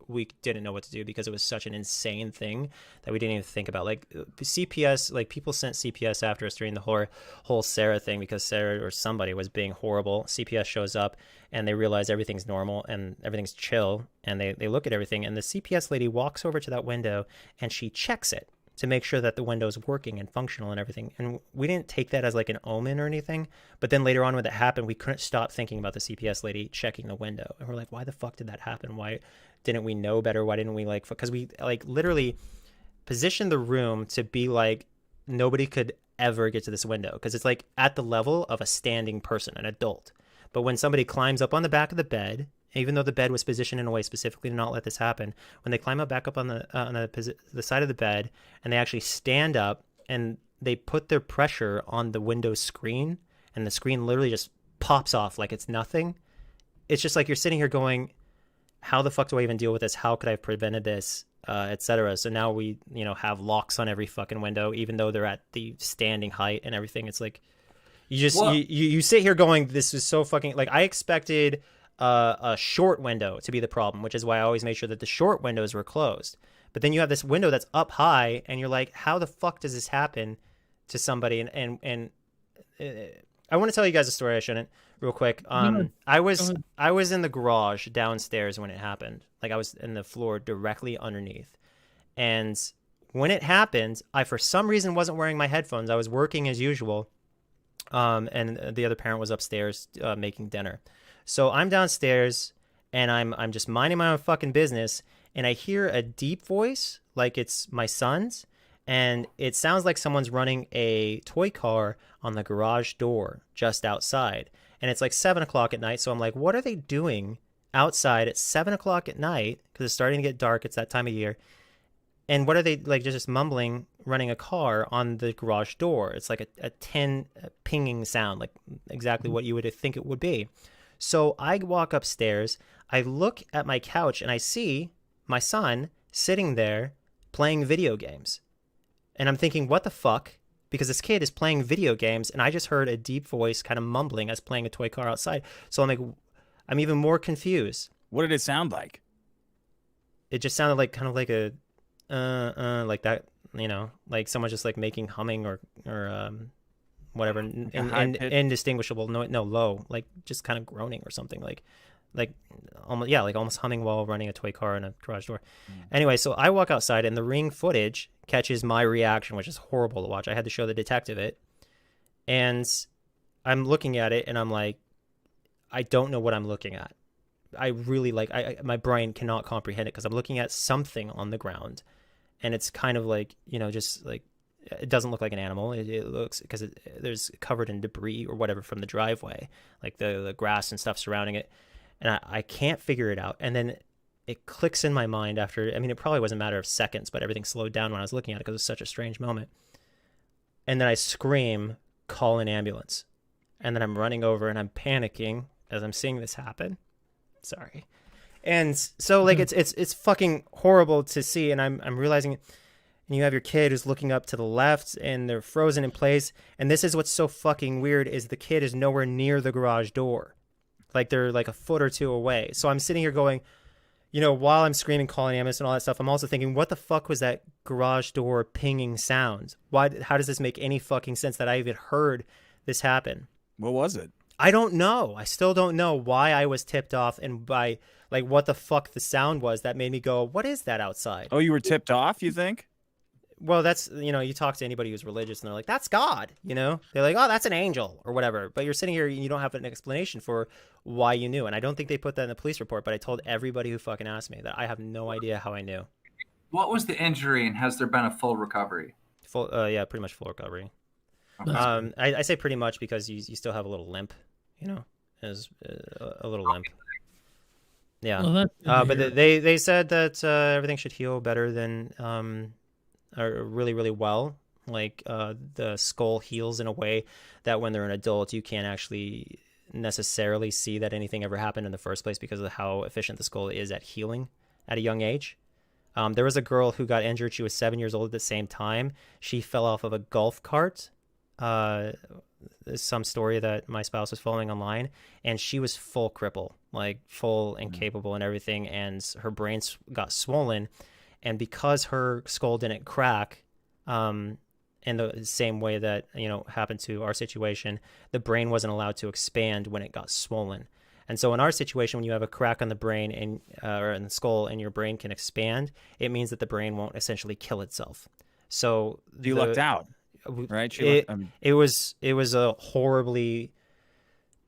we didn't know what to do because it was such an insane thing that we didn't even think about. Like, CPS, like, people sent CPS after us during the whole Sarah thing because Sarah or somebody was being horrible. CPS shows up and they realize everything's normal and everything's chill, and they look at everything, and the CPS lady walks over to that window and she checks it to make sure that the window's working and functional and everything. And we didn't take that as like an omen or anything, but then later on when that happened, we couldn't stop thinking about the CPS lady checking the window, and we're like, why the fuck did that happen? Why didn't we know better? Why didn't we because we like literally positioned the room to be like nobody could ever get to this window because it's like at the level of a standing person, an adult. But when somebody climbs up on the back of the bed, even though the bed was positioned in a way specifically to not let this happen, when they climb up back up on the side of the bed and they actually stand up and they put their pressure on the window screen, and the screen literally just pops off like it's nothing. it's just like you're sitting here going, how the fuck do I even deal with this? How could I have prevented this, etc. So now we, have locks on every fucking window, even though they're at the standing height and everything. It's like you just you sit here going, this is so fucking, like, I expected a short window to be the problem, which is why I always made sure that the short windows were closed. But then you have this window that's up high, and you're like, how the fuck does this happen to somebody? And I want to tell you guys a story. I shouldn't. Real quick. I was in the garage downstairs when it happened. Like, I was in the floor directly underneath. And when it happened, I for some reason wasn't wearing my headphones. I was working as usual. And the other parent was upstairs making dinner. So I'm downstairs and I'm just minding my own fucking business, and I hear a deep voice, like it's my son's, and it sounds like someone's running a toy car on the garage door just outside. And it's like 7 o'clock at night. So I'm like, what are they doing outside at 7 o'clock at night? Because it's starting to get dark. It's that time of year. And what are they, like, just mumbling, running a car on the garage door? It's like a 10 pinging sound, like exactly what you would think it would be. So I walk upstairs. I look at my couch and I see my son sitting there playing video games. And I'm thinking, what the fuck? Because this kid is playing video games, and I just heard a deep voice kind of mumbling as playing a toy car outside. So I'm like, I'm even more confused. What did it sound like? It just sounded like kind of like a like that, like someone just like making humming or whatever, indistinguishable, no low, like just kind of groaning or something, like almost humming while running a toy car in a garage door. Anyway, so I walk outside, and the Ring footage catches my reaction, which is horrible to watch. I had to show the detective it, and I'm looking at it, and I'm like, I don't know what I'm looking at. I really my brain cannot comprehend it, because I'm looking at something on the ground, and it's kind of like, just like, it doesn't look like an animal. It looks, because there's covered in debris or whatever from the driveway, like the grass and stuff surrounding it. And I can't figure it out. And then it clicks in my mind after, it probably was a matter of seconds, but everything slowed down when I was looking at it because it was such a strange moment. And then I scream, call an ambulance. And then I'm running over and I'm panicking as I'm seeing this happen. Sorry. And so, like, it's fucking horrible to see. And I'm realizing it. And you have your kid who's looking up to the left, and they're frozen in place. And this is what's so fucking weird, is the kid is nowhere near the garage door. Like, they're like a foot or two away. So I'm sitting here going, while I'm screaming, calling ambulance and all that stuff, I'm also thinking, what the fuck was that garage door pinging sound? How does this make any fucking sense that I even heard this happen? What was it? I don't know. I still don't know why I was tipped off, and by, like, what the fuck the sound was that made me go, what is that outside? Oh, you were tipped off, you think? Well, that's, you talk to anybody who's religious, and they're like, that's God, They're like, oh, that's an angel or whatever. But you're sitting here and you don't have an explanation for why you knew. And I don't think they put that in the police report, but I told everybody who fucking asked me that I have no idea how I knew. What was the injury, and has there been a full recovery? Yeah, pretty much full recovery. Okay. I say pretty much because you still have a little limp, as a little limp. Yeah. Well, but they said that everything should heal better than or really, really well. Like, the skull heals in a way that when they're an adult, you can't actually necessarily see that anything ever happened in the first place, because of how efficient the skull is at healing at a young age. There was a girl who got injured. She was 7 years old at the same time. She fell off of a golf cart. There's some story that my spouse was following online, and she was full cripple, like full incapable and everything. And her brain got swollen. And because her skull didn't crack, in the same way that, happened to our situation, the brain wasn't allowed to expand when it got swollen. And so in our situation, when you have a crack on the brain and or in the skull and your brain can expand, it means that the brain won't essentially kill itself. So you lucked out, right? It was a horribly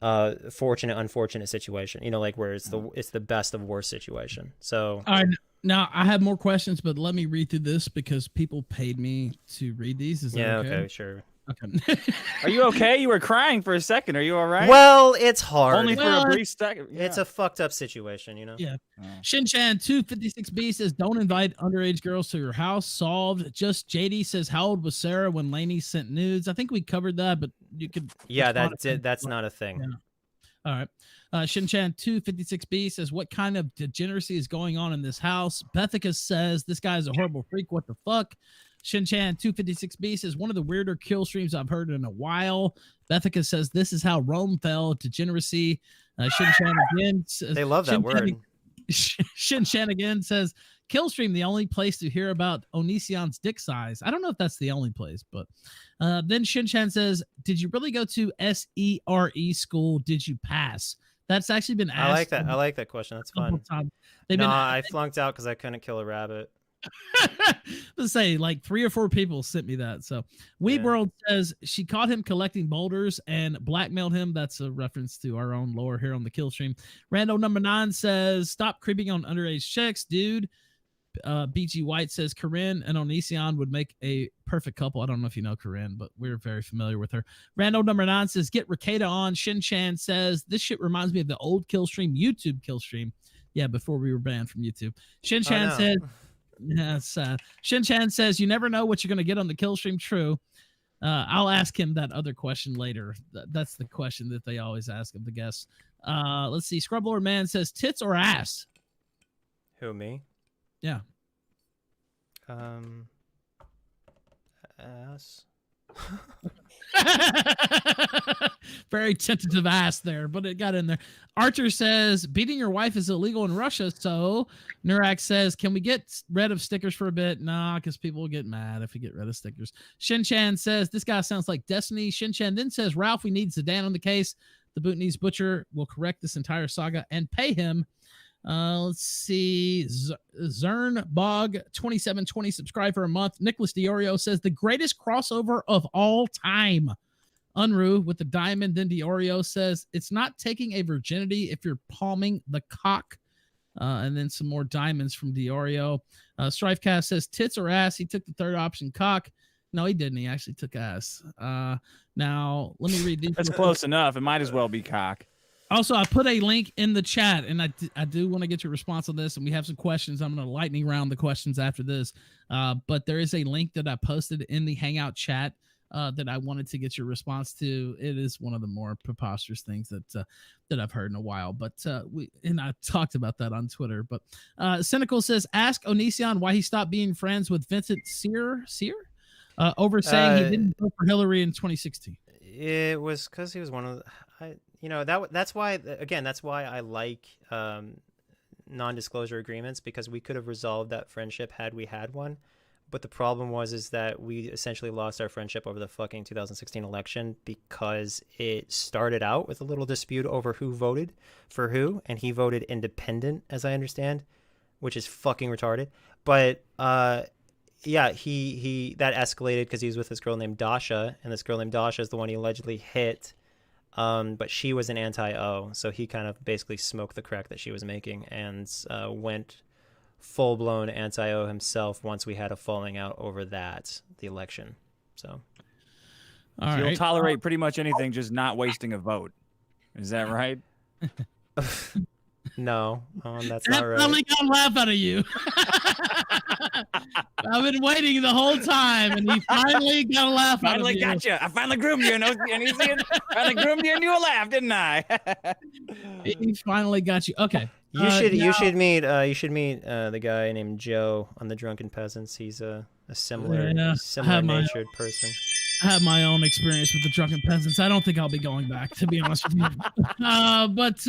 unfortunate situation, where it's the best of worst situation. So now I have more questions, but let me read through this because people paid me to read these. Is that okay? Okay, sure. Okay. Are you okay? You were crying for a second. Are you all right? Well, it's hard. Only for a brief second. Yeah. It's a fucked up situation, Yeah. Shinchan 256B says, don't invite underage girls to your house. Solved. Just JD says, how old was Sarah when Lainey sent nudes? I think we covered that, but you could. Yeah, that's not a thing. All right. Shinchan 256B says, what kind of degeneracy is going on in this house? Bethica says, this guy is a horrible freak. What the fuck? Shinchan 256B says, one of the weirder kill streams I've heard in a while. Bethica says, this is how Rome fell. Degeneracy. Shinchan again says, they love that word. Shinchan again says, kill stream, the only place to hear about Onision's dick size. I don't know if that's the only place, but then Shinchan says, did you really go to SERE school? Did you pass? That's actually been asked. I like that. I like that question. That's fun. I flunked out because I couldn't kill a rabbit. Let's say like 3 or 4 people sent me that. So Weebworld says she caught him collecting boulders and blackmailed him. That's a reference to our own lore here on the kill stream. Rando number 9 says, stop creeping on underage chicks, dude. BG White says Corinne and Onision would make a perfect couple. I don't know if you know Corinne, but we're very familiar with her. Rando number 9 says get Ricada on. Shinchan says this shit reminds me of the old kill stream, YouTube kill stream. Yeah, before we were banned from YouTube. Shinchan says, yes, Shinchan says you never know what you're gonna get on the kill stream. True. I'll ask him that other question later. That's the question that they always ask of the guests. Let's see. Scrublord Man says tits or ass. Who, me? Yeah. Ass. Very tentative ass there, but it got in there. Archer says beating your wife is illegal in Russia. So Nurak says, can we get rid of stickers for a bit? Nah, because people will get mad if we get rid of stickers. Shinchan says this guy sounds like Destiny. Shinchan then says Ralph, we need Zidane on the case. The Bhutanese butcher will correct this entire saga and pay him. Let's see. Zernbog 2720 subscribe for a month. Nicholas Diorio says the greatest crossover of all time. Unruh with the diamond. Then Diorio says it's not taking a virginity if you're palming the cock. And then some more diamonds from Diorio. Strifecast says tits or ass. He took the third option, cock. No, he didn't. He actually took ass. Now let me read these. That's close enough. It might as well be cock. Also, I put a link in the chat, and I do want to get your response on this, and we have some questions. I'm going to lightning round the questions after this, but there is a link that I posted in the Hangout chat that I wanted to get your response to. It is one of the more preposterous things that I've heard in a while, but I talked about that on Twitter. But Cynical says, ask Onision why he stopped being friends with Vincent Sear over saying he didn't vote for Hillary in 2016. It was because he was one of the... that's why I like non-disclosure agreements, because we could have resolved that friendship had we had one. But the problem is that we essentially lost our friendship over the fucking 2016 election because it started out with a little dispute over who voted for who, and he voted independent, as I understand, which is fucking retarded. But yeah, he that escalated because he was with this girl named Dasha, and this girl named Dasha is the one he allegedly hit. But she was an anti-O, so he kind of basically smoked the crack that she was making and went full-blown anti-O himself once we had a falling out over the election. So you'll tolerate pretty much anything, just not wasting a vote. Is that right? No, that's not right. I'm only gonna laugh out of you. I've been waiting the whole time, and he finally got a laugh out of you. Finally got you. I finally groomed you. Finally groomed you, and you a laugh, didn't I? He finally got you. Okay. You should meet the guy named Joe on the Drunken Peasants. He's a similar natured person. I have my own experience with the Drunken Peasants. I don't think I'll be going back, to be honest with you. Let's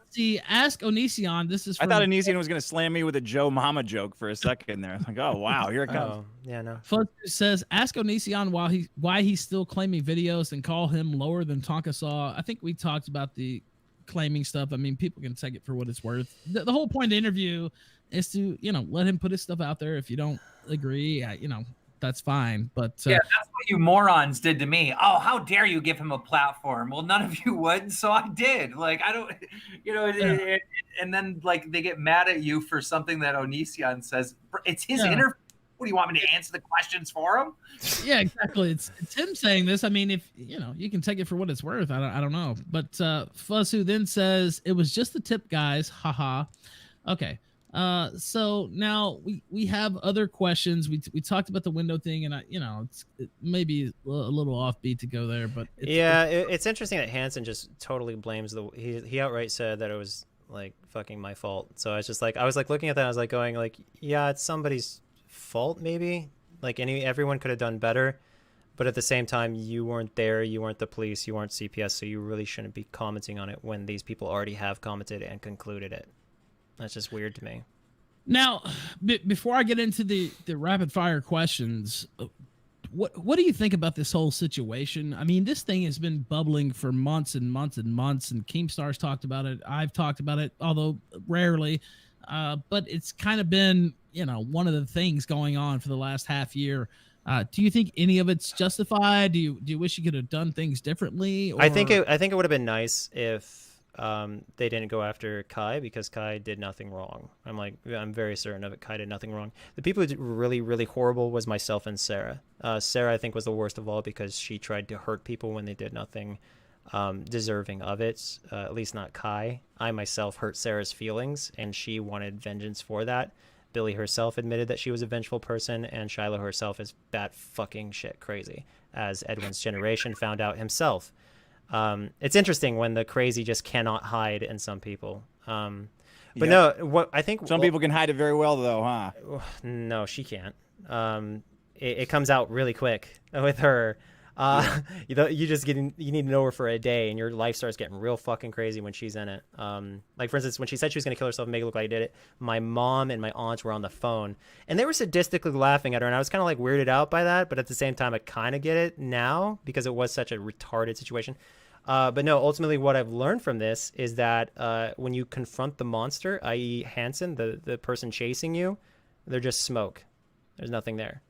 see. Ask Onision. This is. I thought Onision was going to slam me with a Joe Mama joke for a second there. Like, oh wow, here it comes. Oh, yeah, no. Fuzz says, ask Onision why he's still claiming videos and call him lower than Tonka Saw. I think we talked about the claiming stuff. I mean, people can take it for what it's worth. The whole point of the interview is to let him put his stuff out there. If you don't agree, that's fine. But yeah, that's what you morons did to me. Oh, how dare you give him a platform? Well, none of you would, so I did. Like, I don't, and then like they get mad at you for something that Onision says. It's his interview. What do you want me to answer the questions for him? Yeah, exactly. It's him saying this. I mean, if you can take it for what it's worth. I don't know. But Fuzzu then says it was just the tip, guys. Haha. Okay. So now we have other questions. We talked about the window thing, and it may be a little offbeat to go there, but it's interesting that Hansen just totally blames he outright said that it was like fucking my fault. So I was like looking at that, I was like going like, yeah, it's somebody's fault maybe. Like everyone could have done better, but at the same time, you weren't there, you weren't the police, you weren't CPS, so you really shouldn't be commenting on it when these people already have commented and concluded it. That's just weird to me. Now, before I get into the rapid fire questions, what do you think about this whole situation? I mean, this thing has been bubbling for months and months and months, and Keemstar's talked about it. I've talked about it, although rarely. But it's kind of been, one of the things going on for the last half year. Do you think any of it's justified? Do you wish you could have done things differently? Or... I think it would have been nice if they didn't go after Kai, because Kai did nothing wrong. I'm very certain of it. Kai did nothing wrong. The people who did really, really horrible was myself and Sarah. Sarah, I think, was the worst of all because she tried to hurt people when they did nothing deserving of it. At least not Kai. I myself hurt Sarah's feelings, and she wanted vengeance for that. Billy herself admitted that she was a vengeful person, and Shiloh herself is bat fucking shit crazy, as Edwin's generation found out himself. It's interesting when the crazy just cannot hide in some people. But no, what I think some people can hide it very well, though, huh? No, she can't. It comes out really quick with her. You need to know her for a day, and your life starts getting real fucking crazy when she's in it. Like for instance, when she said she was gonna kill herself and make it look like I did it, my mom and my aunts were on the phone, and they were sadistically laughing at her, and I was kind of like weirded out by that, but at the same time, I kind of get it now because it was such a retarded situation. But no, ultimately what I've learned from this is that when you confront the monster, i.e. Hansen, the person chasing you, they're just smoke. There's nothing there.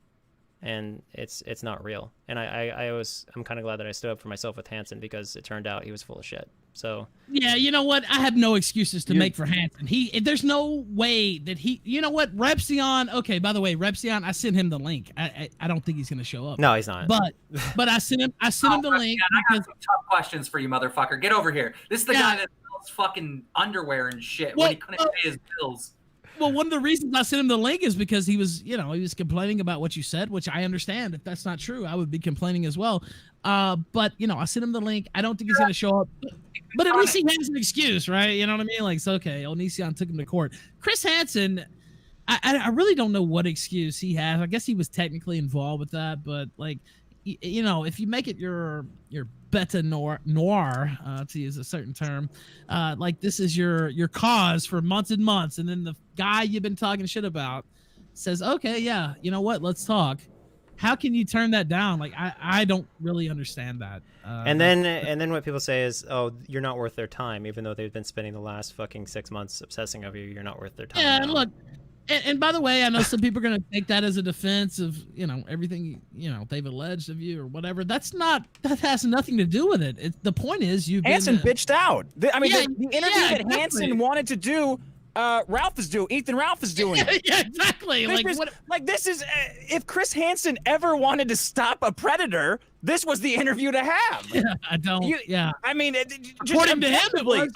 And it's not real. And I'm kind of glad that I stood up for myself with Hansen, because it turned out he was full of shit. So yeah, you know what? I have no excuses to make for Hansen. There's no way that you know what? Repsion. Okay, by the way, Repsion, I sent him the link. I don't think he's gonna show up. No, he's not. But I sent him the link. I got some tough questions for you, motherfucker. Get over here. This is the guy that sells fucking underwear and shit when he couldn't pay his bills. Well, one of the reasons I sent him the link is because he was complaining about what you said, which I understand. If that's not true, I would be complaining as well. But I sent him the link. I don't think he's going to show up. But at least he has an excuse, right? You know what I mean? Like, it's okay. Onision took him to court. Chris Hansen, I really don't know what excuse he has. I guess he was technically involved with that. But, like, if you make it your bete noir, to use a certain term, like this is your cause for months and months, and then the guy you've been talking shit about says, okay, yeah, you know what, let's talk. How can you turn that down? Like, I don't really understand that. And then what people say is, oh, you're not worth their time, even though they've been spending the last fucking 6 months obsessing over you. You're not worth their time. Yeah, and look, and by the way, I know some people are going to take that as a defense of, everything, they've alleged of you or whatever. That has nothing to do with it. The point is Hansen bitched out. The interview that Hansen wanted to do, Ethan Ralph is doing it. Yeah, exactly. This is, if Chris Hansen ever wanted to stop a predator, this was the interview to have. Yeah, I don't. I mean, according to him, it was.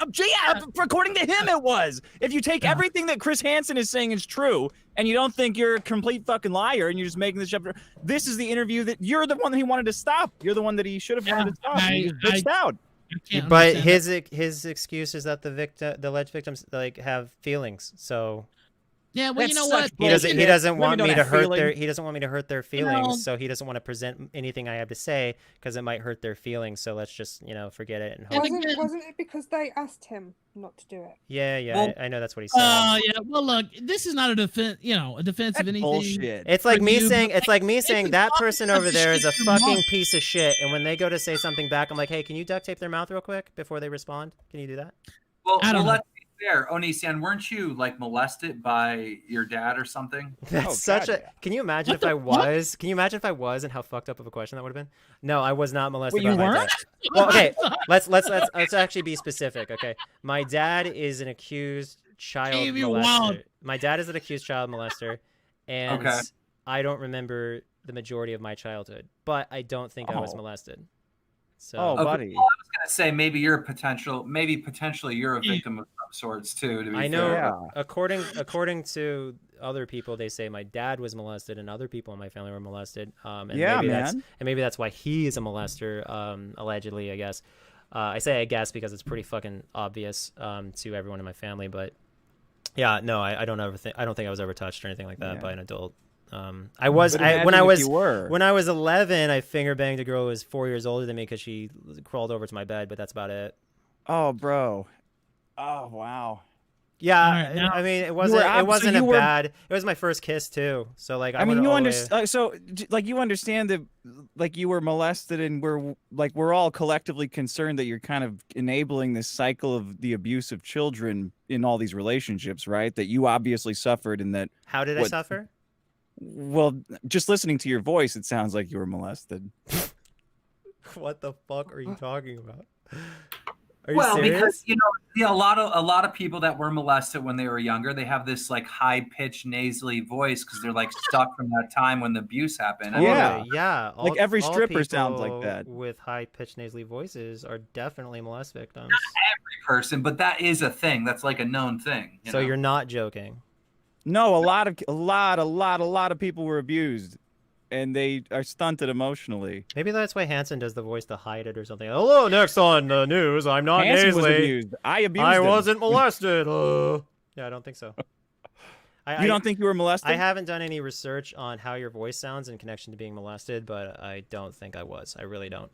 According to him, it was. If you take everything that Chris Hansen is saying is true, and you don't think you're a complete fucking liar, and you're just making this up, this is the interview that you're the one that he wanted to stop. You're the one that he should have wanted to stop. He just bitched out. But his excuse is that the alleged victims have feelings. So yeah, well, you know what? He doesn't want me to hurt their feelings, so he doesn't want to present anything I have to say because it might hurt their feelings. So let's just forget it. And wasn't it because they asked him not to do it? Yeah, well, I know that's what he said. Yeah. Well, look, this is not a defense. A defense of anything. Bullshit. It's like me saying that person over there is a fucking piece of shit, and when they go to say something back, I'm like, hey, can you duct tape their mouth real quick before they respond? Can you do that? Well, let's be fair, Onision, weren't you molested by your dad or something? That's Can you imagine if I was? Can you imagine if I was, and how fucked up of a question that would have been? No, I was not molested by my dad. Well, okay, let's actually be specific. Okay, my dad is an accused child molester. My dad is an accused child molester, and I don't remember the majority of my childhood, but I don't think I was molested. So, buddy. Well, I was say maybe potentially you're a victim of some sorts too. To be I know. fair. According to other people, they say my dad was molested and other people in my family were molested. And maybe that's why he is a molester, allegedly, I guess. I say I guess because it's pretty fucking obvious to everyone in my family. But yeah, no, I don't think I was ever touched or anything like that by an adult. When I was 11, I finger banged a girl who was 4 years older than me because she crawled over to my bed, but that's about it. Oh, bro. Oh, wow. Yeah, right, I mean, it wasn't bad. It was my first kiss too. So like, you understand. So like, you understand that, like, you were molested, and we're all collectively concerned that you're kind of enabling this cycle of the abuse of children in all these relationships, right? That you obviously suffered, and that. How did I suffer? Well, just listening to your voice, it sounds like you were molested. What the fuck are you talking about? Because a lot of people that were molested when they were younger, they have this like high pitched nasally voice because they're like stuck from that time when the abuse happened. Yeah. Like every stripper sounds like that. With high pitched nasally voices are definitely molest victims. Not every person, but that is a thing. That's like a known thing. So you're not joking. No, a lot of people were abused. And they are stunted emotionally. Maybe that's why Hanson does the voice to hide it or something. Hello, next on the news. I'm not Hanson nasally. Was abused. I abused I him. wasn't molested. Yeah, I don't think so. You don't think you were molested? I haven't done any research on how your voice sounds in connection to being molested, but I don't think I was. I really don't.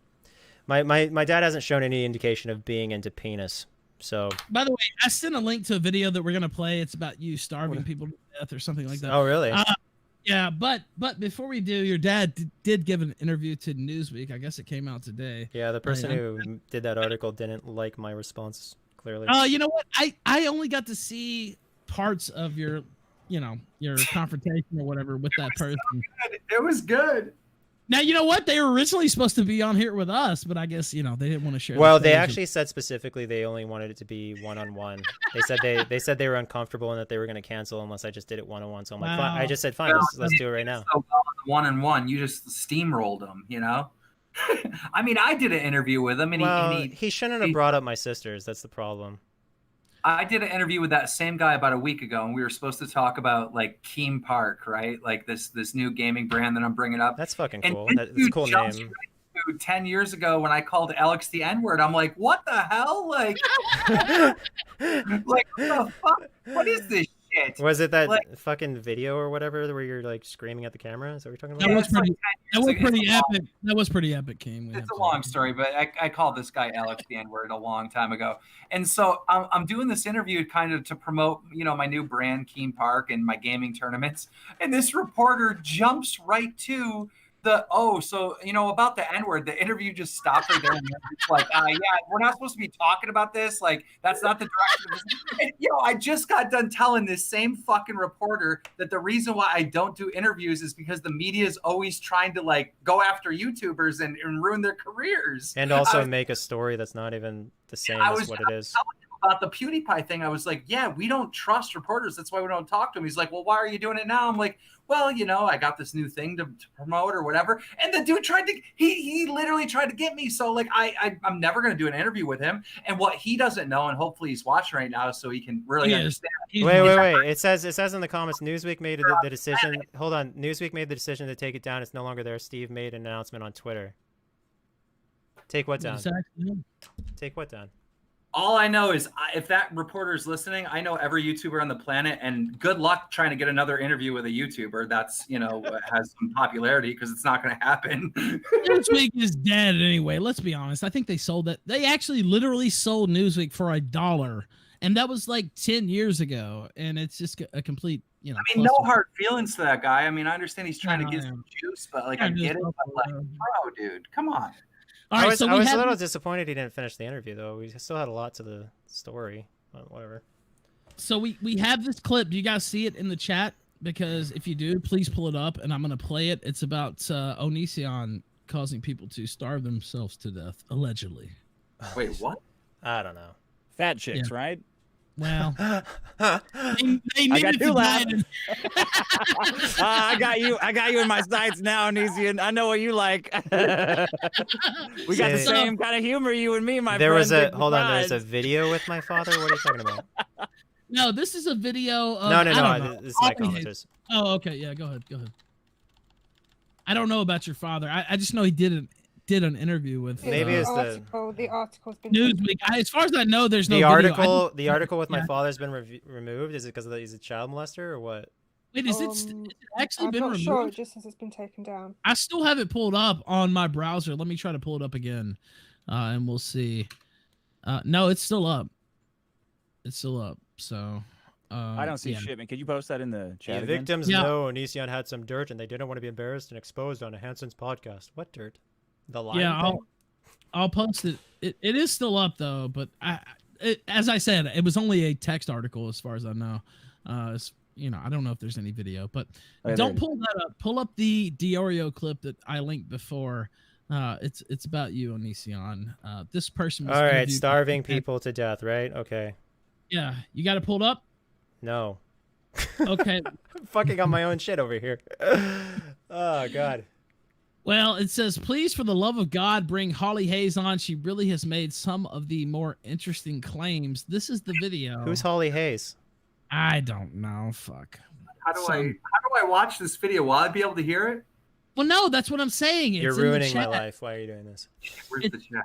My dad hasn't shown any indication of being into penis. So, by the way, I sent a link to a video that we're gonna play. It's about you starving people to death or something like that. Oh, really? Yeah, but before we do, your dad did give an interview to Newsweek. I guess it came out today. Yeah, the person who did that article didn't like my response, clearly. You know what? I only got to see parts of your confrontation or whatever with that person. It was good. Now, you know what? They were originally supposed to be on here with us, but I guess, they didn't want to share. Well, they actually said specifically they only wanted it to be one-on-one. They said they were uncomfortable and that they were going to cancel unless I just did it one-on-one. So I'm like, fine. I just said, fine, let's do it right now. So one-on-one, you just steamrolled them, I mean, I did an interview with him, and he shouldn't have brought up my sisters. That's the problem. I did an interview with that same guy about a week ago, and we were supposed to talk about like Keem Park, right? Like this new gaming brand that I'm bringing up. That's fucking cool. That's a cool name. 10 years ago when I called Alex the N-word, I'm like, what the hell? Like, like what the fuck? What is this shit? Was it that fucking video or whatever where you're like screaming at the camera? Is that what you're talking about? That was pretty epic. That was pretty epic, Keem. It's a long story, but I called this guy Alex the N-word a long time ago. And so I'm doing this interview kind of to promote, my new brand, Keem Park, and my gaming tournaments. And this reporter jumps right to about the N-word. The interview just stopped right there. And it's like, yeah, we're not supposed to be talking about this. Like, that's not the direction of this. And, I just got done telling this same fucking reporter that the reason why I don't do interviews is because the media is always trying to like go after YouTubers and ruin their careers. And also make a story that's not even the same as what it is. About the PewDiePie thing, I was like, yeah, we don't trust reporters. That's why we don't talk to them. He's like, well, why are you doing it now? I'm like, well, I got this new thing to promote or whatever. And the dude he literally tried to get me. So like, I'm never going to do an interview with him. And what he doesn't know, and hopefully he's watching right now so he can really understand. Wait. It says in the comments, Newsweek made the decision. Hold on. Newsweek made the decision to take it down. It's no longer there. Steve made an announcement on Twitter. Take what down? Take what down? All I know is if that reporter's listening, I know every YouTuber on the planet, and good luck trying to get another interview with a YouTuber that's, has some popularity, because it's not going to happen. Newsweek is dead anyway. Let's be honest. I think they sold it. They actually literally sold Newsweek for $1. And that was like 10 years ago. And it's just a complete, I mean, no hard feelings to that guy. I mean, I understand he's trying to get some juice, but like, I get it. But like, bro, dude, come on. I was a little disappointed he didn't finish the interview, though. We still had a lot to the story. Whatever. So we have this clip. Do you guys see it in the chat? Because if you do, please pull it up, and I'm going to play it. It's about Onision causing people to starve themselves to death, allegedly. Wait, what? I don't know. Fat chicks, right? Well, I got two laughs. I got you in my sights now, Onision. I know what you like. We got the same kind of humor, you and me, my friend. Hold on. There's a video with my father. What are you talking about? No, this is a video of. No. This is my commenters. Oh, okay. Yeah, go ahead. I don't know about your father. I just know he did an interview with. Maybe it's the article's been Newsweek. As far as I know, there's no video. The article with my father's been removed. Is it because he's a child molester or what? Wait, is it actually been removed? I'm not sure. It just says it's been taken down. I still have it pulled up on my browser. Let me try to pull it up again, and we'll see. No, it's still up. It's still up. So. I don't see shit, man. Can you post that in the chat? The victims know Onision had some dirt, and they didn't want to be embarrassed and exposed on a Hanson's podcast. What dirt? The lie. Yeah, I'll post it. It is still up though, but as I said, it was only a text article as far as I know. I don't know if there's any video, but don't pull that up. Pull up the Diorio clip that I linked before. It's about you, Onision. This person was all right, starving people to death, right? Okay. Yeah, you got it pulled up. No. Okay. I'm fucking on my own shit over here. Oh, God. Well, it says, please, for the love of God, bring Holly Hayes on. She really has made some of the more interesting claims. This is the video. Who's Holly Hayes? I don't know. Fuck. How do I watch this video? Will I be able to hear it? Well, no, that's what I'm saying. You're ruining my life. Why are you doing this? Where's the chat?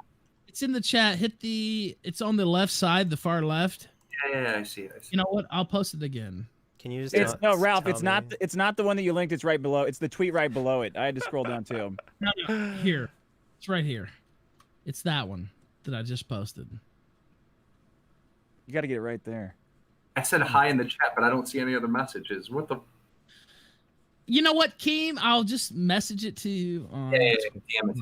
It's in the chat. It's on the left side, the far left. Yeah, I see it. You know what? I'll post it again. Can you just Ralph, it's not the one that you linked. It's right below. It's the tweet right below it. I had to scroll down too. No, here. It's right here. It's that one that I just posted. You got to get it right there. I said hi in the chat, but I don't see any other messages. What the? You know what, Keem? I'll just message it to you. Yeah, damn it.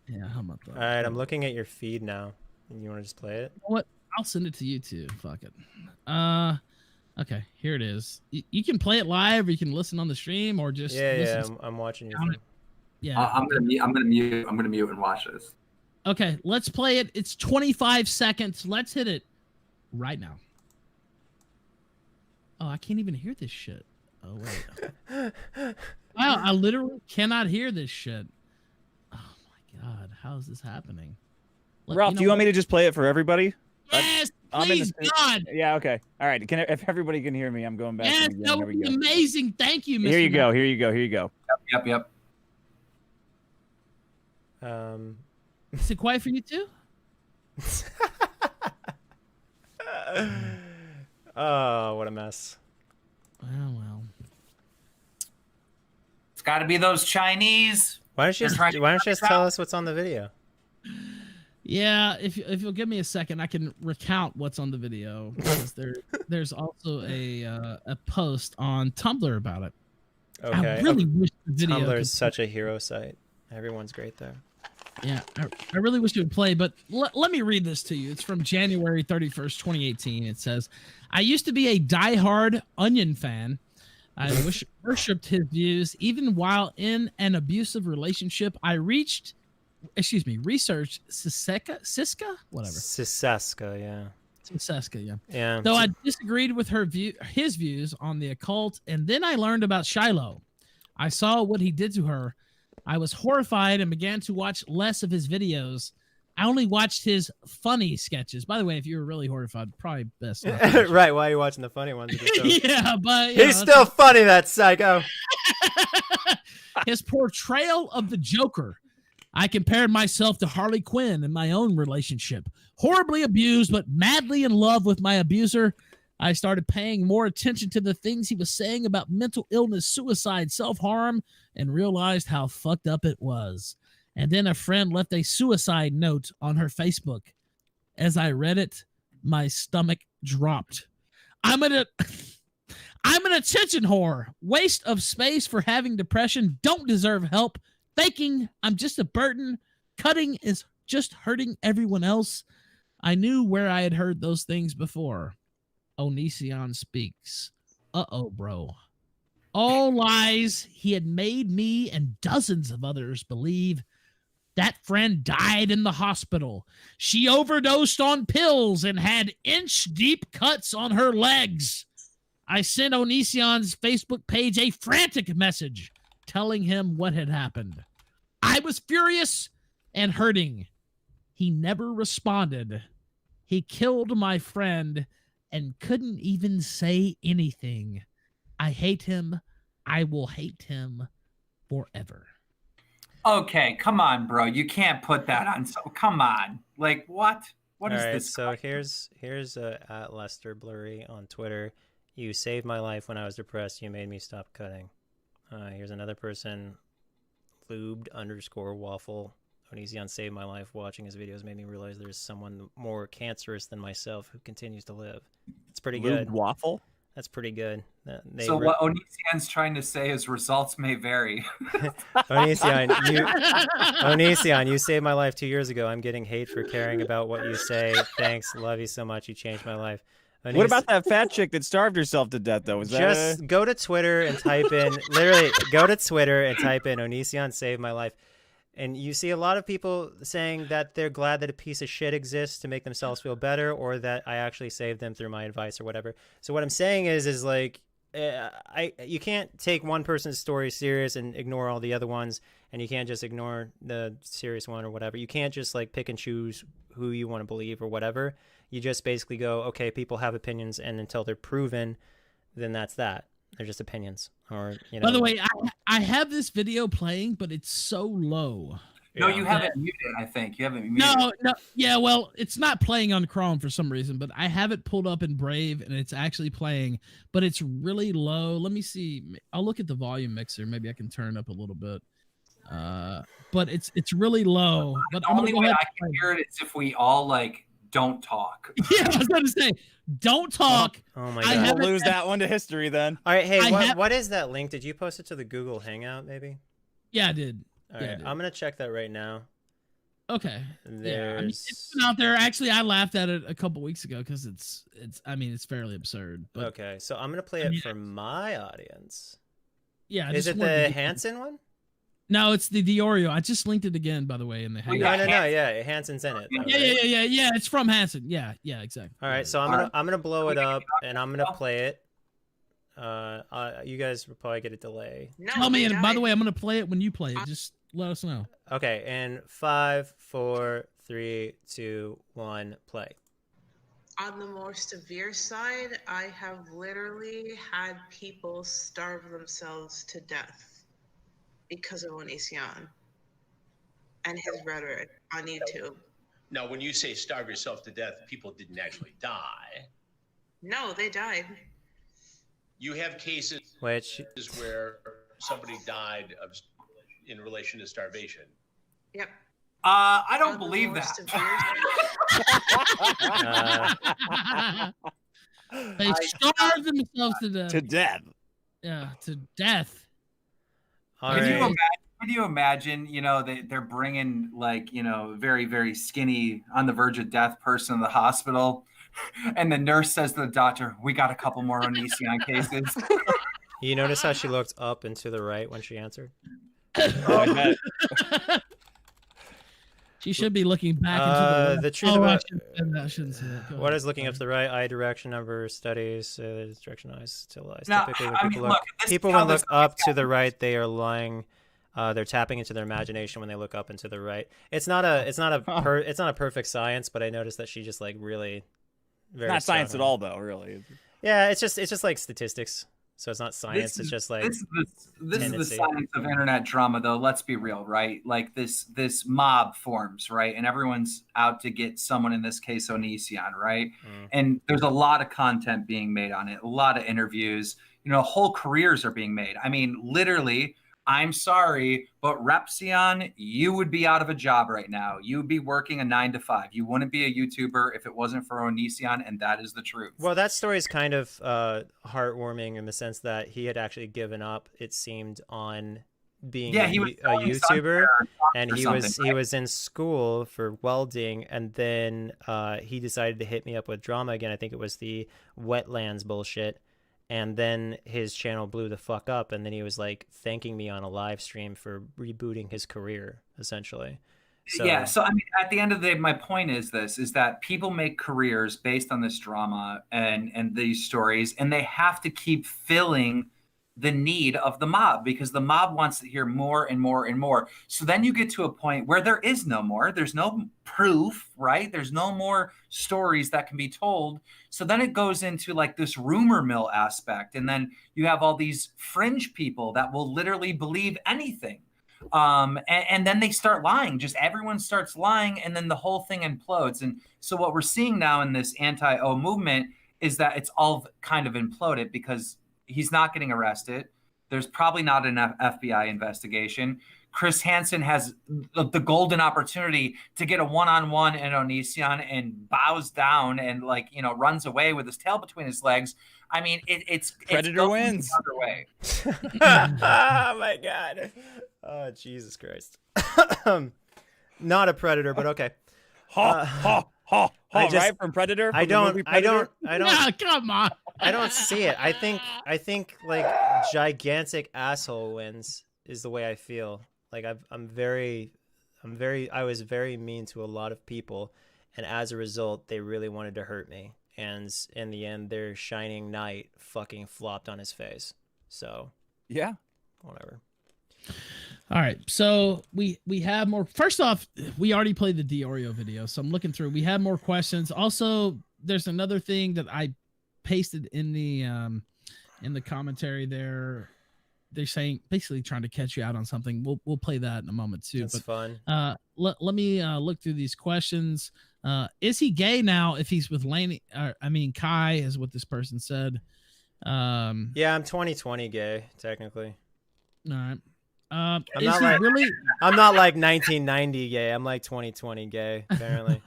Yeah, how about that? All right, I'm looking at your feed now. You want to just play it? You know what? I'll send it to you too. Fuck it. Okay, here it is. You can play it live, or you can listen on the stream, or just I'm watching you. Yeah, I'm gonna mute and watch this. Okay, let's play it. It's 25 seconds. Let's hit it right now. Oh, I can't even hear this shit. Oh wait. Wow, I literally cannot hear this shit. Oh my God, how is this happening? Ralph, do you want me to just play it for everybody? Yes, please, God. Yeah, okay. All right. If everybody can hear me, I'm going back. Yes, that would be amazing. Thank you, Mr. Here you go. Yep. Is it quiet for you too? Oh, what a mess. Well. It's got to be those Chinese. Why don't you just tell us what's on the video? Yeah, if you'll give me a second, I can recount what's on the video. Because there's also a post on Tumblr about it. Okay. I really wish the video. Tumblr is such a hero site. Everyone's great there. Yeah, I really wish it would play, but let me read this to you. It's from January 31st, 2018. It says, I used to be a diehard Onion fan. I worshipped his views. Even while in an abusive relationship, I researched Siska? Whatever. Siseska, yeah. Siseska, yeah. Yeah. Though I disagreed with his views on the occult, and then I learned about Shiloh. I saw what he did to her. I was horrified and began to watch less of his videos. I only watched his funny sketches. By the way, if you were really horrified, probably best. Right, why are you watching the funny ones? Yeah, but he's still funny, that psycho. His portrayal of the Joker. I compared myself to Harley Quinn in my own relationship. Horribly abused, but madly in love with my abuser. I started paying more attention to the things he was saying about mental illness, suicide, self-harm, and realized how fucked up it was. And then a friend left a suicide note on her Facebook. As I read it, my stomach dropped. I'm an attention whore. Waste of space for having depression. Don't deserve help. Faking, I'm just a burden. Cutting is just hurting everyone else. I knew where I had heard those things before. Onision speaks. Uh-oh, bro. All lies he had made me and dozens of others believe. That friend died in the hospital. She overdosed on pills and had inch-deep cuts on her legs. I sent Onision's Facebook page a frantic message telling him what had happened. I was furious and hurting. He never responded. He killed my friend and couldn't even say anything. I hate him. I will hate him forever. Okay, come on, bro. You can't put that on. So come on. Like what? What is this? So here's at Lester Blurry on Twitter. You saved my life when I was depressed. You made me stop cutting. Here's another person, lubed_waffle. Onision saved my life. Watching his videos made me realize there's someone more cancerous than myself who continues to live. It's pretty good. Lubed waffle? That's pretty good. So what Onision's trying to say is results may vary. Onision, you saved my life 2 years ago. I'm getting hate for caring about what you say. Thanks. Love you so much. You changed my life. What about that fat chick that starved herself to death, though? Just go to Twitter and type in, literally, go to Twitter and type in Onision saved my life. And you see a lot of people saying that they're glad that a piece of shit exists to make themselves feel better, or that I actually saved them through my advice or whatever. So what I'm saying is like, you can't take one person's story serious and ignore all the other ones, and you can't just ignore the serious one or whatever. You can't just like pick and choose who you want to believe or whatever. You just basically go, okay, people have opinions, and until they're proven, then that's that. They're just opinions, or you know. By the way, I have this video playing, but it's so low. No, you haven't muted. I think you haven't muted. No. Yeah, well, it's not playing on Chrome for some reason, but I have it pulled up in Brave, and it's actually playing, but it's really low. Let me see. I'll look at the volume mixer. Maybe I can turn it up a little bit. But it's really low. But the only way I can hear it is if we all like don't talk. Yeah, I was going to say, don't talk. Oh my God. We'll lose that one to history then. All right, hey, what is that link? Did you post it to the Google Hangout, maybe? Yeah, I did. All right, I'm going to check that right now. Okay. Yeah, I mean, it's been out there. Actually, I laughed at it a couple weeks ago because it's fairly absurd. But, okay, so I'm going to play it for my audience. Yeah. Is it the Hanson one? No, it's the Oreo. I just linked it again, by the way, in the Hangout. No, yeah, Hanson's in it. Though, yeah. It's from Hanson. Yeah, exactly. All right, so I'm gonna blow it up and I'm gonna play it. You guys will probably get a delay. No, tell me, and by the way, I'm gonna play it when you play it. Just let us know. Okay, and 5, 4, 3, 2, 1, play. On the more severe side, I have literally had people starve themselves to death because of Onision and his rhetoric on YouTube. Now, when you say starve yourself to death, people didn't actually die. No, they died. You have cases where somebody died in relation to starvation. Yep. I don't believe that. They starved themselves to death. To death. Yeah, to death. Can you imagine, you know, they're bringing like, you know, very, very skinny, on the verge of death person to the hospital. And the nurse says to the doctor, we got a couple more Onision cases. You notice how she looked up and to the right when she answered? She should be looking back into the truth about I shouldn't say that. What is looking up to the right? Eye direction, number studies, direction eyes to lies. Now, Typically, when people look up to the right, they are lying. They're tapping into their imagination when they look up and to the right. It's not a perfect science, but I noticed that she just like really very not science at all though, really. Yeah, it's just like statistics. So it's not science. It's just like this is the science of internet drama, though. Let's be real, right? Like this mob forms, right? And everyone's out to get someone, in this case, Onision, right? And there's a lot of content being made on it, a lot of interviews. You know, whole careers are being made. I mean, literally, I'm sorry, but Repsion, you would be out of a job right now. You would be working a 9 to 5. You wouldn't be a YouTuber if it wasn't for Onision, and that is the truth. Well, that story is kind of heartwarming in the sense that he had actually given up, it seemed, on being a YouTuber, and he was in school for welding, and then he decided to hit me up with drama again. I think it was the wetlands bullshit. And then his channel blew the fuck up, and then he was like thanking me on a live stream for rebooting his career, essentially. So Yeah, so I mean, at the end of the day, my point is this: is that people make careers based on this drama and these stories, and they have to keep filling the need of the mob because the mob wants to hear more and more and more. So then you get to a point where there is no more. There's no proof, right? There's no more stories that can be told. So then it goes into like this rumor mill aspect, and then you have all these fringe people that will literally believe anything. And then they start lying. Just everyone starts lying, and then the whole thing implodes. And so what we're seeing now in this anti-O movement is that it's all kind of imploded because he's not getting arrested. There's probably not an FBI investigation. Chris Hansen has the golden opportunity to get a one-on-one in Onision and bows down and runs away with his tail between his legs. I mean, it's Predator wins. The other way. Oh my God. Oh, Jesus Christ. Not a predator, but okay. Right from Predator? I don't Ah, come on. I don't see it. I think like gigantic asshole wins is the way I feel. Like I was very mean to a lot of people, and as a result, they really wanted to hurt me. And in the end, their shining knight fucking flopped on his face. So yeah, whatever. All right, so we have more. First off, we already played the Diorio video, so I'm looking through. We have more questions. Also, there's another thing that I pasted in the commentary there. They're saying basically trying to catch you out on something. We'll play that in a moment too. That's fun. Let me look through these questions. Is he gay now if he's with Lainey? Kai is what this person said. Yeah, I'm 2020 gay, technically. All right. I'm not like 1990 gay. I'm like 2020 gay, apparently.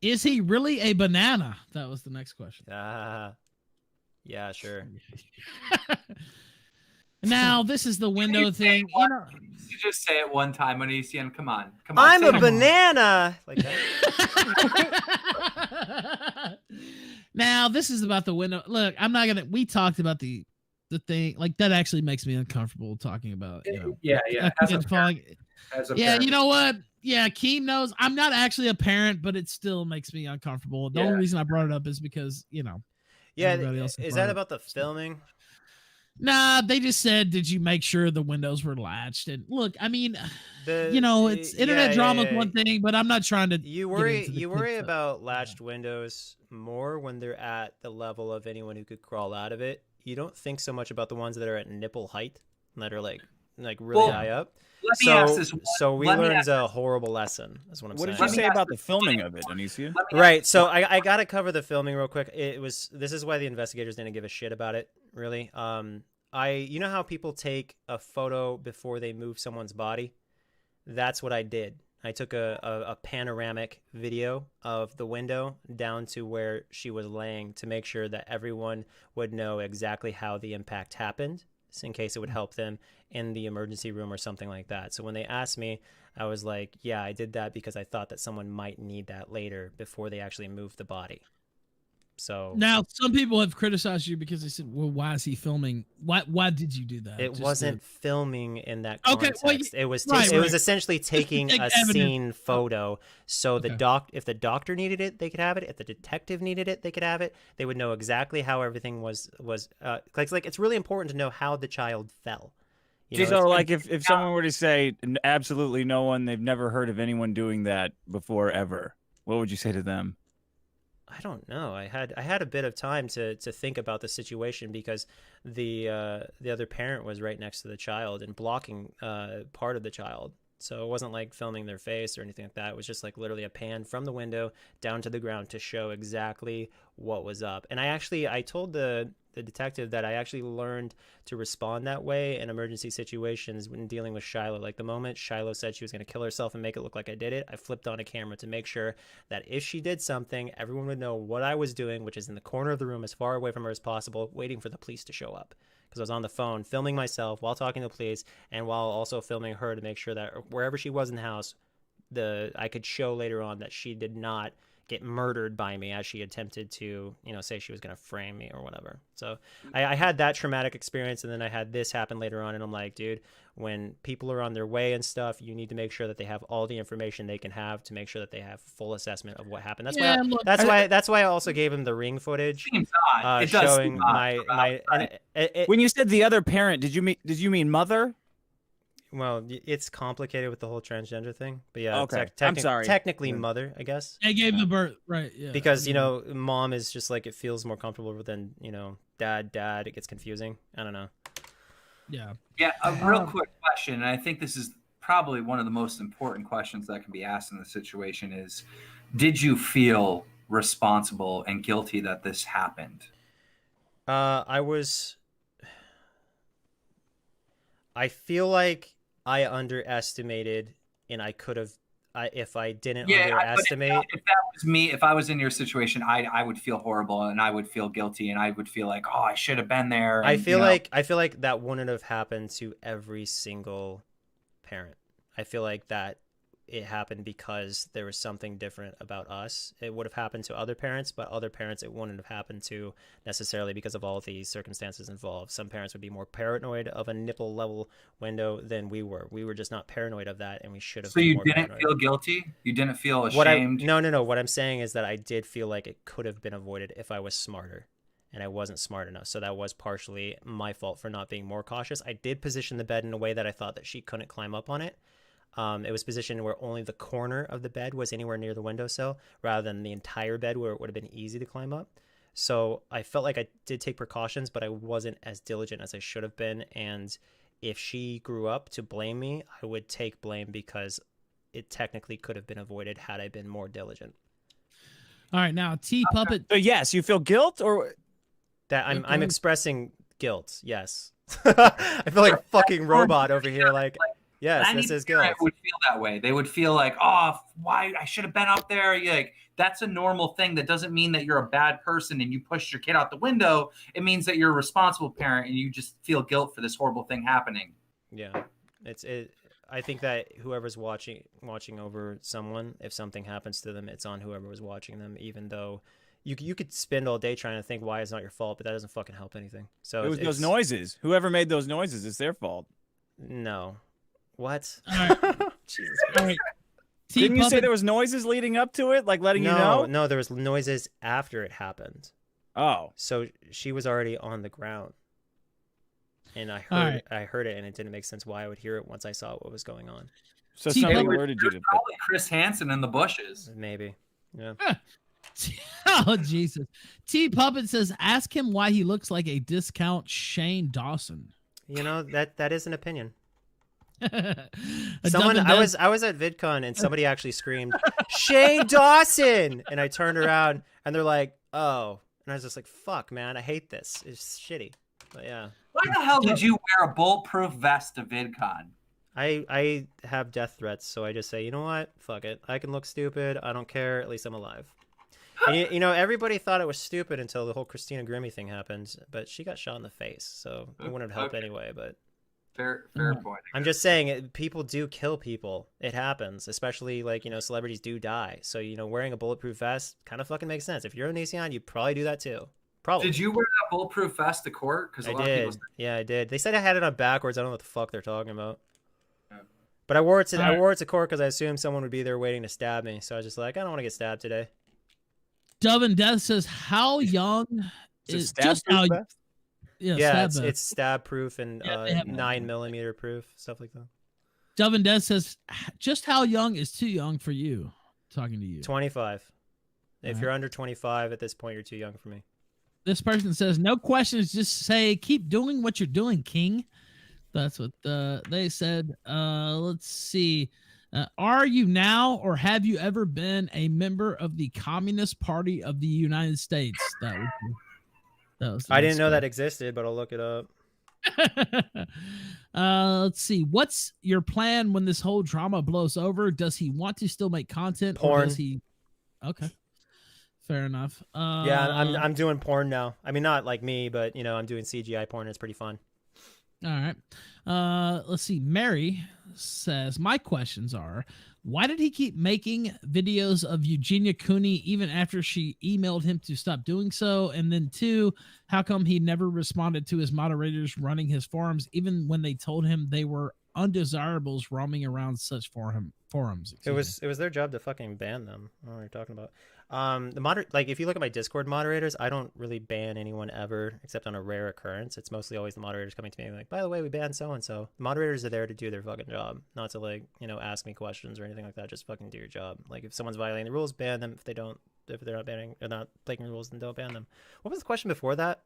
Is he really a banana? That was the next question. Yeah, sure. Now, this is the window thing. You just say it one time, Onision. Come on. I'm a banana. Like that. Now, this is about the window. Look, I'm not gonna. We talked about the thing like that. Actually, makes me uncomfortable talking about. Yeah. You know what? Yeah, Keem knows. I'm not actually a parent, but it still makes me uncomfortable. The only reason I brought it up is because Yeah, is that about the filming? Nah, they just said, did you make sure the windows were latched? And look, I mean, it's internet drama is one thing, but I'm not trying to. You worry about latched windows more when they're at the level of anyone who could crawl out of it. You don't think so much about the ones that are at nipple height, that are like really high up. So we learned a horrible lesson. That's what I'm saying. What did you say about the filming of it, Onision? Right. So I got to cover the filming real quick. This is why the investigators didn't give a shit about it, really. You know how people take a photo before they move someone's body? That's what I did. I took a panoramic video of the window down to where she was laying to make sure that everyone would know exactly how the impact happened, in case it would help them in the emergency room or something like that. So when they asked me, I was like, yeah, I did that because I thought that someone might need that later before they actually moved the body. So now some people have criticized you because they said, well, why is he filming? Why did you do that? It wasn't filming in that context. Well, it was essentially taking a scene photo. So if the doctor needed it, they could have it. If the detective needed it, they could have it. They would know exactly how everything was like it's really important to know how the child fell. So like if someone were to say absolutely no one, they've never heard of anyone doing that before ever, what would you say to them? I don't know. I had a bit of time to think about the situation because the other parent was right next to the child and blocking part of the child. So it wasn't like filming their face or anything like that. It was just like literally a pan from the window down to the ground to show exactly what was up. And I told the detective that I actually learned to respond that way in emergency situations when dealing with Shiloh. Like the moment Shiloh said she was going to kill herself and make it look like I did it, I flipped on a camera to make sure that if she did something, everyone would know what I was doing, which is in the corner of the room as far away from her as possible, waiting for the police to show up. Because I was on the phone filming myself while talking to the police and while also filming her to make sure that wherever she was in the house, I could show later on that she did not get murdered by me as she attempted to, say she was going to frame me or whatever. So I had that traumatic experience, and then I had this happen later on, and I'm like, dude, when people are on their way and stuff, you need to make sure that they have all the information they can have to make sure that they have full assessment of what happened. That's why I also gave him the ring footage, showing when you said the other parent, did you mean mother? Well, it's complicated with the whole transgender thing, but yeah, okay. I'm sorry. Technically, mother, I guess. I gave the birth, right? Yeah. Because mom is just like, it feels more comfortable than dad. It gets confusing. I don't know. Yeah. Yeah. A real quick question, and I think this is probably one of the most important questions that can be asked in this situation: is, did you feel responsible and guilty that this happened? I feel like I underestimated, and I could have, if I didn't underestimate. If that was me, if I was in your situation, I would feel horrible, and I would feel guilty, and I would feel like, oh, I should have been there. And, I feel like that wouldn't have happened to every single parent. I feel like that it happened because there was something different about us. It would have happened to other parents, but other parents it wouldn't have happened to necessarily because of all the circumstances involved. Some parents would be more paranoid of a nipple level window than we were. We were just not paranoid of that, and we should have. So you didn't feel guilty? You didn't feel ashamed? No. What I'm saying is that I did feel like it could have been avoided if I was smarter, and I wasn't smart enough. So that was partially my fault for not being more cautious. I did position the bed in a way that I thought that she couldn't climb up on it. It was positioned where only the corner of the bed was anywhere near the windowsill, rather than the entire bed where it would have been easy to climb up. So I felt like I did take precautions, but I wasn't as diligent as I should have been. And if she grew up to blame me, I would take blame because it technically could have been avoided had I been more diligent. All right, now T Puppet. So yes, you feel guilt, or that I'm expressing guilt. Yes, I feel like a fucking robot over here. Like. Yes, this is good. Would feel that way. They would feel like, oh, why I should have been up there. Like, that's a normal thing. That doesn't mean that you're a bad person and you pushed your kid out the window. It means that you're a responsible parent and you just feel guilt for this horrible thing happening. Yeah, I think that whoever's watching over someone, if something happens to them, it's on whoever was watching them. Even though you could spend all day trying to think why it's not your fault, but that doesn't fucking help anything. So it was those noises. Whoever made those noises, it's their fault. No. What? All right. Jesus Christ. All right. Didn't you say there was noises leading up to it, like letting you know? No, there was noises after it happened. Oh. So she was already on the ground. And I heard it, and it didn't make sense why I would hear it once I saw what was going on. So somebody alerted you to probably Chris Hansen in the bushes. Maybe. Yeah. Oh, Jesus. T Puppet says, ask him why he looks like a discount Shane Dawson. That is an opinion. I was at VidCon and somebody actually screamed Shane Dawson, and I turned around and they're like, oh, and I was just like, fuck, man, I hate this, it's shitty. But yeah, why the hell did you wear a bulletproof vest to VidCon? I have death threats, so I just say, you know what, fuck it, I can look stupid, I don't care, at least I'm alive. And everybody thought it was stupid until the whole Christina Grimmie thing happened, but she got shot in the face, so it wouldn't have helped anyway. But fair point. I'm just saying, people do kill people. It happens, especially like celebrities do die. So wearing a bulletproof vest kind of fucking makes sense. If you're an Onision, you'd probably do that too. Probably. Did you wear that bulletproof vest to court? Because I did. Yeah, I did. They said I had it on backwards. I don't know what the fuck they're talking about. Yeah. But I wore it to court because I assumed someone would be there waiting to stab me. So I was just like, I don't want to get stabbed today. Dove and Death says, how young is just how? Yeah, it's stab proof and 9mm proof, stuff like that. Dove and Death says, just how young is too young for you? Talking to you. 25. If you're under 25 at this point, you're too young for me. This person says, no questions, just say, keep doing what you're doing, King. That's what they said. Let's see. Are you now or have you ever been a member of the Communist Party of the United States? That was I didn't know that existed, but I'll look it up. Let's see. What's your plan when this whole drama blows over? Does he want to still make content? Porn. Or does he... Okay. Fair enough. Yeah, I'm doing porn now. I mean, not like me, but I'm doing CGI porn. It's pretty fun. All right. Let's see. Mary says, my questions are, why did he keep making videos of Eugenia Cooney even after she emailed him to stop doing so? And then 2, how come he never responded to his moderators running his forums, even when they told him they were undesirables roaming around such forums? It was their job to fucking ban them. I don't know what you're talking about. Like if you look at my Discord moderators, I don't really ban anyone ever, except on a rare occurrence. It's mostly always the moderators coming to me like, by the way, we banned so and so. The moderators are there to do their fucking job, not to like, you know, ask me questions or anything like that. Just fucking do your job. Like if someone's violating the rules, ban them. If they're not banning or not breaking rules, then don't ban them. What was the question before that?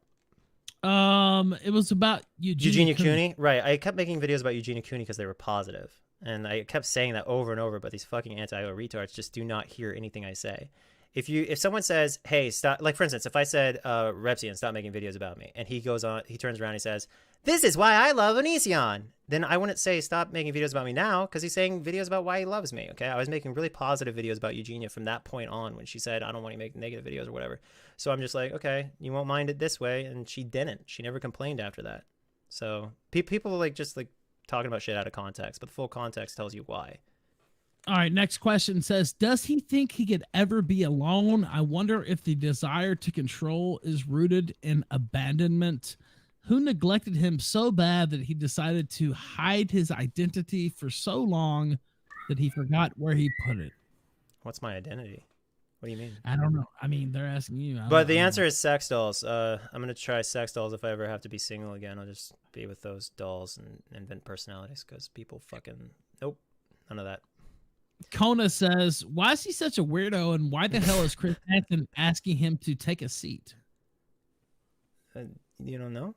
It was about Eugenia Cooney. Right. I kept making videos about Eugenia Cooney because they were positive. And I kept saying that over and over, but these fucking anti-IO retards just do not hear anything I say. If someone says, hey, stop, like for instance, if I said, Repsian, stop making videos about me, and he turns around and he says, this is why I love Onision, then I wouldn't say stop making videos about me now, because he's saying videos about why he loves me, okay? I was making really positive videos about Eugenia from that point on when she said, I don't want to make negative videos or whatever. So I'm just like, okay, you won't mind it this way, and she didn't. She never complained after that. So people like just like talking about shit out of context, but the full context tells you why. All right, next question says, does he think he could ever be alone? I wonder if the desire to control is rooted in abandonment. Who neglected him so bad that he decided to hide his identity for so long that he forgot where he put it? What's my identity? What do you mean? I don't know. I mean, they're asking you. But the answer is sex dolls. I'm going to try sex dolls if I ever have to be single again. I'll just be with those dolls and invent personalities because people fucking... Nope. None of that. Kona says, why is he such a weirdo, and why the hell is Chris Hansen asking him to take a seat? You don't know?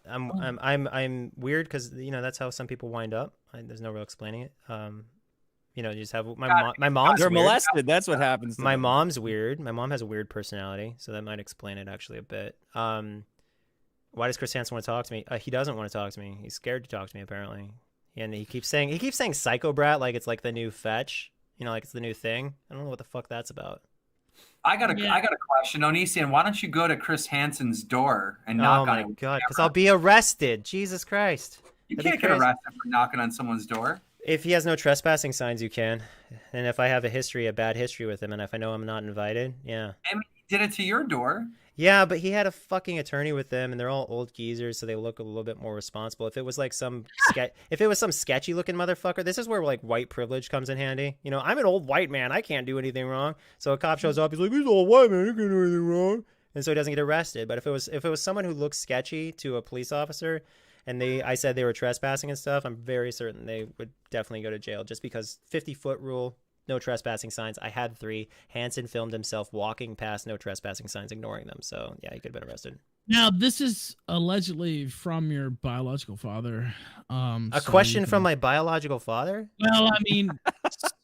I'm weird because, you know, that's how some people wind up. There's no real explaining it. You know, you just have my mom's They're weird. molested. That's what happens. My mom's weird. My mom has a weird personality, so that might explain it actually a bit. Why does Chris Hansen want to talk to me? He doesn't want to talk to me. He's scared to talk to me apparently. And he keeps saying psycho brat like it's like the new fetch, you know, like it's the new thing. I don't know what the fuck that's about. I got a question, Onision. Why don't you go to Chris Hansen's door and knock on it? Oh my god, because I'll be arrested. Jesus Christ. You can't get arrested for knocking on someone's door. If he has no trespassing signs, you can. And if I have a bad history with him, and if I know I'm not invited, yeah. I mean, he did it to your door. Yeah, but he had a fucking attorney with them, and they're all old geezers, so they look a little bit more responsible. If it was like some sketchy looking motherfucker, this is where like white privilege comes in handy. You know, I'm an old white man, I can't do anything wrong. So a cop shows up, he's like, he's an old white man, he can't do anything wrong, and so he doesn't get arrested. But if it was someone who looks sketchy to a police officer, and I said they were trespassing and stuff, I'm very certain they would definitely go to jail, just because 50-foot rule. No trespassing signs. I had 3. Hansen filmed himself walking past no trespassing signs, ignoring them. So, yeah, he could have been arrested. Now, this is allegedly from your biological father. A question from my biological father? Well, I mean,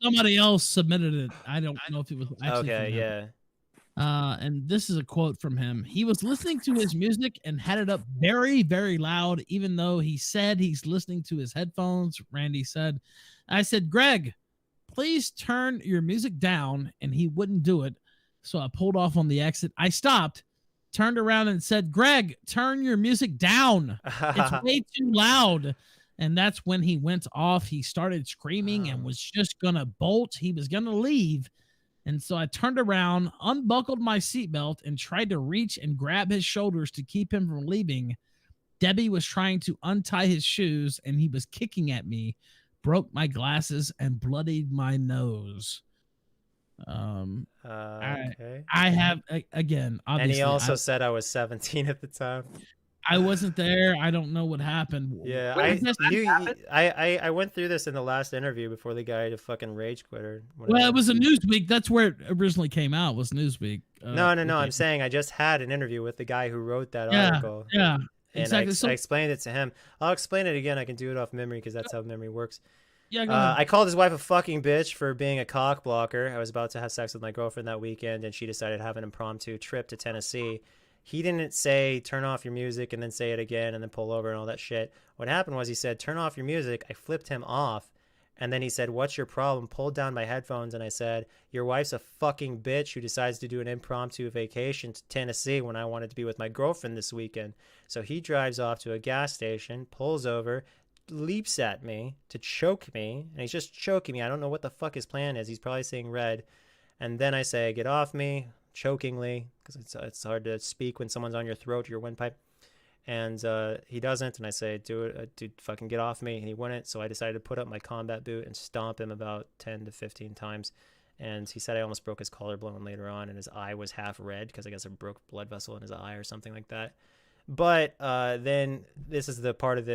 somebody else submitted it. I don't know if it was actually okay, from him. yeah. And this is a quote from him. He was listening to his music and had it up very, very loud, even though he said he's listening to his headphones. Randy said, I said, Greg, please turn your music down, and he wouldn't do it. So I pulled off on the exit. I stopped, turned around and said, Greg, turn your music down. It's way too loud. And that's when he went off. He started screaming and was just going to bolt. He was going to leave. And so I turned around, unbuckled my seatbelt, and tried to reach and grab his shoulders to keep him from leaving. Debbie was trying to untie his shoes, and he was kicking at me, broke my glasses, and bloodied my nose. Okay. I have, again, obviously. And he also said I was 17 at the time. I wasn't there. I don't know what happened. Yeah, I went through this in the last interview before the guy to fucking rage quitter. Well, it was a Newsweek. That's where it originally came out, was Newsweek. No. I'm saying I just had an interview with the guy who wrote that article. Yeah. And exactly. I explained it to him. I'll explain it again. I can do it off memory because that's how memory works. Yeah, go ahead. I called his wife a fucking bitch for being a cock blocker. I was about to have sex with my girlfriend that weekend, and she decided to have an impromptu trip to Tennessee. He didn't say, turn off your music, and then say it again, and then pull over and all that shit. What happened was he said, turn off your music. I flipped him off. And then he said, what's your problem? Pulled down my headphones, and I said, your wife's a fucking bitch who decides to do an impromptu vacation to Tennessee when I wanted to be with my girlfriend this weekend. So he drives off to a gas station, pulls over, leaps at me to choke me, and he's just choking me. I don't know what the fuck his plan is. He's probably seeing red. And then I say, get off me, chokingly, because it's hard to speak when someone's on your throat or your windpipe. And he doesn't, and I say, do it, dude, fucking get off me, and he wouldn't. So I decided to put up my combat boot and stomp him about 10 to 15 times. And he said I almost broke his collarbone later on, and his eye was half red because I guess I broke blood vessel in his eye or something like that. But then this is the part of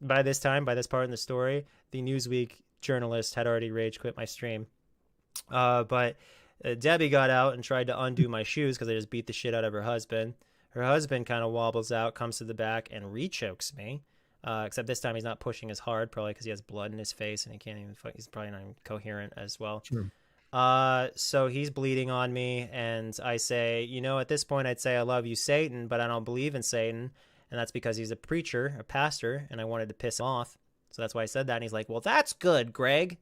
by this part in the story, the Newsweek journalist had already rage quit my stream. But Debbie got out and tried to undo my shoes because I just beat the shit out of her husband. Her husband kind of wobbles out, comes to the back, and re-chokes me. Except this time he's not pushing as hard, probably because he has blood in his face and he can't even. He's probably not even coherent as well. True. So he's bleeding on me, and I say, at this point I'd say I love you, Satan, but I don't believe in Satan, and that's because he's a preacher, a pastor, and I wanted to piss him off. So that's why I said that, and he's like, well, that's good, Greg.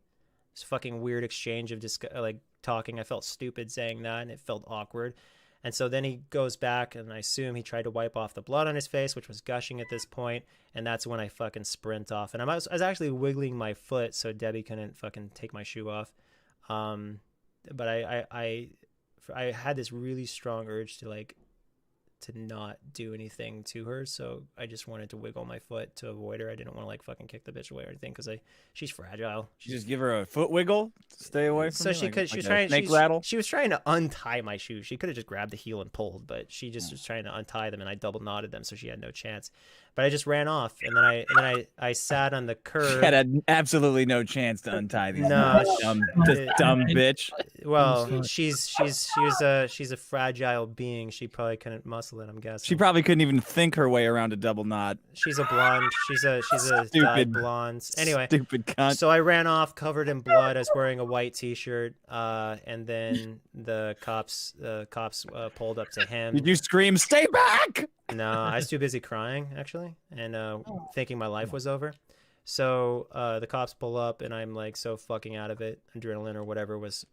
This fucking weird exchange of talking. I felt stupid saying that, and it felt awkward. And so then he goes back, and I assume he tried to wipe off the blood on his face, which was gushing at this point, and that's when I fucking sprint off. And I was actually wiggling my foot so Debbie couldn't fucking take my shoe off. But I had this really strong urge to not do anything to her, so I just wanted to wiggle my foot to avoid her. I didn't want to fucking kick the bitch away or anything because she's fragile. You just give her a foot wiggle, stay away from so me? She was trying to untie my shoes. She could have just grabbed the heel and pulled, but she just was trying to untie them, and I double knotted them, so she had no chance. But I just ran off, and then I sat on the curb. She had absolutely no chance to untie these. No, dumb bitch. Well, she's a fragile being. She probably couldn't muscle it, I'm guessing. She probably couldn't even think her way around a double knot. She's a blonde. She's a dyed blonde. Anyway, stupid cunt. So I ran off covered in blood. I was wearing a white T-shirt, and then the cops pulled up to him. Did you scream, "Stay back"? No, I was too busy crying, actually, and thinking my life was over. So the cops pull up, and I'm so fucking out of it. Adrenaline or whatever was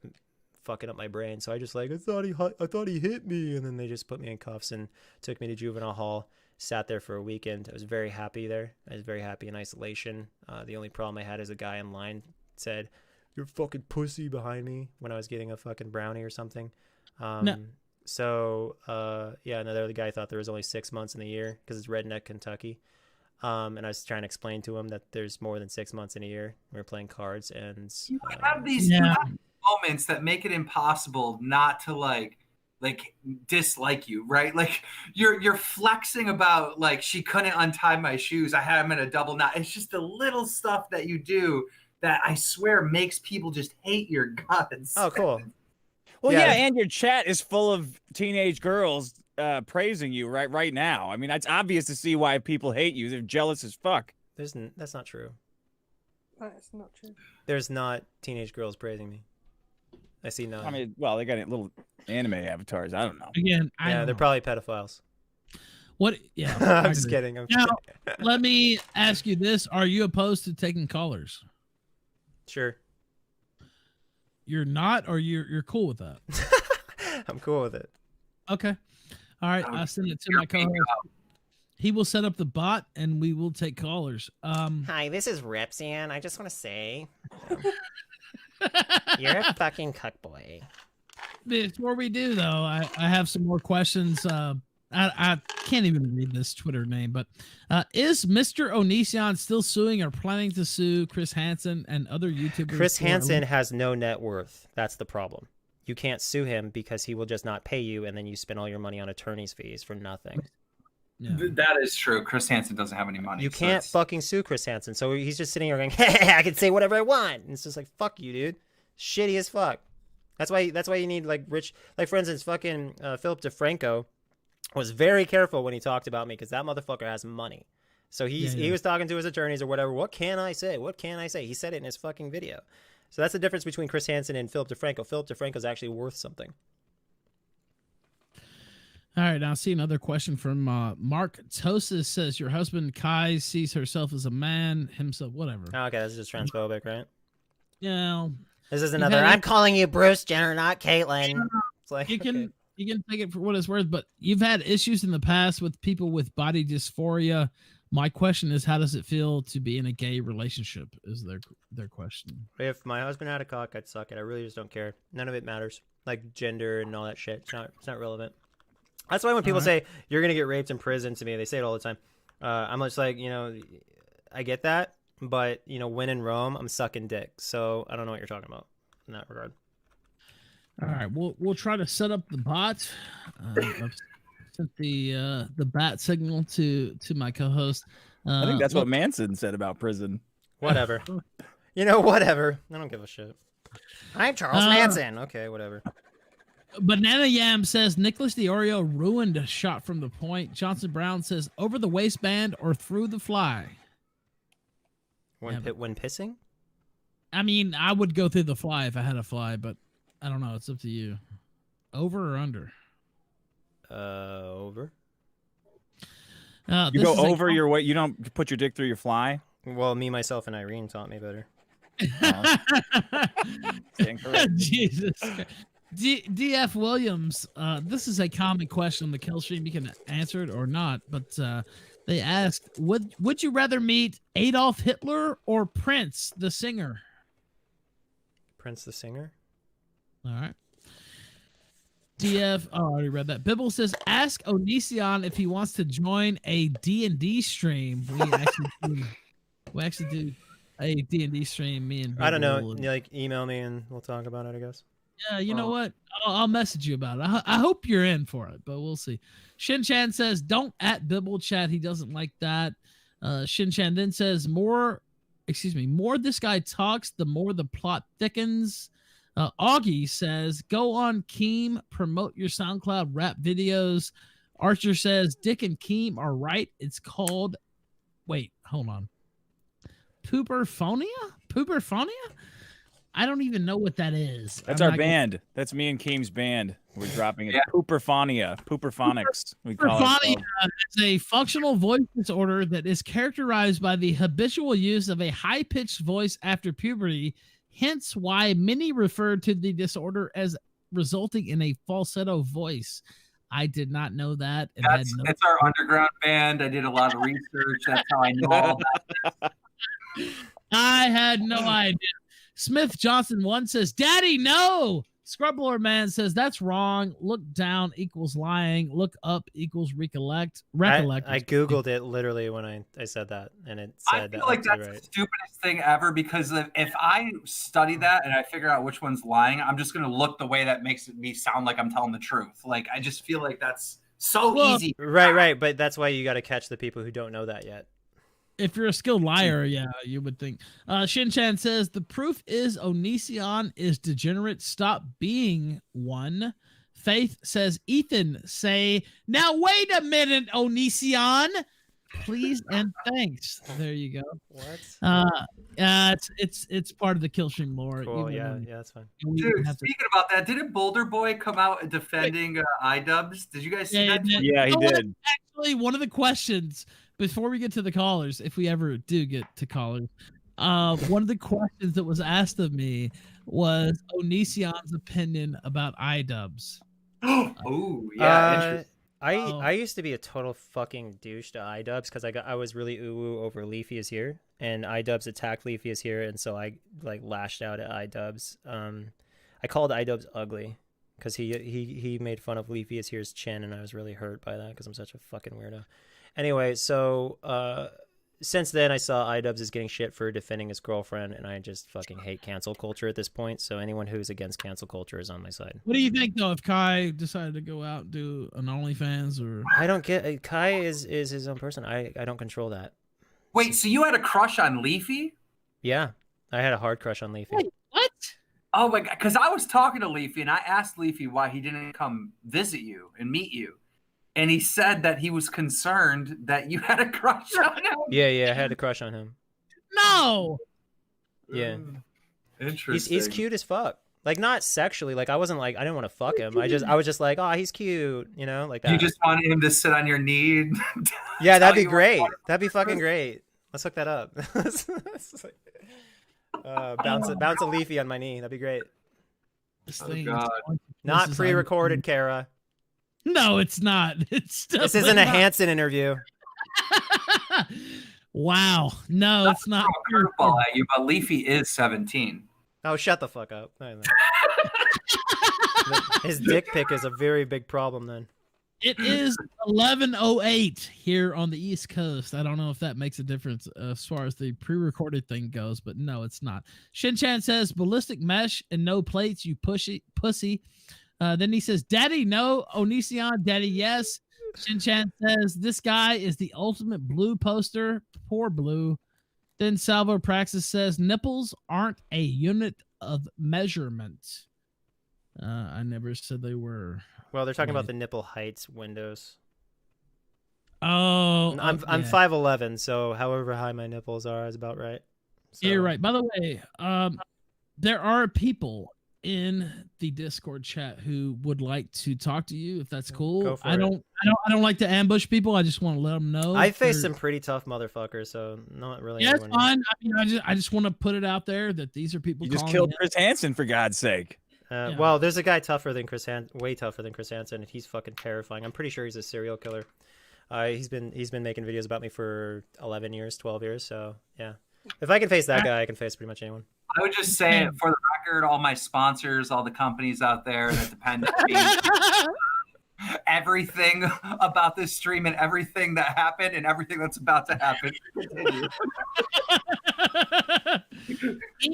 fucking up my brain. So I just I thought he hit me, and then they just put me in cuffs and took me to juvenile hall. Sat there for a weekend. I was very happy there. I was very happy in isolation. The only problem I had is a guy in line said, "You're fucking pussy" behind me when I was getting a fucking brownie or something. No. So, the other guy thought there was only 6 months in the year because it's redneck Kentucky. And I was trying to explain to him that there's more than 6 months in a year. We were playing cards, and you have these moments that make it impossible not to dislike you, right? You're flexing about she couldn't untie my shoes. I had them in a double knot. It's just the little stuff that you do that I swear makes people just hate your guts. Oh, cool. Well, yeah, and your chat is full of teenage girls praising you right now. I mean, it's obvious to see why people hate you. They're jealous as fuck. That's not true. That's not true. There's not teenage girls praising me. I see none. I mean, well, they got little anime avatars. I don't know. Again, they're probably pedophiles. What? Yeah, I'm just kidding. Now, let me ask you this: are you opposed to taking callers? Sure. You're not, or you're cool with that? I'm cool with it. Okay. All right. I'll send it to my co-host. He will set up the bot, and we will take callers. Hi, this is Repsian. I just want to say, you're a fucking cuckboy. Before we do, though, I have some more questions. I can't even read this Twitter name, but is Mr. Onision still suing or planning to sue Chris Hansen and other YouTubers? Chris Hansen has no net worth. That's the problem. You can't sue him because he will just not pay you, and then you spend all your money on attorney's fees for nothing. Yeah. That is true. Chris Hansen doesn't have any money. You can't fucking sue Chris Hansen. So he's just sitting here going, hey, I can say whatever I want. And it's just fuck you, dude. Shitty as fuck. That's why you need rich, for instance, fucking Philip DeFranco was very careful when he talked about me because that motherfucker has money. So he was talking to his attorneys or whatever. What can I say? What can I say? He said it in his fucking video. So that's the difference between Chris Hansen and Philip DeFranco. Philip DeFranco is actually worth something. All right, now I see another question from Mark Tosis says, your husband Kai sees herself as a man, himself, whatever. Oh, okay, this is just transphobic, right? Yeah. This is another, I'm calling you Bruce Jenner, not Caitlyn. It's you can take it for what it's worth, but you've had issues in the past with people with body dysphoria, My question is, how does it feel to be in a gay relationship? Is their question. If my husband had a cock, I'd suck it. I really just don't care. None of it matters. Like gender and all that shit. It's not relevant. That's why when people say you're gonna get raped in prison, to me, they say it all the time. I'm just like, I get that, but when in Rome, I'm sucking dick. So I don't know what you're talking about in that regard. All right, we'll try to set up the bot. I've sent the bat signal to my co-host. I think that's what Manson said about prison. Whatever. Whatever. I don't give a shit. I'm Charles Manson. Okay, whatever. Banana Yam says Nicholas DiOrio ruined a shot from the point. Johnson Brown says over the waistband or through the fly. When pissing? I mean, I would go through the fly if I had a fly, but I don't know. It's up to you. Over or under? Over. You go over your weight. You don't put your dick through your fly. Well, me, myself, and Irene taught me better. Jesus. DF Williams, this is a common question on the kill stream. You can answer it or not, but they asked, would you rather meet Adolf Hitler or Prince the singer? Prince the singer? All right. DF, I already read that. Bibble says, ask Onision if he wants to join a D&D stream. We actually do a D&D stream, me and Bibble. I don't know. Email me and we'll talk about it, I guess. Yeah, you know what? I'll message you about it. I hope you're in for it, but we'll see. Shin Chan says, don't at Bibble chat. He doesn't like that. Shin Chan then says, more this guy talks, the more the plot thickens. Augie says, go on Keem, promote your SoundCloud rap videos. Archer says, Dick and Keem are right. It's called, wait, hold on. Pooperphonia? I don't even know what that is. That's our band. That's me and Keem's band. We're dropping it. Yeah. Pooperphonics. We call it. Is a functional voice disorder that is characterized by the habitual use of a high-pitched voice after puberty, hence why many refer to the disorder as resulting in a falsetto voice. I did not know that. It's our underground band. I did a lot of research. That's how I know all that. I had no idea. Smith Johnson 1 says, Daddy, no! Scrublord Man says, that's wrong. Look down equals lying. Look up equals recollect. I Googled it literally when I said that, and it said I feel like that's the stupidest thing ever, because if I study that and I figure out which one's lying, I'm just going to look the way that makes me sound like I'm telling the truth. Like, I just feel like that's so easy. Right. But that's why you got to catch the people who don't know that yet. If you're a skilled liar, yeah, you would think. Shin Chan says, the proof is Onision is degenerate. Stop being one. Faith says, Ethan, say, now wait a minute, Onision. Please and thanks. There you go. What? It's part of the kill stream lore. Cool. Yeah, that's fine. Dude, speaking about that, didn't Boulder Boy come out defending iDubbbz? Did you guys see that? Yeah, he did. Actually, one of the questions before we get to the callers, if we ever do get to callers, one of the questions that was asked of me was Onision's opinion about iDubbbz. Oh, yeah. I used to be a total fucking douche to iDubbbz because I was really ooh over Leafy is Here, and iDubbbz attacked Leafy is Here, and so I lashed out at iDubbbz. I called iDubbbz ugly because he made fun of Leafy is Here's chin, and I was really hurt by that because I'm such a fucking weirdo. Anyway, so since then I saw iDubbbz is getting shit for defending his girlfriend, and I just fucking hate cancel culture at this point. So anyone who's against cancel culture is on my side. What do you think though if Kai decided to go out and do an OnlyFans? Or I don't get Kai is his own person. I don't control that. Wait, so you had a crush on Leafy? Yeah, I had a hard crush on Leafy. Wait, what? Oh my god, because I was talking to Leafy and I asked Leafy why he didn't come visit you and meet you. And he said that he was concerned that you had a crush on him. Yeah, I had a crush on him. No. Yeah. Interesting. He's cute as fuck. Like, not sexually. Like, I didn't want to fuck him. I was just like, oh, he's cute. You know, like that. You just wanted him to sit on your knee. Yeah, that'd be great. That'd be fucking great. Let's hook that up. Bounce a Leafy on my knee. That'd be great. Not pre-recorded, Kara. No, it's not. This isn't a Hanson interview. Wow. No, it's not. Curveball at you, but Leafy is 17. Oh, shut the fuck up. His dick pic is a very big problem then. It is 11:08 here on the East Coast. I don't know if that makes a difference as far as the pre-recorded thing goes, but no, it's not. Shin-chan says, ballistic mesh and no plates, you pussy. Then he says, daddy, no. Onision, daddy, yes. Shin-chan says, this guy is the ultimate blue poster. Poor blue. Then Salvo Praxis says, nipples aren't a unit of measurement. I never said they were. Well, they're talking about the nipple heights windows. Oh, I'm 5'11", so however high my nipples are is about right. So. You're right. By the way, there are people in the Discord chat who would like to talk to you if that's cool. Go for I don't like to ambush people. I just want to let them know. I face some pretty tough motherfuckers, so not really. Yeah, it's fine. I just want to put it out there that these are people. You just killed Chris Hansen, for God's sake. Yeah. Well, there's a guy tougher than way tougher than Chris Hansen, and he's fucking terrifying. I'm pretty sure he's a serial killer. He's been making videos about me for 11 years, 12 years. So yeah, if I can face that guy, I can face pretty much anyone. I would just say, for the record, all my sponsors, all the companies out there that depend on me, everything about this stream and everything that happened and everything that's about to happen. Continue.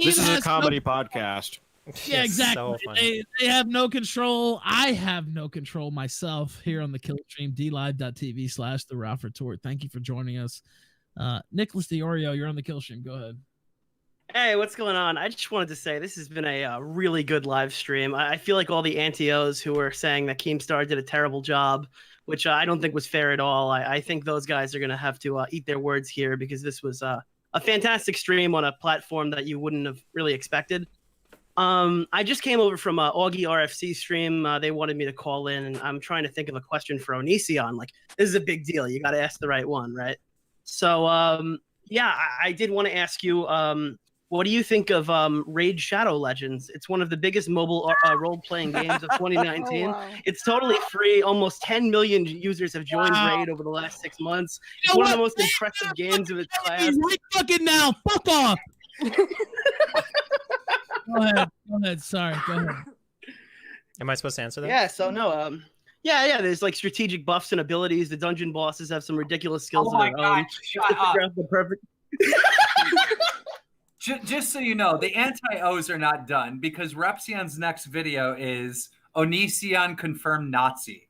This is a comedy podcast. Yeah, exactly. So they have no control. I have no control myself here on the Kill Stream, dlive.tv/The Ralph Retort. Thank you for joining us. Nicholas DiOrio, you're on the Kill Stream. Go ahead. Hey, what's going on? I just wanted to say this has been a really good live stream. I feel like all the anti-Os who were saying that Keemstar did a terrible job, which I don't think was fair at all. I think those guys are going to have to eat their words here, because this was a fantastic stream on a platform that you wouldn't have really expected. I just came over from Augie RFC stream. They wanted me to call in, and I'm trying to think of a question for Onision. Like, this is a big deal. You got to ask the right one, right? So, yeah, I did want to ask you, what do you think of Raid Shadow Legends? It's one of the biggest mobile role-playing games of 2019. Oh, wow. It's totally free. Almost 10 million users have joined Raid over the last 6 months. It's one of the most impressive games of its class. Right fucking now. Fuck off. Go ahead. Sorry. Go ahead. Am I supposed to answer that? Yeah. So no. Yeah. There's like strategic buffs and abilities. The dungeon bosses have some ridiculous skills of their own. Shut up. The perfect. Just so you know, the anti-Os are not done, because Repsion's next video is Onision confirmed Nazi.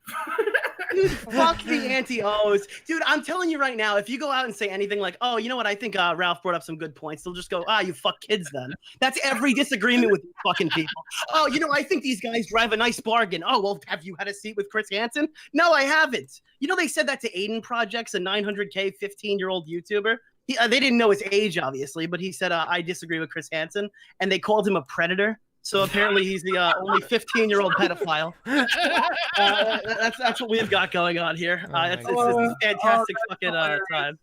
Dude, fuck the anti-Os. Dude, I'm telling you right now, if you go out and say anything like, oh, you know what, I think Ralph brought up some good points, they'll just go, you fuck kids then. That's every disagreement with fucking people. Oh, you know, I think these guys drive a nice bargain. Oh, well, have you had a seat with Chris Hansen? No, I haven't. You know, they said that to Aiden Projects, a 900K 15-year-old YouTuber. They didn't know his age, obviously, but he said, I disagree with Chris Hansen, and they called him a predator. So apparently he's the only 15-year-old pedophile. That's what we've got going on here. It's a fantastic fucking time.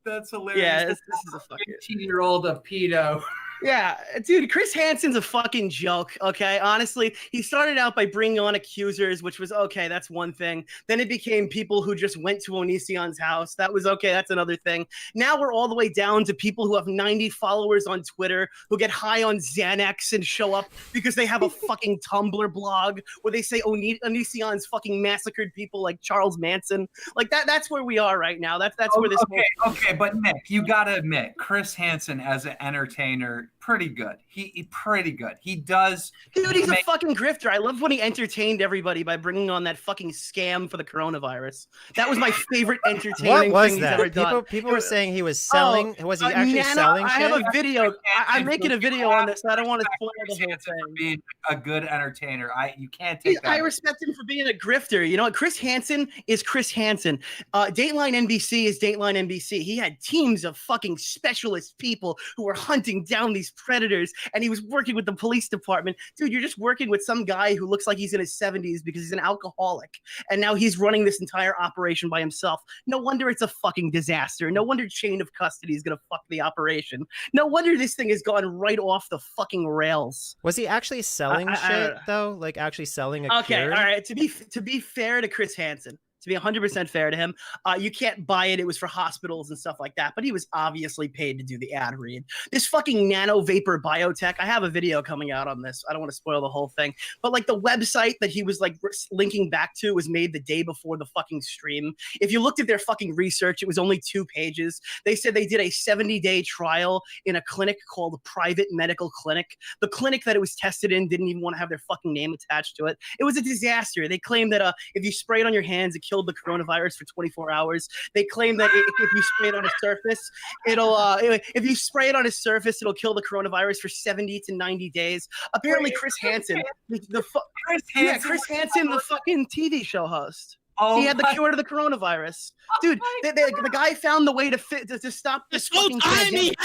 That's hilarious. Yeah, this is a fucking 15-year-old a pedo. Yeah, dude, Chris Hansen's a fucking joke, okay? Honestly, he started out by bringing on accusers, which was okay, that's one thing. Then it became people who just went to Onision's house. That was okay, that's another thing. Now we're all the way down to people who have 90 followers on Twitter, who get high on Xanax and show up because they have a fucking Tumblr blog where they say Onision's fucking massacred people like Charles Manson. Like, that's where we are right now. That's where this... Okay, but Nick, you gotta admit, Chris Hansen as an entertainer, pretty good. He pretty good. He does. Dude, he's a fucking grifter. I love when he entertained everybody by bringing on that fucking scam for the coronavirus. That was my favorite entertaining what was thing that? he's ever done. People were saying he was selling. Was he actually selling I shit? have a video. I'm making a video on this. I don't want to spoil the whole thing. Being a good entertainer, you can't take that. I respect him for being a grifter. You know what? Chris Hansen is Chris Hansen. Dateline NBC is Dateline NBC. He had teams of fucking specialist people who were hunting down these predators, and he was working with the police department. Dude, you're just working with some guy who looks like he's in his 70s because he's an alcoholic, and now he's running this entire operation by himself. No wonder it's a fucking disaster. No wonder chain of custody is gonna fuck the operation. No wonder this thing has gone right off the fucking rails. Was he actually selling shit though? Like actually selling a Okay, cure? all right. To be fair to Chris Hansen, To be 100% fair to him, you can't buy it. It was for hospitals and stuff like that. But he was obviously paid to do the ad read. This fucking nano vapor biotech. I have a video coming out on this. I don't want to spoil the whole thing. But like the website that he was like linking back to was made the day before the fucking stream. If you looked at their fucking research, it was only 2 pages. They said they did a 70-day trial in a clinic called Private Medical Clinic. The clinic that it was tested in didn't even want to have their fucking name attached to it. It was a disaster. They claimed that if you spray it on your hands, it killed the coronavirus for 24 hours. They claim that if you spray it on a surface, if you spray it on a surface, it'll kill the coronavirus for 70 to 90 days. Apparently, Chris Hansen, Chris Hansen, the fucking TV show host. He had the cure to the coronavirus. Dude, the guy found the way to stop this fucking pandemic.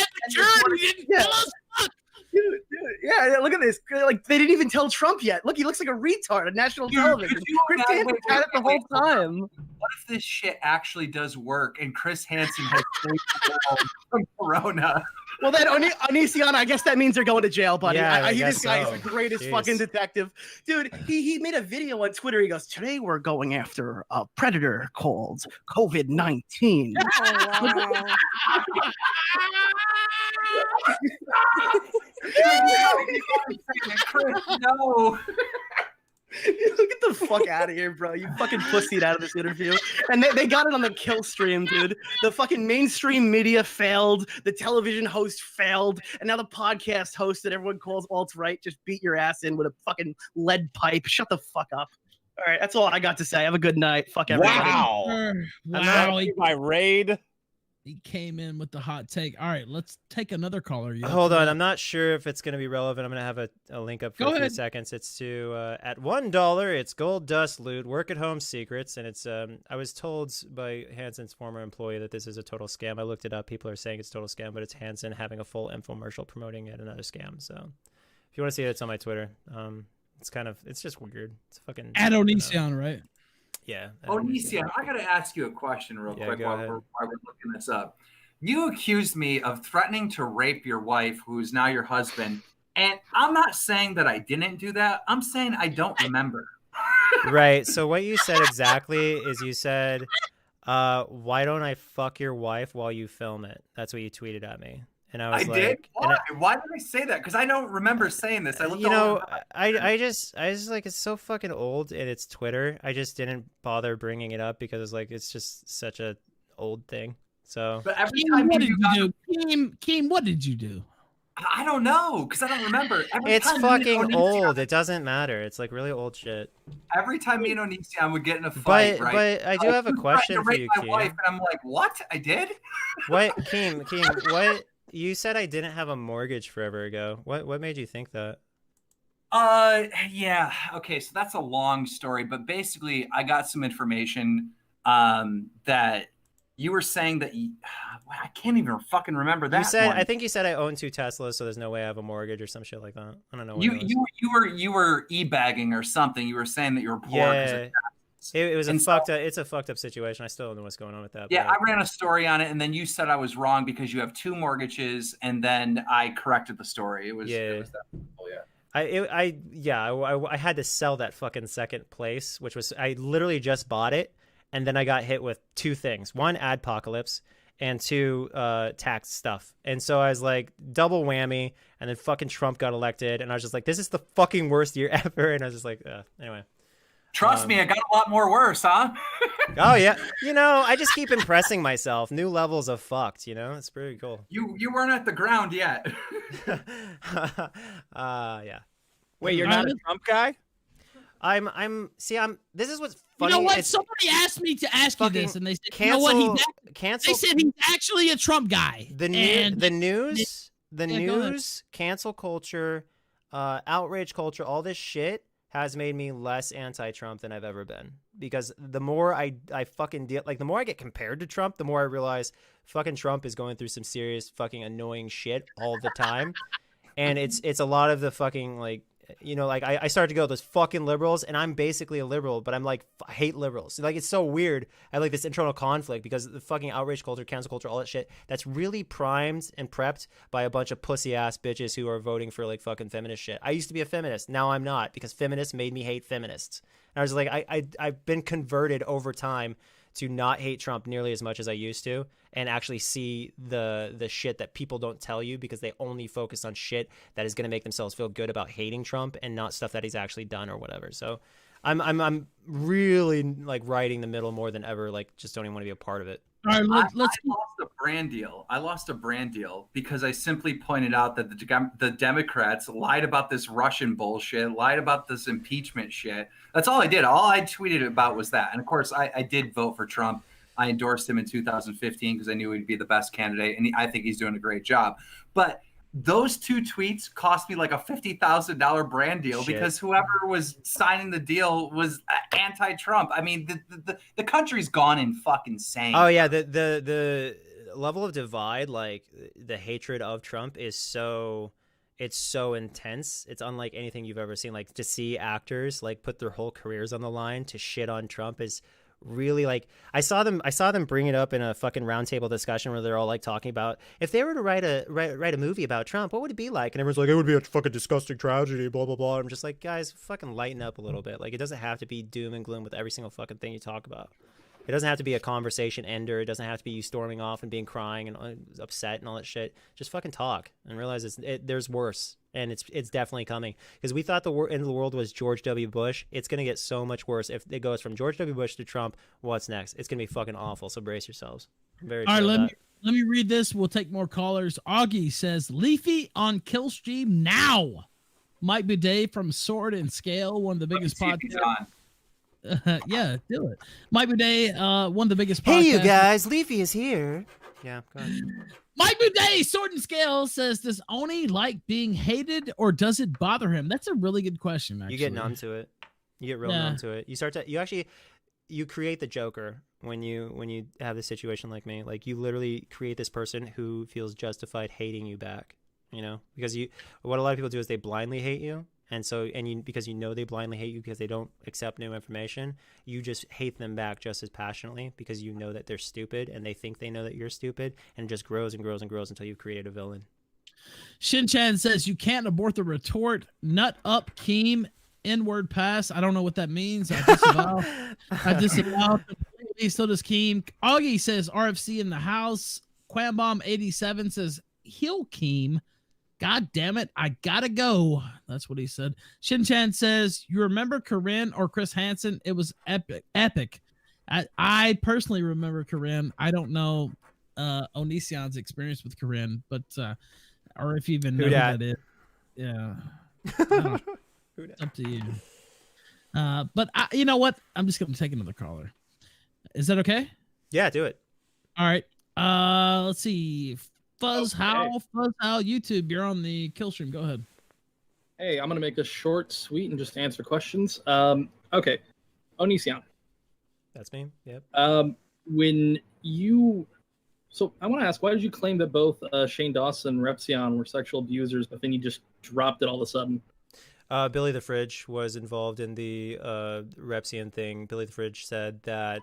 Dude, yeah, look at this. Like, they didn't even tell Trump yet. Look, he looks like a retard on national television. Chris Hansen had it the whole time. What if this shit actually does work and Chris Hansen has saved the world from corona? Well, then, Onision, I guess that means they're going to jail, buddy. Yeah, This guy is the greatest fucking detective. Dude, he made a video on Twitter. He goes, today we're going after a predator called COVID-19. Oh, wow. Chris, no. Get the fuck out of here, bro. You fucking pussied out of this interview. And they got it on the kill stream, dude. The fucking mainstream media failed. The television host failed. And now the podcast host that everyone calls alt-right just beat your ass in with a fucking lead pipe. Shut the fuck up. All right, that's all I got to say. Have a good night. Fuck everybody. Wow. My raid. He came in with the hot take. All right, let's take another caller. Hold on, I'm not sure if it's going to be relevant. I'm going to have a link up for Go a few ahead. seconds. It's to at $1. It's gold dust loot, work at home secrets, and it's. I was told by Hansen's former employee that this is a total scam. I looked it up. People are saying it's a total scam, but it's Hansen having a full infomercial promoting yet another scam. So, if you want to see it, it's on my Twitter. It's just weird. It's fucking At Onision, right? Yeah. Onision, I gotta ask you a question real quick while we're looking this up. You accused me of threatening to rape your wife, who's now your husband, and I'm not saying that I didn't do that. I'm saying I don't remember. Right. So what you said exactly is you said, "Why don't I fuck your wife while you film it?" That's what you tweeted at me. And I was did? Why did I say that? Because I don't remember saying this. I looked I just like, it's so fucking old and it's Twitter. I just didn't bother bringing it up because it's just such a old thing. So, but every Keem, time what did you do? Keem, what did you do? I don't know because I don't remember. It's fucking old. It doesn't matter. It's like really old shit. Every time me and Onision would get in a fight, but I do have a question for you, Keem. Wife, and I'm like, what? I did? What, Keem? What? You said I didn't have a mortgage forever ago. What made you think that? Yeah. Okay, so that's a long story, but basically I got some information that you were saying that I can't even fucking remember that. I think you said I own 2 Teslas, so there's no way I have a mortgage or some shit like that. I don't know. You were e-bagging or something. You were saying that you were poor. Yeah. It was it's a fucked up situation. I still don't know what's going on with that. Yeah, I ran a story on it, and then you said I was wrong because you have 2 mortgages, and then I corrected the story. It was that. Oh yeah. I had to sell that fucking second place, which was I literally just bought it, and then I got hit with 2 things: 1, adpocalypse, and 2, tax stuff. And so I was like, double whammy. And then fucking Trump got elected, and I was just like, this is the fucking worst year ever. And I was just like, anyway. Trust me, I got a lot more worse, huh? Oh yeah, I just keep impressing myself. New levels of fucked, it's pretty cool. You weren't at the ground yet. Yeah. Wait, you're not a Trump guy? This is what's funny. You know what? Somebody asked me to ask you this, and they said, you know what? They said he's actually a Trump guy. The news, cancel culture, outrage culture, all this shit has made me less anti-Trump than I've ever been. Because the more I fucking deal, like the more I get compared to Trump, the more I realize fucking Trump is going through some serious fucking annoying shit all the time. And it's a lot of the fucking like you know, like I started to go, those fucking liberals, and I'm basically a liberal, but I'm like, I hate liberals. Like, it's so weird. I have like this internal conflict because the fucking outrage culture, cancel culture, all that shit, that's really primed and prepped by a bunch of pussy ass bitches who are voting for like fucking feminist shit. I used to be a feminist. Now I'm not, because feminists made me hate feminists. And I was like, I've been converted over time to not hate Trump nearly as much as I used to, and actually see the shit that people don't tell you because they only focus on shit that is going to make themselves feel good about hating Trump and not stuff that he's actually done or whatever. So I'm really like riding the middle more than ever. Like, just don't even want to be a part of it. All right, I lost a brand deal. I lost a brand deal because I simply pointed out that the Democrats lied about this Russian bullshit, lied about this impeachment shit. That's all I did. All I tweeted about was that. And of course, I did vote for Trump. I endorsed him in 2015 because I knew he'd be the best candidate, and I think he's doing a great job. But those two tweets cost me like a $50,000 brand deal because whoever was signing the deal was anti-Trump. I mean, the country's gone in fucking insane. Oh yeah, the level of divide, like the hatred of Trump, is so intense. It's unlike anything you've ever seen. Like, to see actors like put their whole careers on the line to shit on Trump is really, like, I saw them bring it up in a fucking roundtable discussion where they're all like talking about, if they were to write a movie about Trump, what would it be like? And everyone's like, it would be a fucking disgusting tragedy, blah blah blah. I'm just like, guys, fucking lighten up a little bit. Like, it doesn't have to be doom and gloom with every single fucking thing you talk about. It doesn't have to be a conversation ender. It doesn't have to be you storming off and being crying and upset and all that shit. Just fucking talk and realize there's worse. And it's definitely coming. Because we thought the end of the world was George W. Bush. It's going to get so much worse. If it goes from George W. Bush to Trump, what's next? It's going to be fucking awful. So brace yourselves. I'm very All right, let me read this. We'll take more callers. Augie says, Leafy on Killstream now. Mike Bidet from Sword and Scale, one of the biggest podcasts. Yeah, do it. Mike Bidet, one of the biggest podcasts. Hey, you guys, Leafy is here. Yeah, go ahead. Mike Bidet, Sword and Scale, says, does Oni like being hated or does it bother him? That's a really good question, actually. You get numb to it. You get real numb to it. You start to, you create the Joker when you have this situation like me. Like, you literally create this person who feels justified hating you back, you know? Because what a lot of people do is they blindly hate you. And so, because you know they blindly hate you because they don't accept new information, you just hate them back just as passionately because you know that they're stupid and they think they know that you're stupid, and it just grows and grows and grows until you've created a villain. Shin-chan says, you can't abort the retort. Nut up, Keem, N-word pass. I don't know what that means. I disavow completely. So does Keem. Augie says, RFC in the house. Quambomb87 says, heal Keem. God damn it, I gotta go. That's what he said. Shin-chan says, you remember Corinne or Chris Hansen? It was epic. I personally remember Corinne. I don't know Onision's experience with Corinne, but or if you even know who that is. Yeah. It's up to you. But you know what? I'm just gonna take another caller. Is that okay? Yeah, do it. All right. Let's see. Fuzzhow YouTube, you're on the kill stream. Go ahead. Hey, I'm gonna make this short, sweet, and just answer questions. Okay, Onision. That's me. Yep. So I want to ask, why did you claim that both Shane Dawson and Repsion were sexual abusers, but then you just dropped it all of a sudden? Billy the Fridge was involved in the Repsion thing. Billy the Fridge said that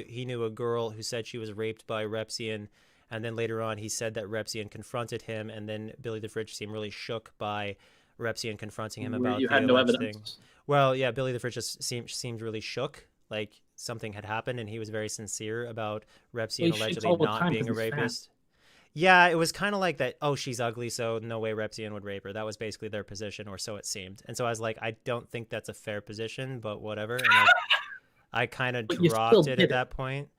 he knew a girl who said she was raped by Repsion. And then later on, he said that Repsion confronted him, and then Billy the Fridge seemed really shook by Repsion confronting him about the alleged thing. Well, yeah, Billy the Fridge just seemed really shook, like something had happened, and he was very sincere about Repsion allegedly not being a rapist. Yeah, it was kind of like that, oh, she's ugly, so no way Repsion would rape her. That was basically their position, or so it seemed. And so I was like, I don't think that's a fair position, but whatever. And I kind of dropped it at that point.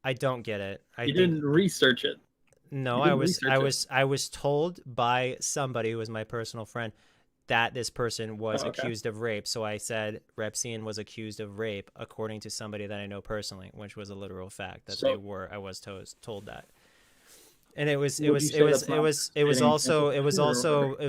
I don't get it. You didn't research it. No, I was told by somebody who was my personal friend that this person was accused of rape. So I said Repsion was accused of rape according to somebody that I know personally, which was a literal fact that they were. I was told that. And it was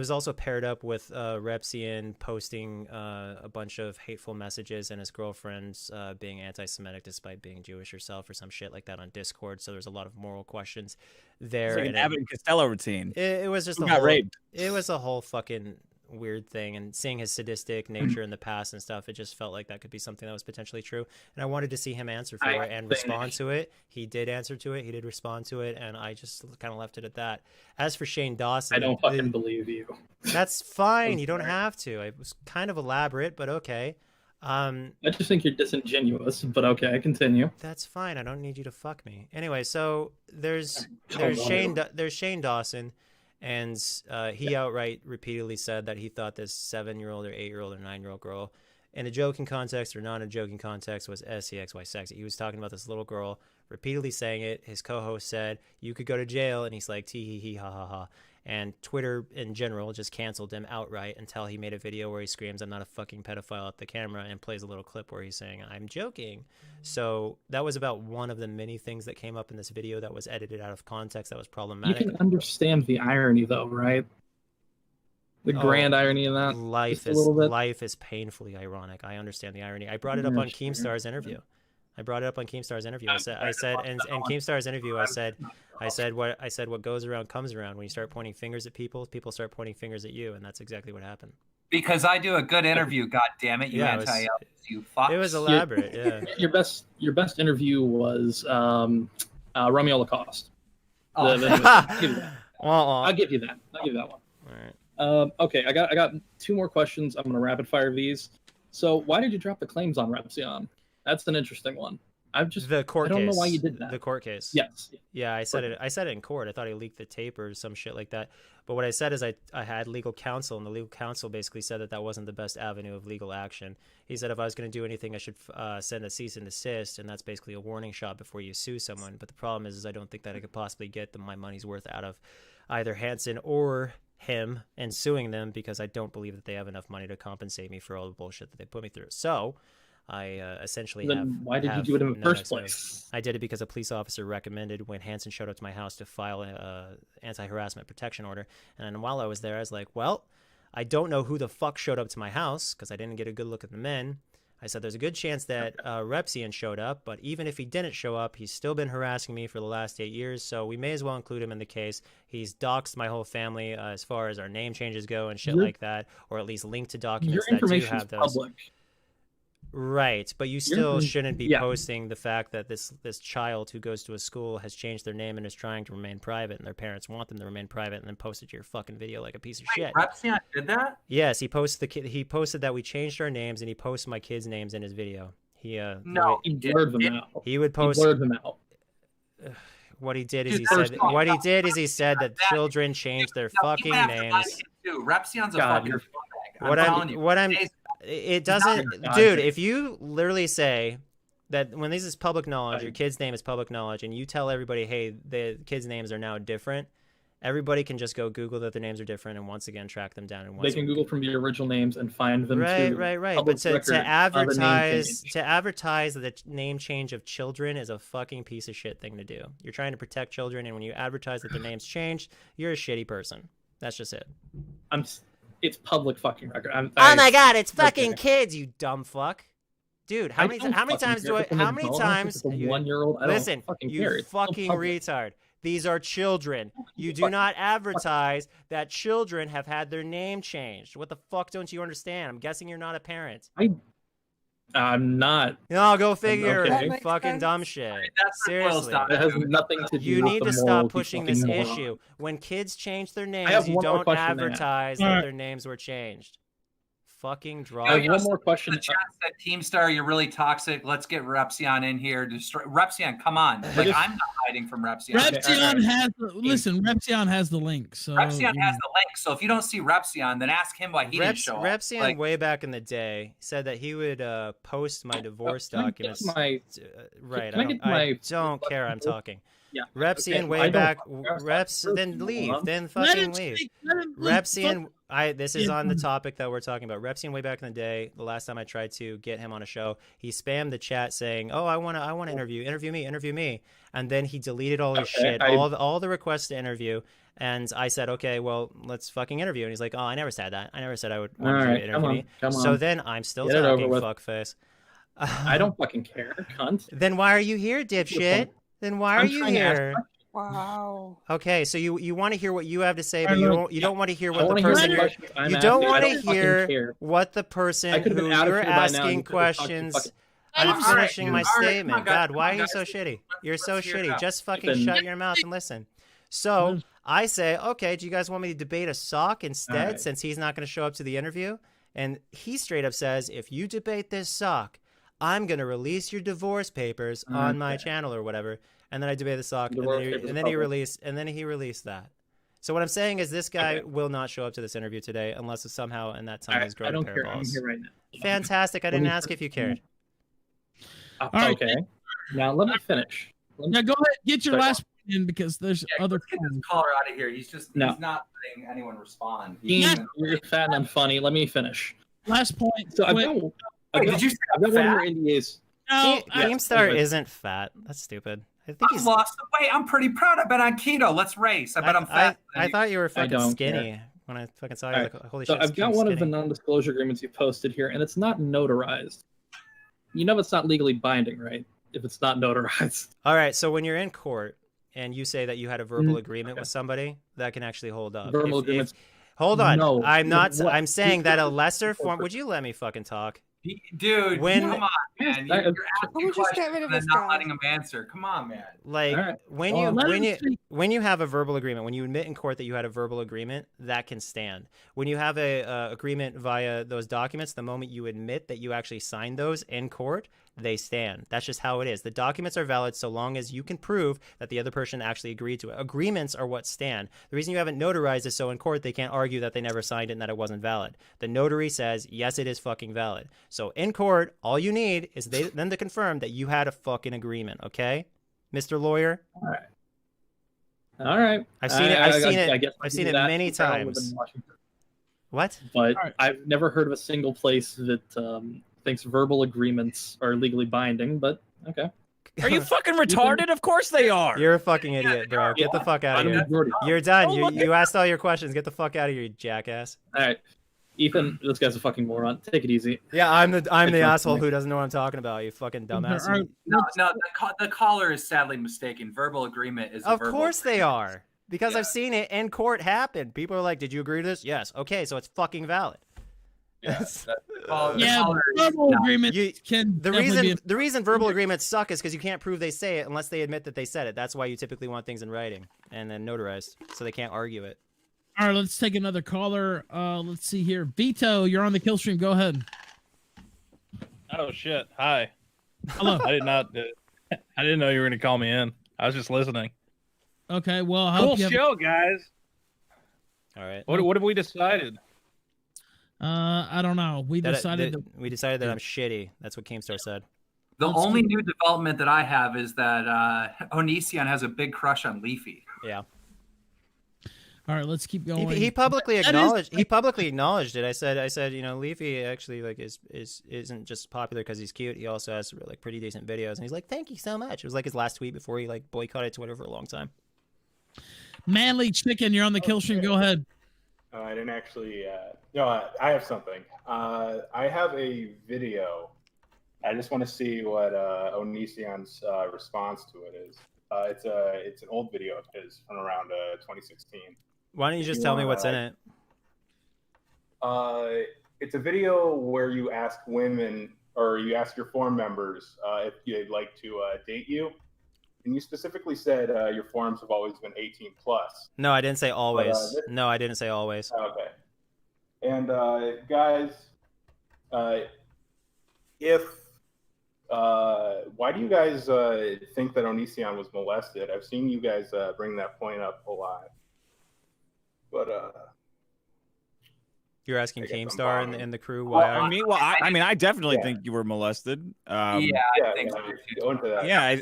also paired up with Repsion posting a bunch of hateful messages and his girlfriend's being anti-Semitic despite being Jewish herself or some shit like that on Discord. So there's a lot of moral questions there. It's like an Abbott and Costello routine. It was just raped. It was a whole fucking weird thing, and seeing his sadistic nature in the past and stuff, it just felt like that could be something that was potentially true, and I wanted to see him answer for it and respond to it. He did answer to it, he did respond to it, and I just kind of left it at that. As for Shane Dawson, I don't fucking believe you. That's fine, you don't have to. It was kind of elaborate, but okay. I just think you're disingenuous, but okay, continue. That's fine. I don't need you to fuck me. Anyway, so there's Shane Dawson, and he outright repeatedly said that he thought this 7-year-old or 8-year-old or 9-year-old girl, in a joking context or not a joking context, was SCXY sexy. He was talking about this little girl, repeatedly saying it. His co-host said, "You could go to jail," and he's like, tee hee hee ha ha ha. And Twitter in general just canceled him outright until he made a video where he screams, "I'm not a fucking pedophile" at the camera, and plays a little clip where he's saying, "I'm joking." So that was about one of the many things that came up in this video that was edited out of context that was problematic. You can understand the irony, though, right? The grand irony of that. Life is painfully ironic. I understand the irony. I brought it up on Keemstar's interview. I said, and Keemstar's interview, I said what goes around comes around. When you start pointing fingers at people, people start pointing fingers at you, and that's exactly what happened. Because I do a good interview, god damn it, you anti-Elvis, you fucks. It was elaborate, yeah. Your best interview was Romeo Lacoste. I'll give you that. I'll give you that one. All right. Okay, I got 2 more questions. I'm gonna rapid fire these. So why did you drop the claims on Repzion? That's an interesting one. I don't know why you did that. The court case. Yes. Yeah, I said it in court. I thought he leaked the tape or some shit like that. But what I said is I had legal counsel, and the legal counsel basically said that wasn't the best avenue of legal action. He said if I was going to do anything, I should send a cease and desist, and that's basically a warning shot before you sue someone. But the problem is I don't think that I could possibly get my money's worth out of either Hansen or him and suing them, because I don't believe that they have enough money to compensate me for all the bullshit that they put me through. So I essentially why did you do it in the first place? I did it because a police officer recommended when Hansen showed up to my house to file an anti-harassment protection order. And while I was there, I was like, well, I don't know who the fuck showed up to my house because I didn't get a good look at the men. I said there's a good chance that Repzion showed up, but even if he didn't show up, he's still been harassing me for the last 8 years, so we may as well include him in the case. He's doxed my whole family as far as our name changes go and shit like that, or at least linked to documents that do have those. Public. Right, but you still shouldn't be posting the fact that this child who goes to a school has changed their name and is trying to remain private, and their parents want them to remain private, and then posted your fucking video like a piece of shit. Repzion did that? Yes, he posted he posted that we changed our names, and he posted my kids' names in his video. He blurred them out. He would post. He blurred them out. What he did is he said that children change their fucking names. Repzion's a fucking fuckbag. It doesn't, dude. If you literally say that when this is public knowledge, your kid's name is public knowledge, and you tell everybody, hey, the kids' names are now different, everybody can just go Google that their names are different and once again track them down. And they can Google from the original names and find them. Right. But to advertise that the name change of children is a fucking piece of shit thing to do. You're trying to protect children, and when you advertise that their names changed, you're a shitty person. That's just it. It's public fucking record. Oh my god, it's fucking kids, you dumb fuck. Dude, how many times 1-year-old? Listen, you fucking retard. These are children. You do not advertise that children have had their name changed. What the fuck don't you understand? I'm guessing you're not a parent. I'm not. No, go figure. Okay. Fucking dumb shit. Seriously. That has nothing to do you with need to stop pushing this issue. When kids change their names, you don't advertise that their names were changed. Fucking draw. I have one more question. The chat said, Keemstar, you're really toxic. Let's get Repzion in here. Repzion, come on. Like, I'm not hiding from Repzion. Repzion has the link. So Repzion has the link. So if you don't see Repzion, then ask him why he didn't show up. Repzion, way back in the day, said that he would post my divorce documents. I don't care. I'm talking. Yeah. Repzion way back. Then leave. Then fucking leave. Repzion. This is on the topic that we're talking about. Repzion way back in the day, the last time I tried to get him on a show, he spammed the chat saying, "Oh, I want to interview me," and then he deleted all his shit, all the requests to interview. And I said, "Okay, well, let's fucking interview." And he's like, "Oh, I never said that. I never said I would want you to interview me." So then I'm still talking, fuckface. I don't fucking care, cunt. Then why are you here, dipshit? Then why are you here? Wow. Okay, so you want to hear what you have to say, but you don't want to hear what the person you don't want to hear what the person who you're asking questions. I'm finishing my statement. God, why are you so shitty? You're so shitty. Just fucking shut your mouth and listen. So I say, okay, do you guys want me to debate a sock instead, since he's not going to show up to the interview? And he straight up says, if you debate this sock, I'm going to release your divorce papers on my channel or whatever. And then I debate the sock, and then he released that. So what I'm saying is this guy will not show up to this interview today unless somehow in that time he's grown a pair of balls. I'm here right now. Fantastic. I didn't ask if you cared. Okay. Now let me finish. Now go ahead, get your last point in because there's other. Get this caller out of here. He's not letting anyone respond. You're fat and unfunny. Let me finish. Last point. So I've got one of your NDAs. No, Keemstar isn't fat. That's stupid. I think he's lost the weight. I'm pretty proud. I've been on keto. Let's race. I bet I'm fat. I thought you were fucking skinny when I fucking saw you. Like, holy shit. So I've got one of the non-disclosure agreements you posted here, and it's not notarized. You know it's not legally binding, right? If it's not notarized. All right. So when you're in court and you say that you had a verbal agreement with somebody, that can actually hold up. Verbal agreements. Hold on. No. I'm not. I'm saying that a lesser form. Would you let me fucking talk? Dude, come on, man. You're asking questions and not letting them answer. Come on, man. Like when you have a verbal agreement, when you admit in court that you had a verbal agreement, that can stand. When you have a agreement via those documents, the moment you admit that you actually signed those in court, they stand. That's just how it is. The documents are valid so long as you can prove that the other person actually agreed to it. Agreements are what stand. The reason you haven't notarized is so in court they can't argue that they never signed it and that it wasn't valid. The notary says, yes, it is fucking valid. So in court, all you need is them to confirm that you had a fucking agreement, okay? Mr. Lawyer? All right. I've seen it many times. What? But I've never heard of a single place that thinks verbal agreements are legally binding, but okay. Are you fucking retarded? Of course they are. You're a fucking idiot, bro. Get the fuck out of here. You're done. You asked all your questions. Get the fuck out of here, you jackass. All right. Ethan, this guy's a fucking moron. Take it easy. Yeah, I'm the asshole who doesn't know what I'm talking about. You fucking dumbass. No, the caller is sadly mistaken. Verbal agreement is. Of course they are, because I've seen it in court happen. People are like, "Did you agree to this?" Yes. Okay, so it's fucking valid. Verbal agreements can. The reason verbal agreements suck is because you can't prove they say it unless they admit that they said it. That's why you typically want things in writing and then notarized, so they can't argue it. All right, let's take another caller. Let's see here. Vito, you're on the kill stream. Go ahead. Oh shit! Hi. Hello. I didn't know you were gonna call me in. I was just listening. Okay. Well, cool show, guys. All right. What have we decided? I don't know. We decided that I'm shitty. That's what Keemstar said. The only new development that I have is that Onision has a big crush on Leafy. Yeah. All right, let's keep going. He publicly acknowledged. He publicly acknowledged it. I said, you know, Leafy actually like isn't just popular because he's cute. He also has like pretty decent videos, and he's like, thank you so much. It was like his last tweet before he like boycotted Twitter for a long time. Manly Chicken, you're on the kill stream. Go ahead. I didn't actually. No, I have something. I have a video. I just want to see what Onision's response to it is. It's an old video of his from around 2016. Why don't you just tell me what's in it? It's a video where you ask women, or you ask your forum members if they'd like to date you. And you specifically said your forums have always been 18 plus. No, I didn't say always. No, I didn't say always. Okay. And guys, why do you guys think that Onision was molested? I've seen you guys bring that point up a lot. But you're asking Keemstar and the crew why? I definitely think you were molested. I think so. Go into that. Yeah.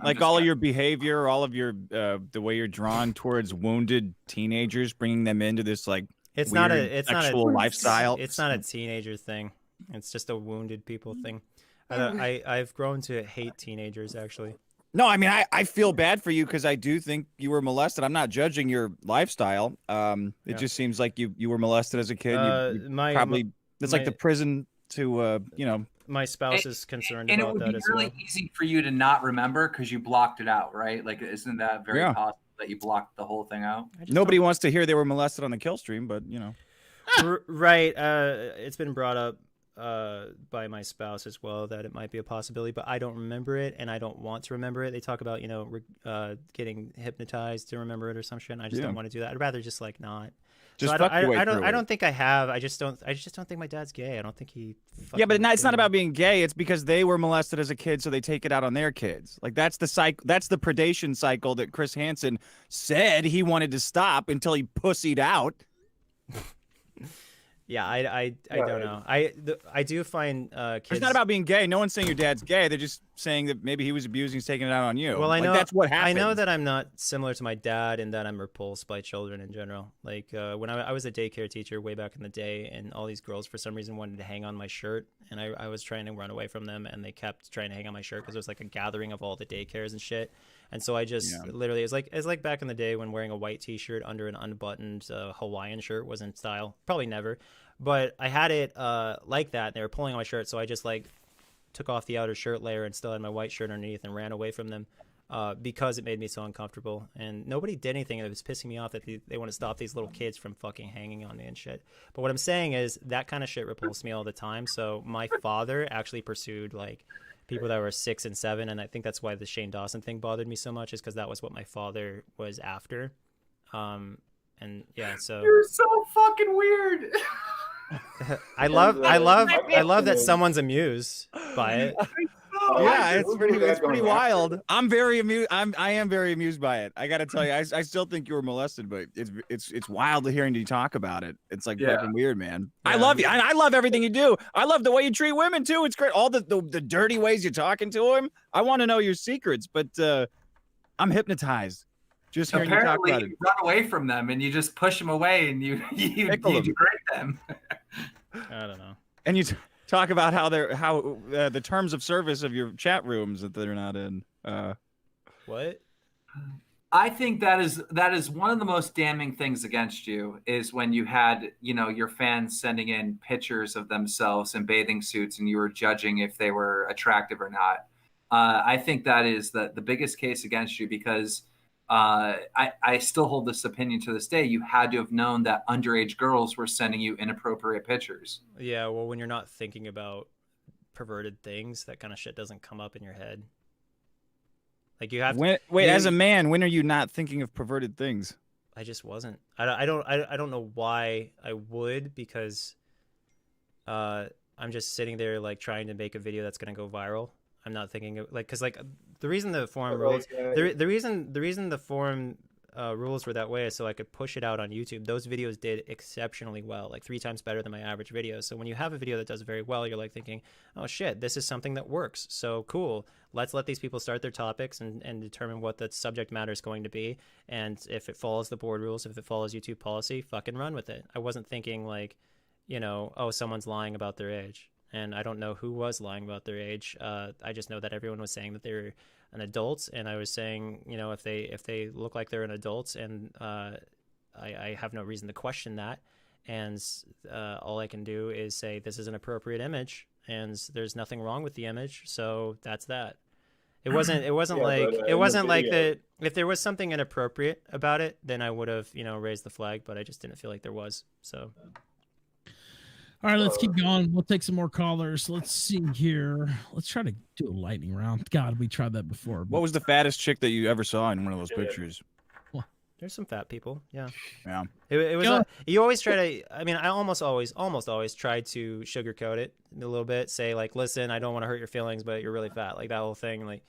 Like all of your behavior, all of your the way you're drawn towards wounded teenagers, bringing them into this like sexual lifestyle. It's not a teenager thing. It's just a wounded people thing. I've grown to hate teenagers actually. No, I mean I feel bad for you because I do think you were molested. I'm not judging your lifestyle. It just seems like you were molested as a kid. It's like the prison you know. My spouse is concerned and about it would that be as really well. easy for you to not remember because you blocked it out, right? Like, isn't that very Yeah. possible that you blocked the whole thing out? Nobody wants to hear they were molested on the kill stream, but you know. Right. It's been brought up by my spouse as well that it might be a possibility, but I don't remember it and I don't want to remember it. They talk about, you know, getting hypnotized to remember it or some shit. And I just don't want to do that. I'd rather just like not. Just so fuck your way I through don't it. think I have. I just don't think my dad's gay. I don't think he. Yeah, but it's not about being gay. It's because they were molested as a kid, so they take it out on their kids. Like that's the cycle. That's the predation cycle that Chris Hansen said he wanted to stop until he pussied out. Yeah, I don't know. I do find kids. It's not about being gay. No one's saying your dad's gay. They're just saying that maybe he was abusing, he's taking it out on you. Well, I know that's what happened. I know that I'm not similar to my dad in that I'm repulsed by children in general. Like when I was a daycare teacher way back in the day, and all these girls for some reason wanted to hang on my shirt, and I was trying to run away from them, and they kept trying to hang on my shirt because it was like a gathering of all the daycares and shit. And so I just literally it's like back in the day when wearing a white T-shirt under an unbuttoned Hawaiian shirt was in style. Probably never, but I had it like that. And they were pulling on my shirt, so I just like took off the outer shirt layer and still had my white shirt underneath and ran away from them because it made me so uncomfortable. And nobody did anything. It was pissing me off that they want to stop these little kids from fucking hanging on me and shit. But what I'm saying is that kind of shit repulsed me all the time. So my father actually pursued like people that were 6 and 7, and I think that's why the Shane Dawson thing bothered me so much, is because that was what my father was after. And yeah, so you're so fucking weird. I love that someone's amused by it. Yeah, it's pretty wild. I'm very amused. I am very amused by it. I got to tell you, I still think you were molested, but it's wild to hearing you talk about it. It's like fucking weird, man. Yeah. I love you. I love everything you do. I love the way you treat women too. It's great. All the dirty ways you're talking to them. I want to know your secrets, but I'm hypnotized. Just hearing you talk about it. You run away from them and you just push them away and you degrade them. I don't know. And you talk about how the terms of service of your chat rooms that they're not in. What? I think that is one of the most damning things against you is when you had, you know, your fans sending in pictures of themselves in bathing suits and you were judging if they were attractive or not. I think that is the biggest case against you because I still hold this opinion to this day. You had to have known that underage girls were sending you inappropriate pictures. Yeah, well, when you're not thinking about perverted things, that kind of shit doesn't come up in your head. Like you have to, wait, as a man, when are you not thinking of perverted things? I just wasn't. I don't know why I would, because I'm just sitting there like trying to make a video that's gonna go viral. I'm not thinking of, like, because like the reason the forum rules, the reason the forum rules were that way is so I could push it out on YouTube. Those videos did exceptionally well, like 3 times better than my average video. So when you have a video that does very well, you're like thinking, oh shit, this is something that works. So cool. Let's let these people start their topics and determine what the subject matter is going to be. And if it follows the board rules, if it follows YouTube policy, fucking run with it. I wasn't thinking like, you know, oh, someone's lying about their age. And I don't know who was lying about their age. I just know that everyone was saying that they were an adult, and I was saying, you know, if they look like they're an adult, and I have no reason to question that. And all I can do is say this is an appropriate image, and there's nothing wrong with the image. So that's that. It wasn't like that. If there was something inappropriate about it, then I would have, you know, raised the flag. But I just didn't feel like there was. So. All right, let's keep going. We'll take some more callers. Let's see here. Let's try to do a lightning round. God, we tried that before. What was the fattest chick that you ever saw in one of those pictures? There's some fat people. Yeah. Yeah. It was. You always try to. I mean, I almost always try to sugarcoat it a little bit. Say like, listen, I don't want to hurt your feelings, but you're really fat. Like that whole thing. Like,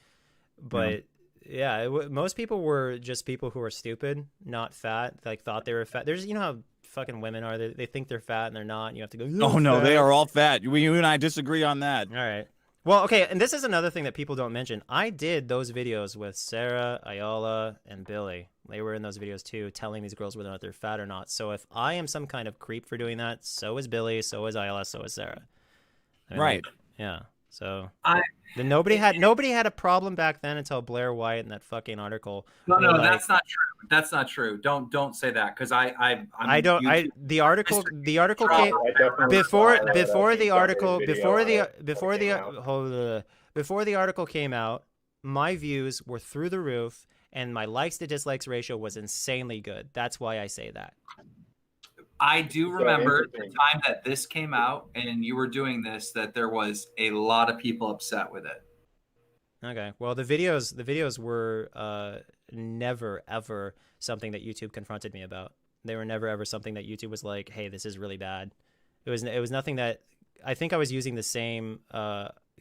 but yeah, most people were just people who were stupid, not fat. Like thought they were fat. There's, you know how fucking women are. They think they're fat and they're not. And you have to go. Oh no, they are all fat. You and I disagree on that. All right. Well, okay, and this is another thing that people don't mention. I did those videos with Sarah, Ayala, and Billy. They were in those videos too, telling these girls whether or not they're fat or not. So if I am some kind of creep for doing that, so is Billy, so is Ayala, so is Sarah. I mean, right. Yeah. So nobody had a problem back then until Blair White and that fucking article. No, that's not true. That's not true. Don't say that because the article came before the article came out. My views were through the roof, and my likes to dislikes ratio was insanely good. That's why I say that. I do remember the time that this came out and you were doing this, that there was a lot of people upset with it. Okay. Well, the videos were never ever something that YouTube confronted me about. They were never ever something that YouTube was like, "Hey, this is really bad." It was nothing that I think I was using the same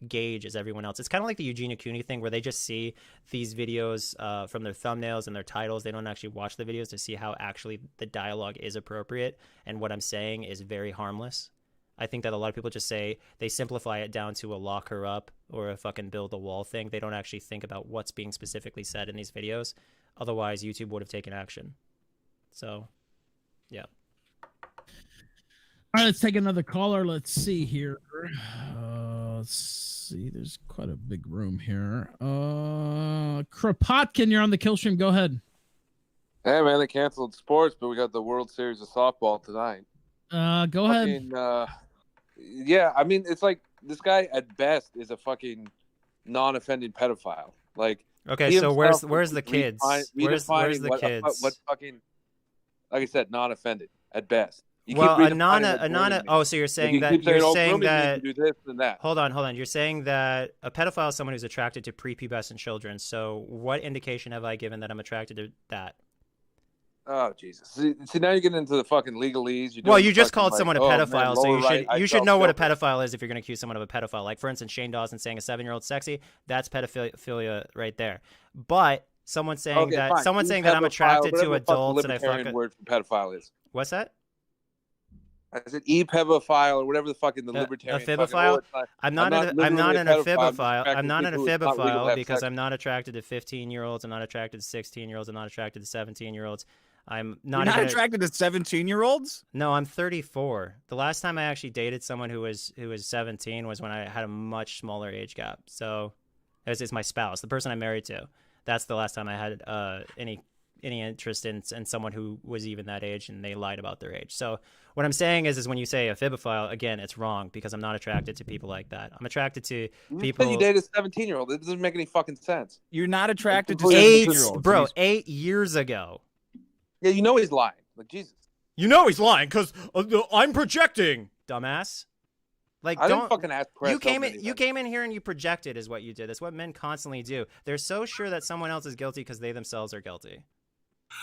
gauge as everyone else. It's kind of like the Eugenia Cooney thing where they just see these videos from their thumbnails and their titles. They don't actually watch the videos to see how actually the dialogue is appropriate and what I'm saying is very harmless. I think that a lot of people just say they simplify it down to a lock her up or a fucking build a wall thing. They don't actually think about what's being specifically said in these videos. Otherwise, YouTube would have taken action. So, yeah. All right, let's take another caller. Let's see here. Let's see. There's quite a big room here. Kropotkin, you're on the kill stream. Go ahead. Hey, man, they canceled sports, but we got the World Series of softball tonight. Go ahead. Yeah, I mean, it's like this guy at best is a fucking non-offending pedophile. Like, okay, so where's the kids? Where's the kids? What fucking, like I said, non-offending at best. Well, oh, so you're saying that do this and that. Hold on. You're saying that a pedophile is someone who's attracted to prepubescent children. So what indication have I given that I'm attracted to that? Oh, Jesus. See, now you're getting into the fucking legalese. Well, you just called someone a pedophile, so you should know what a pedophile is if you're going to accuse someone of a pedophile. Like, for instance, Shane Dawson saying a 7-year-old sexy, that's pedophilia right there. But someone saying that I'm attracted to adults and I fuck the word for pedophile is. What's that? I said e-pedophile or whatever the fucking the libertarian. A fibophile? I'm not in a fibophile. I'm not in a fibophile because I'm not attracted to 15-year-olds. I'm not attracted to 16-year-olds. I'm not attracted to 17-year-olds. I'm not. You're not attracted to 17-year-olds? No, I'm 34. The last time I actually dated someone who was 17 was when I had a much smaller age gap. So, it's my spouse, the person I'm married to. That's the last time I had any interest in someone who was even that age, and they lied about their age. So what I'm saying is when you say a fibophile, again, it's wrong because I'm not attracted to people like that. I'm attracted to people. You dated a 17-year-old. It doesn't make any fucking sense. You're not attracted to 17-year-olds, bro. 8 years ago. Yeah, you know he's lying. Like, Jesus. You know he's lying because I'm projecting, dumbass. Like, I didn't fucking ask. You came in here and you projected, is what you did. That's what men constantly do. They're so sure that someone else is guilty because they themselves are guilty.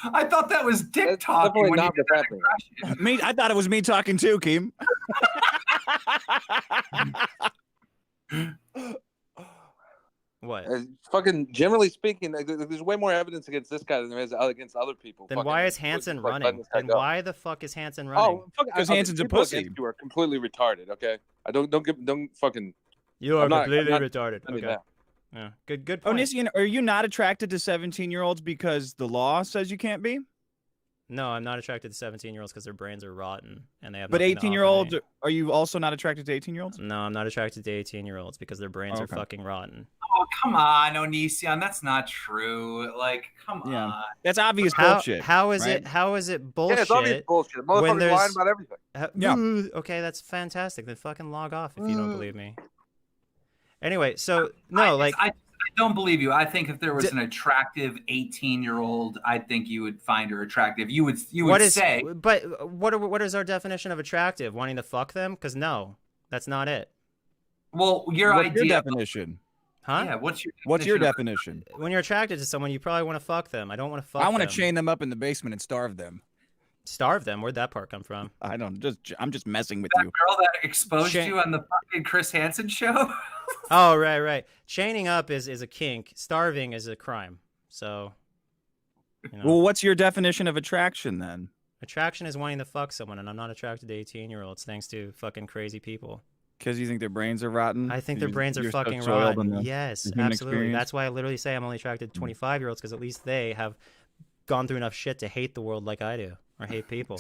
I thought that was Dick talking. When me, I thought it was me talking too, Keem. What? Fucking generally speaking, there's way more evidence against this guy than there is against other people. Then why is Hansen running? And why the fuck is Hansen running? Oh, because Hansen's a pussy. You are completely retarded. Okay, I don't fucking. You are completely retarded. Okay. Yeah. Good point. Onision, are you not attracted to 17-year-olds because the law says you can't be? No, I'm not attracted to 17-year-olds because their brains are rotten and they have. But 18-year-olds, are you also not attracted to 18-year-olds? No, I'm not attracted to 18-year-olds because their brains are fucking rotten. Oh, come on, Onision, that's not true. Like, come on. That's obvious bullshit. How is right? it? How is it bullshit? Yeah, it's obvious bullshit. Motherfucker's lying about everything. Okay, that's fantastic. Then fucking log off if you don't believe me. Anyway, so no, I don't believe you. I think if there was an attractive 18-year-old, I think you would find her attractive. You would say. But what is our definition of attractive? Wanting to fuck them? Because no, that's not it. Well, what's your definition? Huh? Yeah. What's your definition? When you're attracted to someone, you probably want to fuck them. I don't want to fuck them. I want to chain them up in the basement and starve them. Starve them? Where'd that part come from? I'm just messing with you. That girl that exposed you on the fucking Chris Hansen show. Oh, right. Chaining up is a kink. Starving is a crime. So, Well, what's your definition of attraction then? Attraction is wanting to fuck someone, and I'm not attracted to 18-year-olds thanks to fucking crazy people. Because you think their brains are rotten? I think their brains are fucking rotten. Yes, absolutely. That's why I literally say I'm only attracted to 25-year-olds because at least they have gone through enough shit to hate the world like I do, or hate people.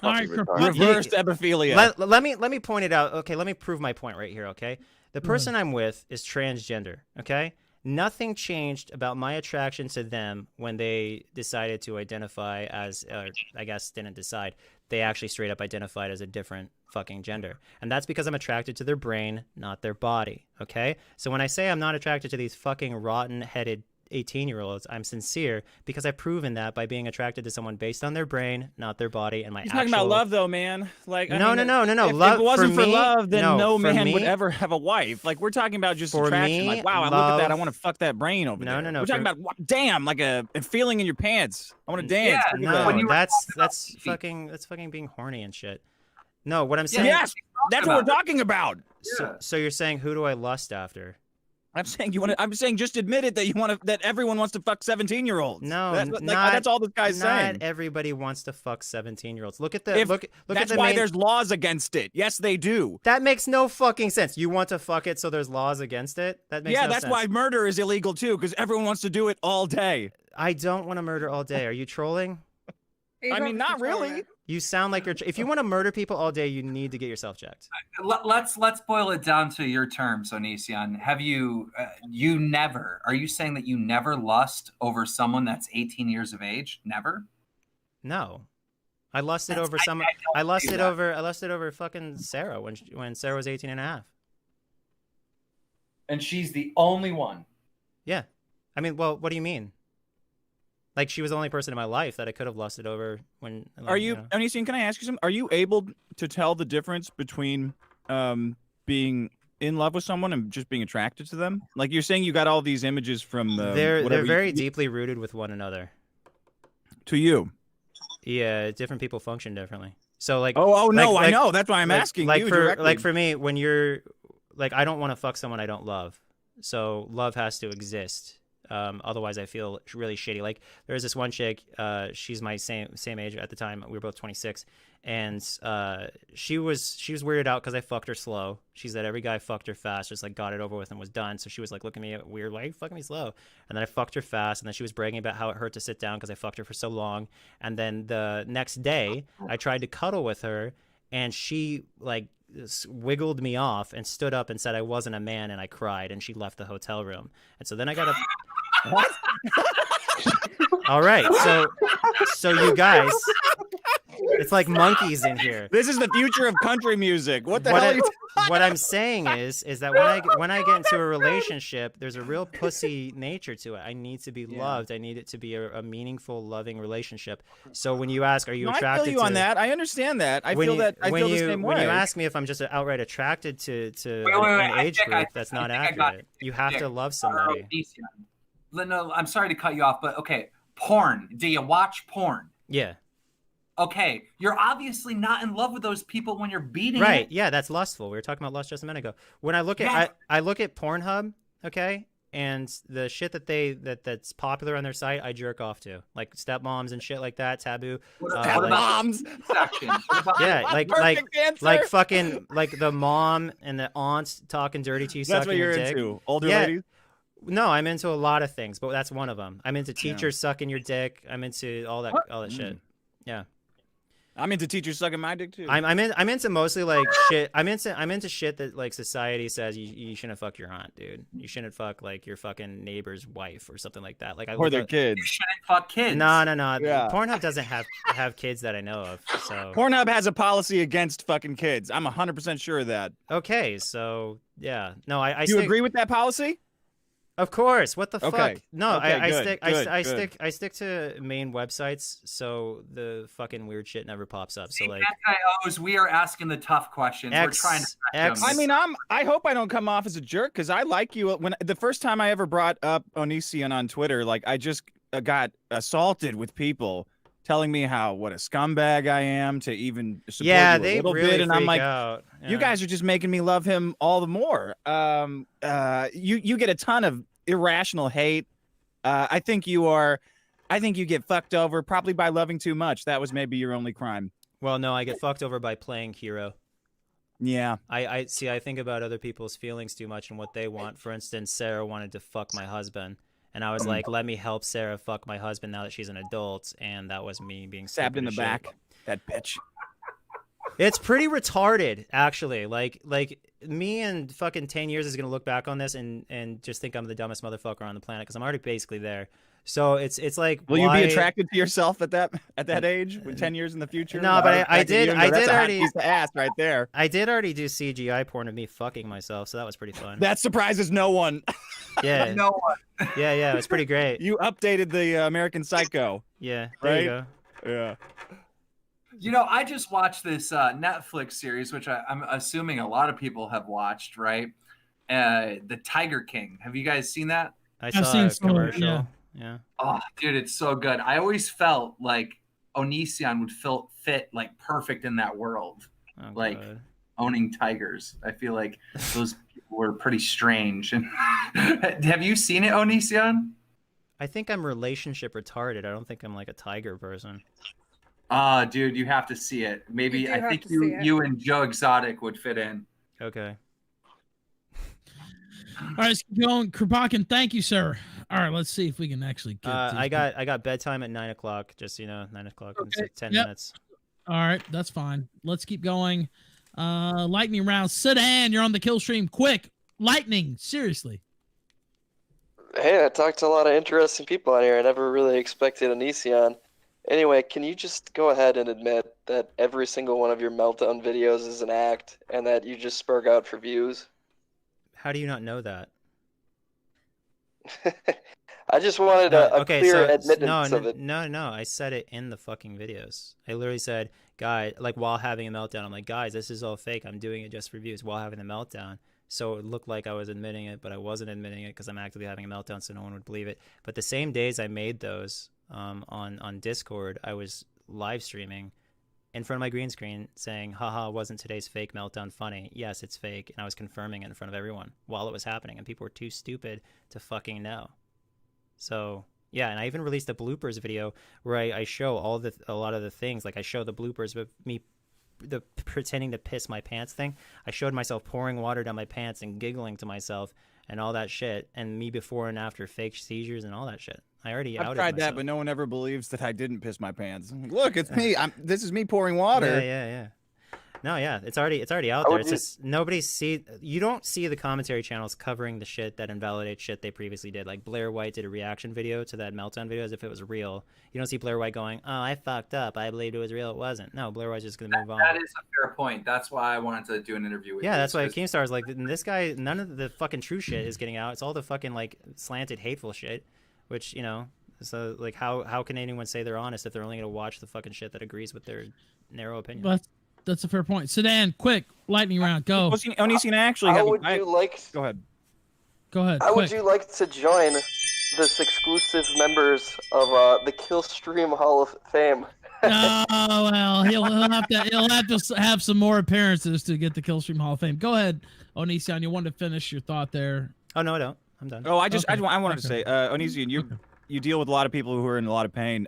All right, reversed epiphilia. Let me point it out. Okay, let me prove my point right here. Okay, the person I'm with is transgender. Okay, nothing changed about my attraction to them when they decided to identify as, I guess, didn't decide. They actually straight up identified as a different fucking gender. And that's because I'm attracted to their brain, not their body. Okay? So when I say I'm not attracted to these fucking rotten-headed 18-year-olds, I'm sincere because I've proven that by being attracted to someone based on their brain, not their body, and my He's actual... talking about love, though, man. Like, no. If Love, it wasn't for me, love, then no man me, would ever have a wife. Like, we're talking about just for attraction. Me, like, wow, I look at that, I want to fuck that brain over there. No. We're talking about, damn, like a feeling in your pants. I want to dance. Yeah, no, that's fucking being horny and shit. No, what I'm saying... Yes, that's what we're talking about. So you're saying, who do I lust after? I'm saying just admit it that you want to. That everyone wants to fuck 17-year-olds. No, that's all this guy's saying. Not everybody wants to fuck 17-year-olds. Look at the look. That's at the why there's laws against it. Yes, they do. That makes no fucking sense. You want to fuck it, so there's laws against it. That makes no that's sense. why murder is illegal too, because everyone wants to do it all day. I don't want to murder all day. Are you trolling? I mean, not really. You sound like you're. If you want to murder people all day, you need to get yourself checked. Let's boil it down to your terms, Onision. Have you you never? Are you saying that you never lust over someone that's 18 years of age? Never. No, I lusted over someone. I lusted over fucking Sarah when Sarah was 18 and a half. And she's the only one. Yeah, I mean, well, what do you mean? Like, she was the only person in my life that I could have lusted over when... Like, Are you, Onision, can I ask you something? Are you able to tell the difference between being in love with someone and just being attracted to them? Like, you're saying you got all these images from the... They're very deeply rooted with one another. To you? Yeah, different people function differently. So, like... Oh, no, I know. That's why I'm asking you directly. Like, for me, when you're... Like, I don't want to fuck someone I don't love. So, love has to exist. Otherwise I feel really shitty. Like, there's this one chick, she's my same age at the time. We were both 26, and she was weirded out because I fucked her slow. She said every guy fucked her fast, just like got it over with and was done. So she was like looking at me weird, why are you fucking me slow? And then I fucked her fast, and then she was bragging about how it hurt to sit down because I fucked her for so long. And then the next day I tried to cuddle with her, and she like wiggled me off and stood up and said I wasn't a man, and I cried, and she left the hotel room. And so then I got up. What? All right, so you guys, it's like monkeys in here. This is the future of country music. What the hell? What I'm saying is that when I get into a relationship, there's a real pussy nature to it. I need to be loved. I need it to be a meaningful, loving relationship. So when you ask, are you attracted? I feel you on that. I understand that. I feel the same way. When you ask me if I'm just outright attracted to an age group, that's not accurate. You have to love somebody. No, I'm sorry to cut you off, but okay. Porn. Do you watch porn? Yeah. Okay. You're obviously not in love with those people when you're beating Right. it. Yeah, that's lustful. We were talking about lust just a minute ago. When I look at I look at Pornhub, okay, and the shit that's popular on their site, I jerk off to. Like stepmoms and shit like that, taboo. Stepmoms. Yeah, like fucking like the mom and the aunts talking dirty to you. That's what you're dick. into. Older ladies. No, I'm into a lot of things, but that's one of them. I'm into teachers sucking your dick. I'm into all that shit. Yeah. I'm into teachers sucking my dick too. I'm into mostly like shit. I'm into shit that like society says you shouldn't fuck your aunt, dude. You shouldn't fuck like your fucking neighbor's wife or something like that. Like or their kids. You shouldn't fuck kids. No. Yeah. Pornhub doesn't have kids that I know of. So Pornhub has a policy against fucking kids. I'm 100% sure of that. Okay, so yeah, no, I. You agree with that policy? Of course. What the fuck? No, okay, I stick to main websites, so the fucking weird shit never pops up. So like, we are asking the tough questions. We're trying to. I mean, I hope I don't come off as a jerk because I like you. When the first time I ever brought up Onision on Twitter, like I just got assaulted with people telling me what a scumbag I am to even support you a little bit, and I'm like, you guys are just making me love him all the more. You get a ton of irrational hate. I think you get fucked over probably by loving too much. That was maybe your only crime. Well, no, I get fucked over by playing hero. Yeah. I think about other people's feelings too much and what they want. For instance, Sarah wanted to fuck my husband. And I was like, let me help Sarah fuck my husband now that she's an adult. And that was me being stabbed in the back. That bitch. It's pretty retarded, actually. Like me in fucking 10 years is gonna look back on this and just think I'm the dumbest motherfucker on the planet because I'm already basically there. So it's like, will you be attracted to yourself at that age, when 10 years in the future? No, but I did already piece of ass right there. I did already do CGI porn of me fucking myself, so that was pretty fun. That surprises no one. Yeah, No one. yeah, it was pretty great. You updated the American Psycho. Yeah, right? there you go. Yeah. You know, I just watched this Netflix series, which I'm assuming a lot of people have watched, right? The Tiger King. Have you guys seen that? I've seen a commercial. Yeah. Oh, dude, it's so good. I always felt like Onision would fit like perfect in that world, like God. owning tigers. I feel like those people were pretty strange. And have you seen it, Onision? I think I'm relationship retarded. I don't think I'm like a tiger person. Dude, you have to see it. Maybe I think you and Joe Exotic would fit in. Okay. All right, let's keep going. Krabakin, thank you, sir. All right, let's see if we can actually get I got bedtime at 9 o'clock. Just 9 o'clock in 10 minutes. All right, that's fine. Let's keep going. Lightning round. Sedan, you're on the kill stream. Quick, lightning. Seriously. Hey, I talked to a lot of interesting people on here. I never really expected Onision. Anyway, can you just go ahead and admit that every single one of your meltdown videos is an act and that you just spurg out for views? How do you not know that? I just wanted a clear admittance of it. No. I said it in the fucking videos. I literally said, guys, like while having a meltdown, I'm like, guys, this is all fake. I'm doing it just for views while having the meltdown. So it looked like I was admitting it, but I wasn't admitting it because I'm actively having a meltdown, so no one would believe it. But the same days I made those on Discord, I was live streaming in front of my green screen saying, haha, wasn't today's fake meltdown funny? Yes, it's fake. And I was confirming it in front of everyone while it was happening, and people were too stupid to fucking know. So yeah, and I even released a bloopers video where I show a lot of the things. Like I show the bloopers of me pretending to piss my pants thing. I showed myself pouring water down my pants and giggling to myself and all that shit, and me before and after fake seizures and all that shit. I already outed I've tried myself. that, but no one ever believes that I didn't piss my pants. Look, it's me. This is me pouring water. Yeah. No, yeah, it's already out there. It's just you don't see the commentary channels covering the shit that invalidates shit they previously did. Like Blair White did a reaction video to that meltdown video as if it was real. You don't see Blair White going, "Oh, I fucked up. I believed it was real. It wasn't." No, Blair White's just gonna move on. That is a fair point. That's why I wanted to do an interview with you. Yeah, that's why Keemstar is like, this guy. None of the fucking true shit is getting out. It's all the fucking like slanted, hateful shit, which So like, how can anyone say they're honest if they're only gonna watch the fucking shit that agrees with their narrow opinion? But that's a fair point. Sedan, quick, lightning round, go. Onision, actually, How would you like? Go ahead. Go ahead. How quick. would you like to join this exclusive members of the Killstream Hall of Fame? Oh well, he'll have to have some more appearances to get the Killstream Hall of Fame. Go ahead, Onision. You wanted to finish your thought there? Oh no, I don't. I'm done. Oh, I wanted to say, Onision, you deal with a lot of people who are in a lot of pain.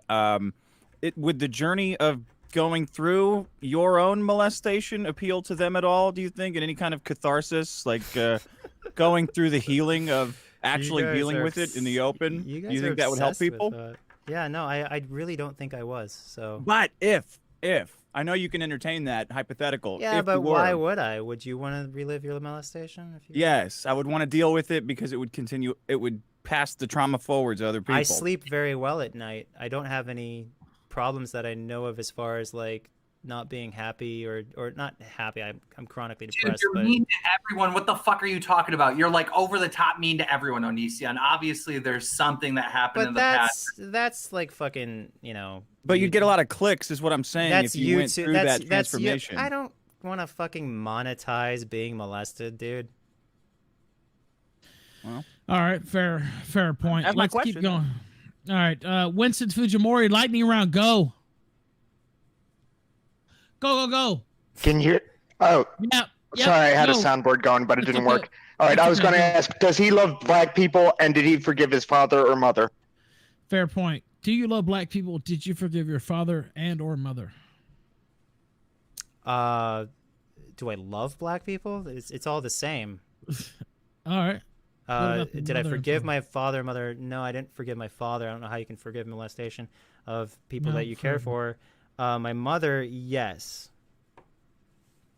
Would the journey of going through your own molestation appeal to them at all, do you think, in any kind of catharsis, like going through the healing of actually dealing with it in the open? Do you think that would help people? Yeah, no, I really don't think I was. So, but if I know you can entertain that hypothetical. Yeah, but why would I? Would you want to relive your molestation? Yes, I would want to deal with it because it would continue. It would pass the trauma forward to other people. I sleep very well at night. I don't have any problems that I know of as far as like not being happy or not happy. I'm chronically depressed. Dude, you're mean to everyone. What the fuck are you talking about? You're like over the top mean to everyone, Onision. Obviously, there's something that happened in the past. That's like fucking, But you'd get a lot of clicks, is what I'm saying. That's if you went through that transformation. I don't want to fucking monetize being molested, dude. Well, all right, fair point. That's my Let's question. keep going. All right, Winston Fujimori, lightning round, go. Go. Can you hear? Oh, yeah. Sorry, I had a soundboard going, but it didn't work. All right, I was going to ask, does he love black people, and did he forgive his father or mother? Fair point. Do you love black people? Did you forgive your father and or mother? Do I love black people? It's all the same. All right. Did I forgive my father and mother? No, I didn't forgive my father. I don't know how you can forgive molestation of people that you care for. My mother, yes.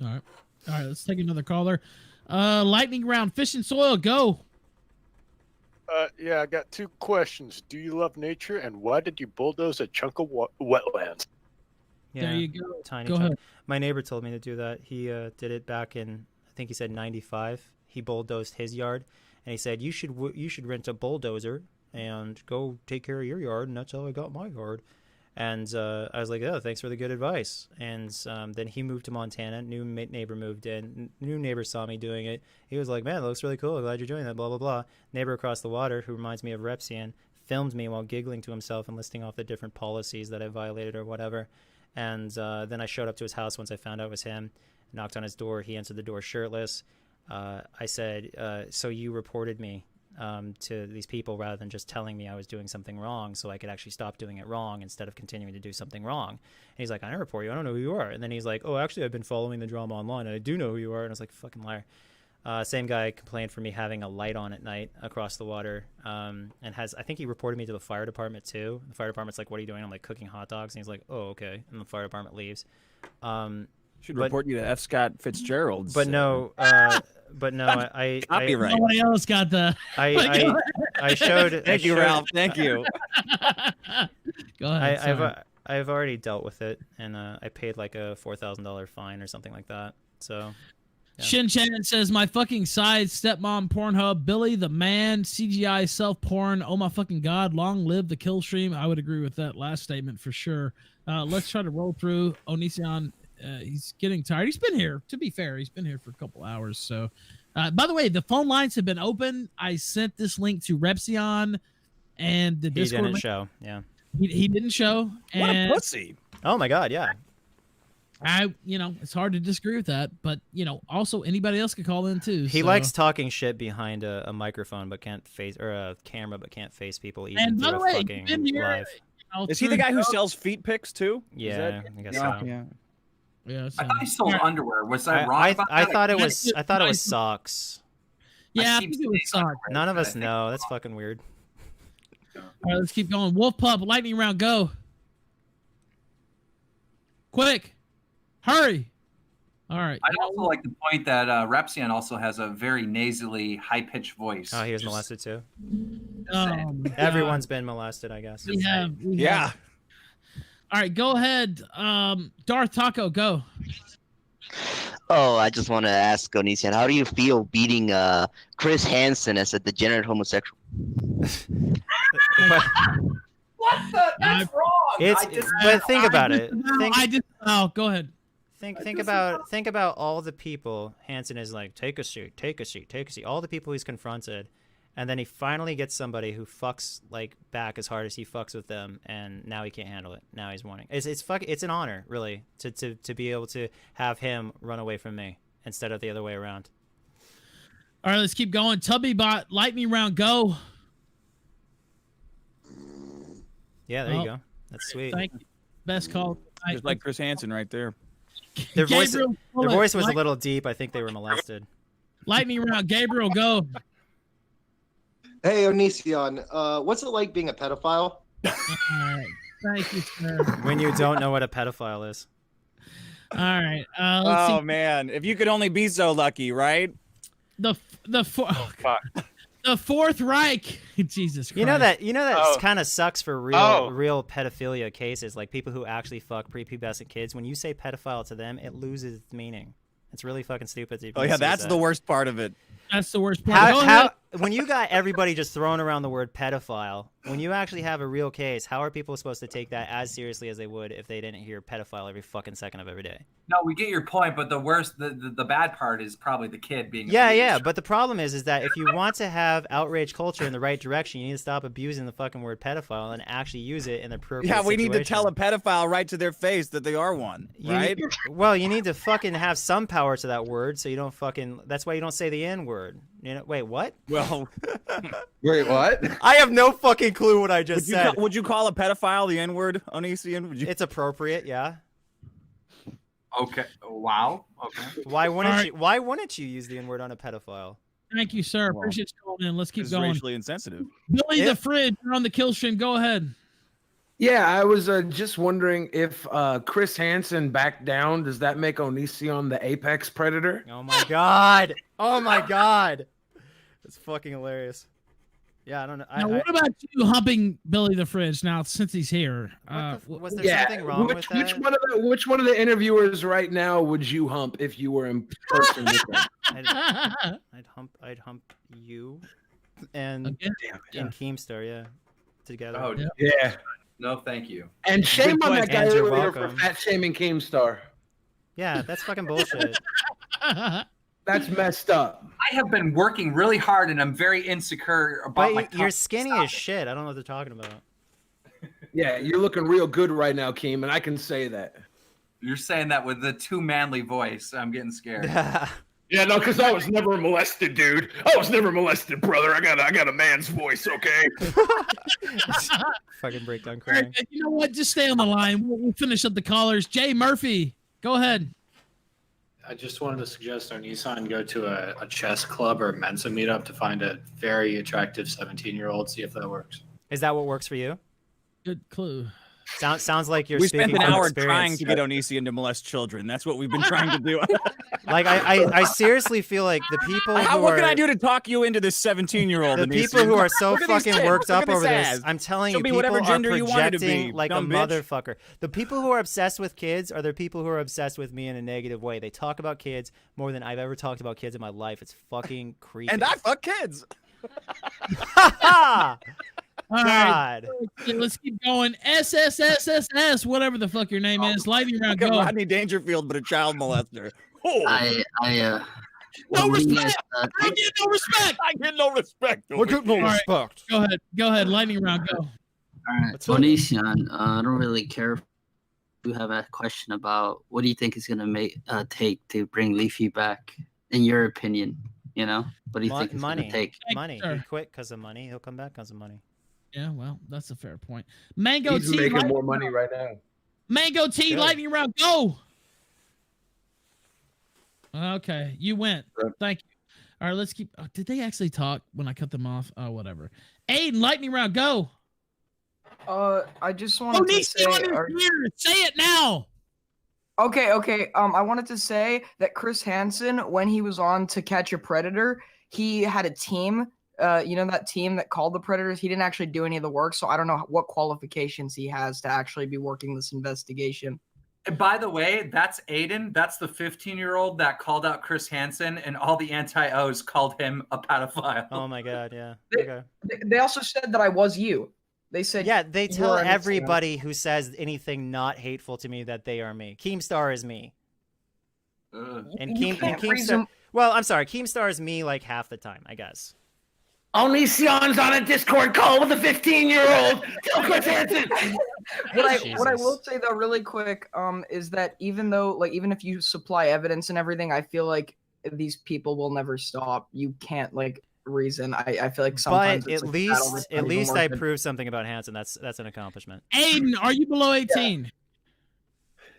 All right. Let's take another caller. Lightning round, fish and soil, go. Yeah, I got 2 questions. Do you love nature, and why did you bulldoze a chunk of wetlands? Yeah, There you go. Tiny Go chunk. ahead. My neighbor told me to do that. He did it back in, I think he said 95. He bulldozed his yard, and he said you should rent a bulldozer and go take care of your yard, and that's how I got my yard. And I was like, oh, thanks for the good advice. And then he moved to Montana. New neighbor moved in. New neighbor saw me doing it. He was like, man, it looks really cool. I'm glad you're doing that, blah, blah, blah. Neighbor across the water, who reminds me of Repsian, filmed me while giggling to himself and listing off the different policies that I violated or whatever. And then I showed up to his house once I found out it was him, knocked on his door. He answered the door shirtless. I said, so you reported me to these people rather than just telling me I was doing something wrong so I could actually stop doing it wrong instead of continuing to do something wrong. And he's like, I didn't report you. I don't know who you are. And then he's like, oh, actually, I've been following the drama online, and I do know who you are. And I was like, fucking liar. Same guy complained for me having a light on at night across the water, and I think he reported me to the fire department too. The fire department's like, what are you doing? I'm like, cooking hot dogs. And he's like, oh, okay. And the fire department leaves. Should report you to F. Scott Fitzgerald's. But no, I copyright. Somebody else got the. I showed. Thank you, Ralph. Thank you. Go ahead. I've already dealt with it, and I paid like a $4,000 fine or something like that. So. Yeah. Shin Chan says, my fucking side, stepmom, Pornhub, Billy the Man, CGI self-porn, oh my fucking God, long live the kill stream. I would agree with that last statement for sure. Let's try to roll through. Onision, he's getting tired. He's been here, to be fair, he's been here for a couple hours. So, by the way, the phone lines have been open. I sent this link to Repsion and the Discord didn't link. show, yeah. He didn't show. What and a pussy. Oh my God, yeah. It's hard to disagree with that, but also anybody else could call in too. He so. likes talking shit behind a microphone, but can't face, or a camera, but can't face people even And by through the a way, fucking been here, live. Is he the guy who sells feet pics too? Yeah, I guess so. Yeah. Yeah, I thought he sold underwear. Was I wrong about I that? thought it was socks. Yeah, I think it was socks. None of us know. That's fucking weird. All right, let's keep going. Wolf Pup, lightning round, go. Quick. Hurry. All right. I also like the point that Repsian also has a very nasally, high-pitched voice. Oh, he was molested too. Everyone's been molested, I guess. We have. Yeah. All right, go ahead. Darth Taco, go. Oh, I just want to ask Onision, how do you feel beating Chris Hansen as a degenerate homosexual? What the? That's wrong. But think about it. Go ahead. Think about all the people Hansen is like, take a seat. All the people he's confronted, and then he finally gets somebody who fucks like back as hard as he fucks with them, and now he can't handle it. Now he's wanting. It's an honor, really, to be able to have him run away from me instead of the other way around. All right, let's keep going. Tubby Bot, lightning round, go. Yeah, there you go. That's sweet. Thank you. Best call. Just like Chris Hansen right there. Their voice was Gabriel, a little deep. I think they were molested. Lightning round, Gabriel, go. Hey, Onision, what's it like being a pedophile? All right. Thank you, sir. When you don't know what a pedophile is. All right. Let's see. Man, if you could only be so lucky, right? The Fourth Reich. Jesus Christ. You know that kind of sucks for real pedophilia cases, like people who actually fuck prepubescent kids. When you say pedophile to them, it loses its meaning. It's really fucking stupid. Oh yeah, that's the worst part of it. That's the worst part. How when you got everybody just throwing around the word pedophile, when you actually have a real case, how are people supposed to take that as seriously as they would if they didn't hear pedophile every fucking second of every day? No, we get your point, but the bad part is probably the kid being. Yeah. But the problem is that if you want to have outrage culture in the right direction, you need to stop abusing the fucking word pedophile and actually use it in the appropriate Yeah, we need to situation. tell a pedophile right to their face that they are one, right? You need to fucking have some power to that word, so you don't fucking. That's why you don't say the N word. Wait, what? Well, wait, what? I have no fucking clue what I just said. Would you call a pedophile the N word, Onision? It's appropriate, yeah. Okay. Wow. Okay. Why wouldn't you use the N word on a pedophile? Thank you, sir. Appreciate you calling in. Let's keep It's going. racially insensitive. Billy the Fridge, you're on the kill stream. Go ahead. Yeah, I was just wondering if Chris Hansen backed down, does that make Onision the apex predator? Oh my god! Oh my god! That's fucking hilarious. Yeah, I don't know. Now, what about you humping Billy the Fridge now since he's here? Was there something wrong with that? Which one of the interviewers right now would you hump if you were in person with them? I'd hump you and Keemstar, yeah, together. Oh yeah. No, thank you. And shame on that guy You're earlier for welcome. fat shaming Keemstar. Yeah, that's fucking bullshit. That's messed up. I have been working really hard, and I'm very insecure about my. But you're skinny as shit. I don't know what they're talking about. Yeah, you're looking real good right now, Keem, and I can say that. You're saying that with the too manly voice. I'm getting scared. Yeah, no, because I was never molested, dude. I was never molested, brother. I got a man's voice, okay? Fucking breakdown All crying. right, you know what? Just stay on the line. We'll finish up the callers. Jay Murphy, go ahead. I just wanted to suggest Onision go to a chess club or a Mensa meetup to find a very attractive 17-year-old, see if that works. Is that what works for you? Good clue. Sounds like you're We speaking spent an from hour experience. trying to get Onision to molest children. That's what we've been trying to do. Like I seriously feel like the people who what are can I do to talk you into this 17-year-old? the people who are so Look at these fucking kids. worked Look up at this over this, ass. I'm telling She'll you, be people whatever are gender you want her to projecting be, like a dumb bitch. motherfucker. The people who are obsessed with kids are the people who are obsessed with me in a negative way. They talk about kids more than I've ever talked about kids in my life. It's fucking creepy. And I fuck kids. All God. right, let's keep going. SSSSS, whatever the fuck your name is. Lightning round, Like go. Rodney Dangerfield, but a child molester. Oh. No respect. I get no respect. I get no respect. I get no All right, respect. Go ahead. Go ahead. Lightning round, go. All right, Onision, I don't really care if you have a question about what do you think is gonna take to bring Leafy back, in your opinion. You know, what do you think it's money? gonna take? Money. He quit because of money. He'll come back because of money. Yeah, well, that's a fair point. Mango He's Tea. making lightning more money round. right now. Mango Tea, Good. lightning round, go. Okay, you went. Thank you. All right, let's keep. Oh, did they actually talk when I cut them off? Oh, whatever. Aiden, lightning round, go. I just wanted to say. Say it now. Okay. I wanted to say that Chris Hansen, when he was on To Catch a Predator, he had a team. You know, that team that called the Predators. He didn't actually do any of the work, so I don't know what qualifications he has to actually be working this investigation. And by the way, that's Aiden. That's the 15-year-old that called out Chris Hansen, and all the anti-Os called him a pedophile. Oh my god, yeah. They also said that I was you. They said Yeah, they you tell were an everybody who says anything not hateful to me that they are me. Keemstar is me. And You can't Keemstar. reason- Well, I'm sorry. Keemstar is me like half the time, I guess. Onision's on a Discord call with a 15-year-old. Tell Chris Hansen. What I Jesus. will say though, really quick, is that even if you supply evidence and everything, I feel like these people will never stop. You can't reason. I feel like sometimes. But it's, at like, battle least that's not even I worth it. proved something about Hansen. That's an accomplishment. Aiden, are you below 18?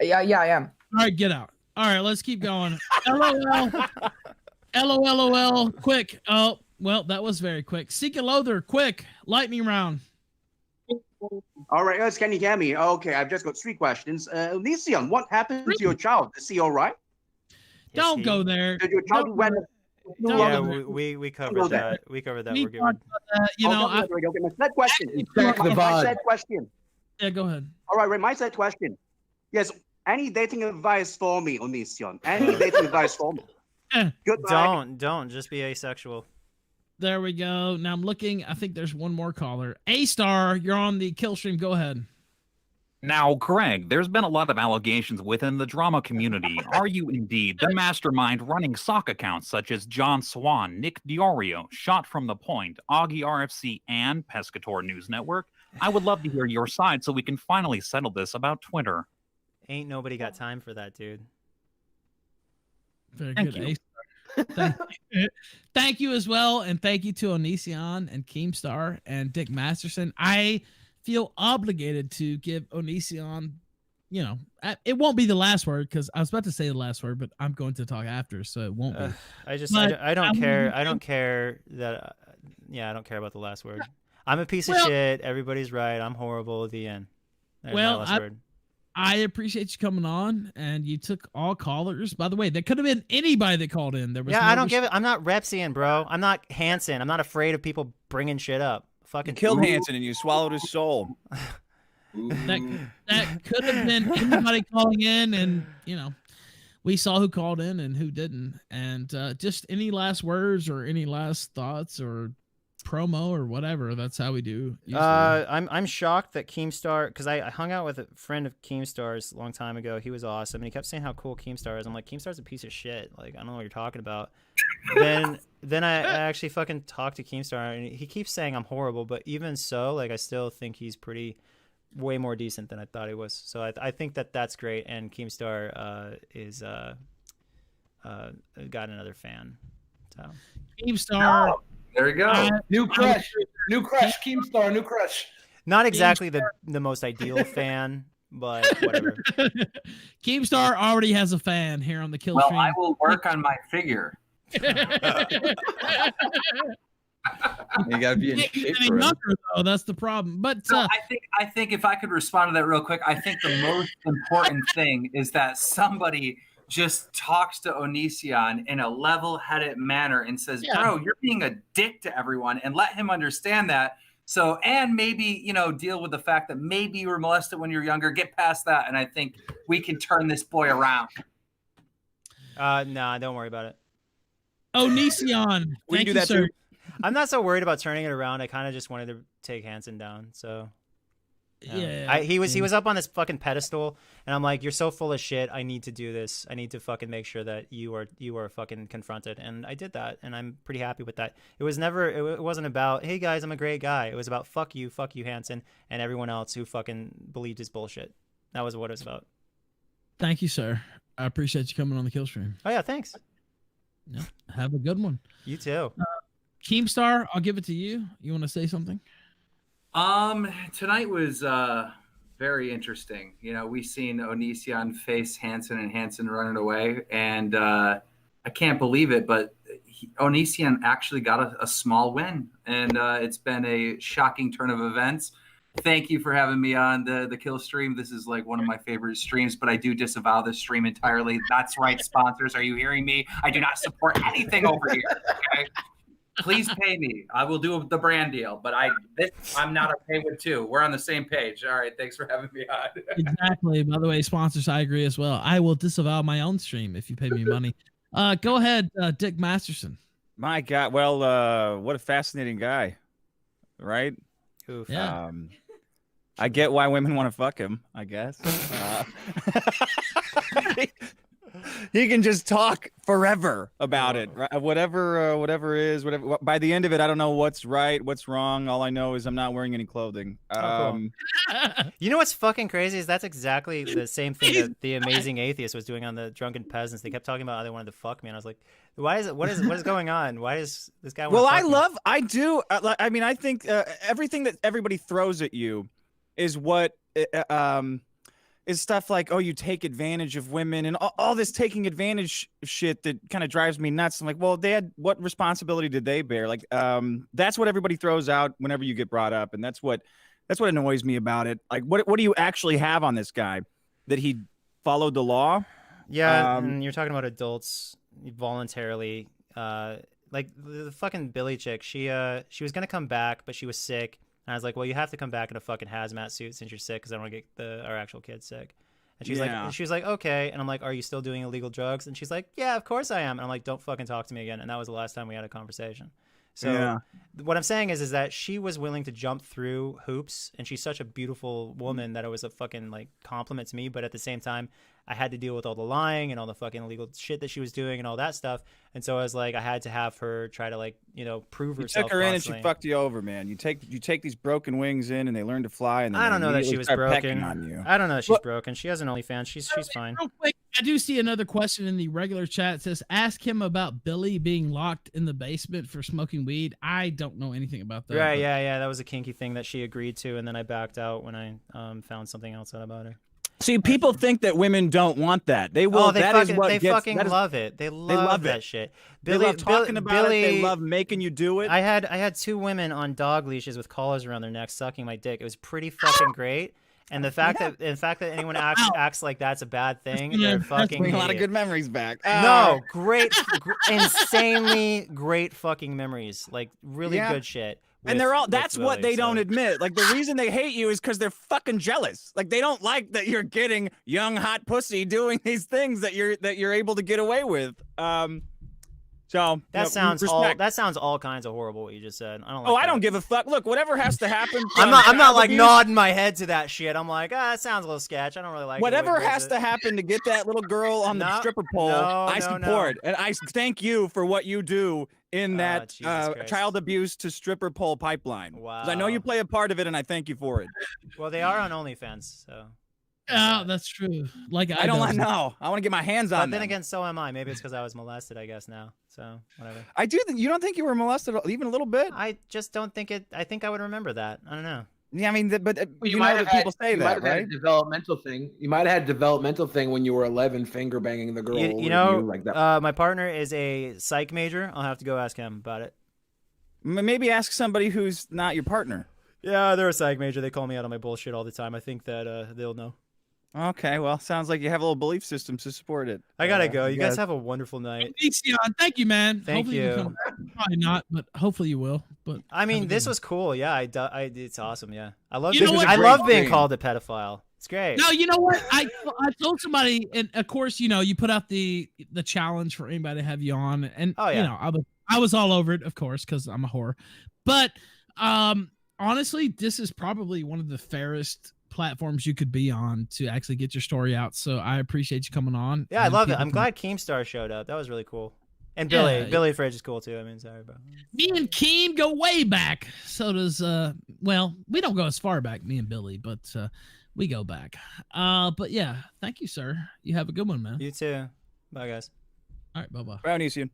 Yeah, I am. All right, get out. All right, let's keep going. LOL. LOL. Quick. Oh, well, that was very quick. Seek a Loather, quick. Lightning round. All right, guys, can you hear me? Okay, I've just got 3 questions. Onision, what happened to your child? Is he all right? Don't go there. Did your child went? Yeah, we covered that. We covered that. We're good. You know, okay, my third question. Back the My vibe. third question. Yeah, go ahead. All right, my third question. Yes, any dating advice for me, Onision? Any dating advice for me? Goodbye. Don't just be asexual. There we go. Now I'm looking. I think there's one more caller. A-Star, you're on the kill stream. Go ahead. Now, Greg, there's been a lot of allegations within the drama community. Are you indeed the mastermind running sock accounts such as John Swan, Nick Diorio, Shot from the Point, Augie RFC, and Pescator News Network? I would love to hear your side so we can finally settle this about Twitter. Ain't nobody got time for that, dude. Very Thank good. you. Thank you as well, and thank you to Onision and Keemstar and Dick Masterson. I feel obligated to give Onision, it won't be the last word because I was about to say the last word, but I'm going to talk after, so it won't be. I But don't care. I I'm- don't care that. I don't care about the last word. I'm a piece of shit. Everybody's right. I'm horrible. At the end. There's my last word. I appreciate you coming on, and you took all callers. By the way, there could have been anybody that called in. There was I don't give it. I'm not Repsian, bro. I'm not Hanson. I'm not afraid of people bringing shit up. Fucking you killed Hanson and you swallowed his soul. that could have been anybody calling in, and we saw who called in and who didn't. And just any last words or any last thoughts or promo or whatever. That's how we do. I'm shocked that Keemstar, because I hung out with a friend of Keemstar's a long time ago. He was awesome, and he kept saying how cool Keemstar is. I'm like, Keemstar's a piece of shit. Like, I don't know what you're talking about. then I actually fucking talked to Keemstar, and he keeps saying I'm horrible, but even so, like, I still think he's way more decent than I thought he was. So I think that's great, and Keemstar is got another fan. So Keemstar. There we go. New crush, Keemstar, new crush. Not exactly the most ideal fan, but whatever. Keemstar already has a fan here on the kill stream. Well, I will work on my figure. You gotta be in shape for it. Though, that's the problem. But so I think if I could respond to that real quick, I think the most important thing is that somebody just talks to Onision in a level-headed manner and says, bro, you're being a dick to everyone, and let him understand that. So, and maybe, deal with the fact that maybe you were molested when you were younger, get past that. And I think we can turn this boy around. Nah, don't worry about it. Onision. We Thank do you, that sir. too. I'm not so worried about turning it around. I kind of just wanted to take Hanson down. So he was up on this fucking pedestal, and I'm like, you're so full of shit. I need to do this. I need to fucking make sure that you are fucking confronted, and I did that, and I'm pretty happy with that. It wasn't about, hey guys, I'm a great guy. It was about fuck you Hanson, and everyone else who fucking believed his bullshit. That was what it was about. Thank you, sir. I appreciate you coming on the kill stream. Oh yeah, thanks. Yeah, have a good one. You too. Keemstar, I'll give it to you. You want to say something? Tonight was very interesting. We seen Onision face Hanson and Hanson running away, and I can't believe it, but Onision actually got a small win, and it's been a shocking turn of events. Thank you for having me on the kill stream. This is like one of my favorite streams, but I do disavow this stream entirely. That's right, sponsors. Are you hearing me? I do not support anything over here. Okay? Please pay me. I will do the brand deal, but I'm not okay with too. We're on the same page. All right. Thanks for having me on. Exactly. By the way, sponsors, I agree as well. I will disavow my own stream if you pay me money. Go ahead, Dick Masterson. My God. Well, what a fascinating guy, right? Oof. Yeah. I get why women want to fuck him, I guess. He can just talk forever about it, right? Whatever is. By the end of it, I don't know what's right, what's wrong. All I know is I'm not wearing any clothing. Cool. You know what's fucking crazy is that's exactly the same thing that the Amazing Atheist was doing on the Drunken Peasants. They kept talking about how they wanted to fuck me, and I was like, why is it? What is going on? Why is this guy? Well, I do. I mean, I think everything that everybody throws at you is what is stuff like, oh, you take advantage of women and all this taking advantage shit that kind of drives me nuts. I'm like, well, what responsibility did they bear? Like, that's what everybody throws out whenever you get brought up, and that's what annoys me about it. Like, what do you actually have on this guy? That he followed the law? Yeah, and you're talking about adults voluntarily. Like the fucking Billy chick, she was gonna come back, but she was sick. And I was like, well, you have to come back in a fucking hazmat suit since you're sick, because I don't want to get our actual kids sick. And she's like, okay. And I'm like, are you still doing illegal drugs? And she's like, yeah, of course I am. And I'm like, don't fucking talk to me again. And that was the last time we had a conversation. So what I'm saying is that she was willing to jump through hoops, and she's such a beautiful woman that it was a fucking like compliment to me. But at the same time, I had to deal with all the lying and all the fucking illegal shit that she was doing and all that stuff. And so I was like, I had to have her try to like, prove herself. You took her in constantly. and she fucked you over, man. You take these broken wings in and they learn to fly. And then I don't know that she was broken. On you. I don't know that she's broken. She has an OnlyFans. She's fine. Real quick, I do see another question in the regular chat. It says, ask him about Billy being locked in the basement for smoking weed. I don't know anything about that. Right, yeah. That was a kinky thing that she agreed to, and then I backed out when I found something else out about her. See, people think that women don't want that. They will. Oh, they fucking love it. They love that shit. They love talking about it. They love making you do it. I had 2 women on dog leashes with collars around their necks sucking my dick. It was pretty fucking great. And the fact that anyone acts like that's a bad thing, they're fucking bring a lot of idiot. good memories back. No, insanely great fucking memories. Like really good shit. And they're all, that's Billy, what they don't admit. Like, the reason they hate you is because they're fucking jealous. Like, they don't like that you're getting young, hot pussy doing these things that you're able to get away with. So that sounds all kinds of horrible what you just said. I don't like I don't give a fuck. Look, whatever has to happen. I'm not like nodding my head to that shit. I'm like, that sounds a little sketch. I don't really like whatever has to happen to get that little girl on the stripper pole. I support. And I thank you for what you do in that child abuse to stripper pole pipeline. Wow. 'Cause I know you play a part of it, and I thank you for it. Well, they are on OnlyFans, so. Oh, that's true. Like I don't want to know. I want to get my hands on them. But then again, so am I. Maybe it's because I was molested, I guess, now. So, whatever. I do. You don't think you were molested even a little bit? I just don't think it. I think I would remember that. I don't know. Yeah, I mean, but you know that people say you might that, have right? had a developmental thing. You might have had a developmental thing when you were 11, finger banging the girl. You know, like that. My partner is a psych major. I'll have to go ask him about it. Maybe ask somebody who's not your partner. Yeah, they're a psych major. They call me out on my bullshit all the time. I think that they'll know. Okay, well, sounds like you have a little belief system to support it. I gotta go. You guys have a wonderful night. Thank you, man. Thank hopefully you. Come back. Probably not, but hopefully you will. But I mean, this was cool. Yeah, it's awesome. Yeah, I love. You know what? I love being called a pedophile. It's great. No, you know what? I told somebody, and of course, you know, you put out the challenge for anybody to have you on, and you know, I was all over it, of course, because I'm a whore. But honestly, this is probably one of the fairest platforms you could be on to actually get your story out. So I appreciate you coming on. Yeah, I love it. I'm glad Keemstar showed up. That was really cool. And Billy Fridge is cool too. I mean, sorry, bro. Me and Keem go way back. So does well, we don't go as far back, me and Billy, but we go back. But yeah, thank you, sir. You have a good one, man. You too. Bye, guys. All right, bye-bye. Bye, Onision.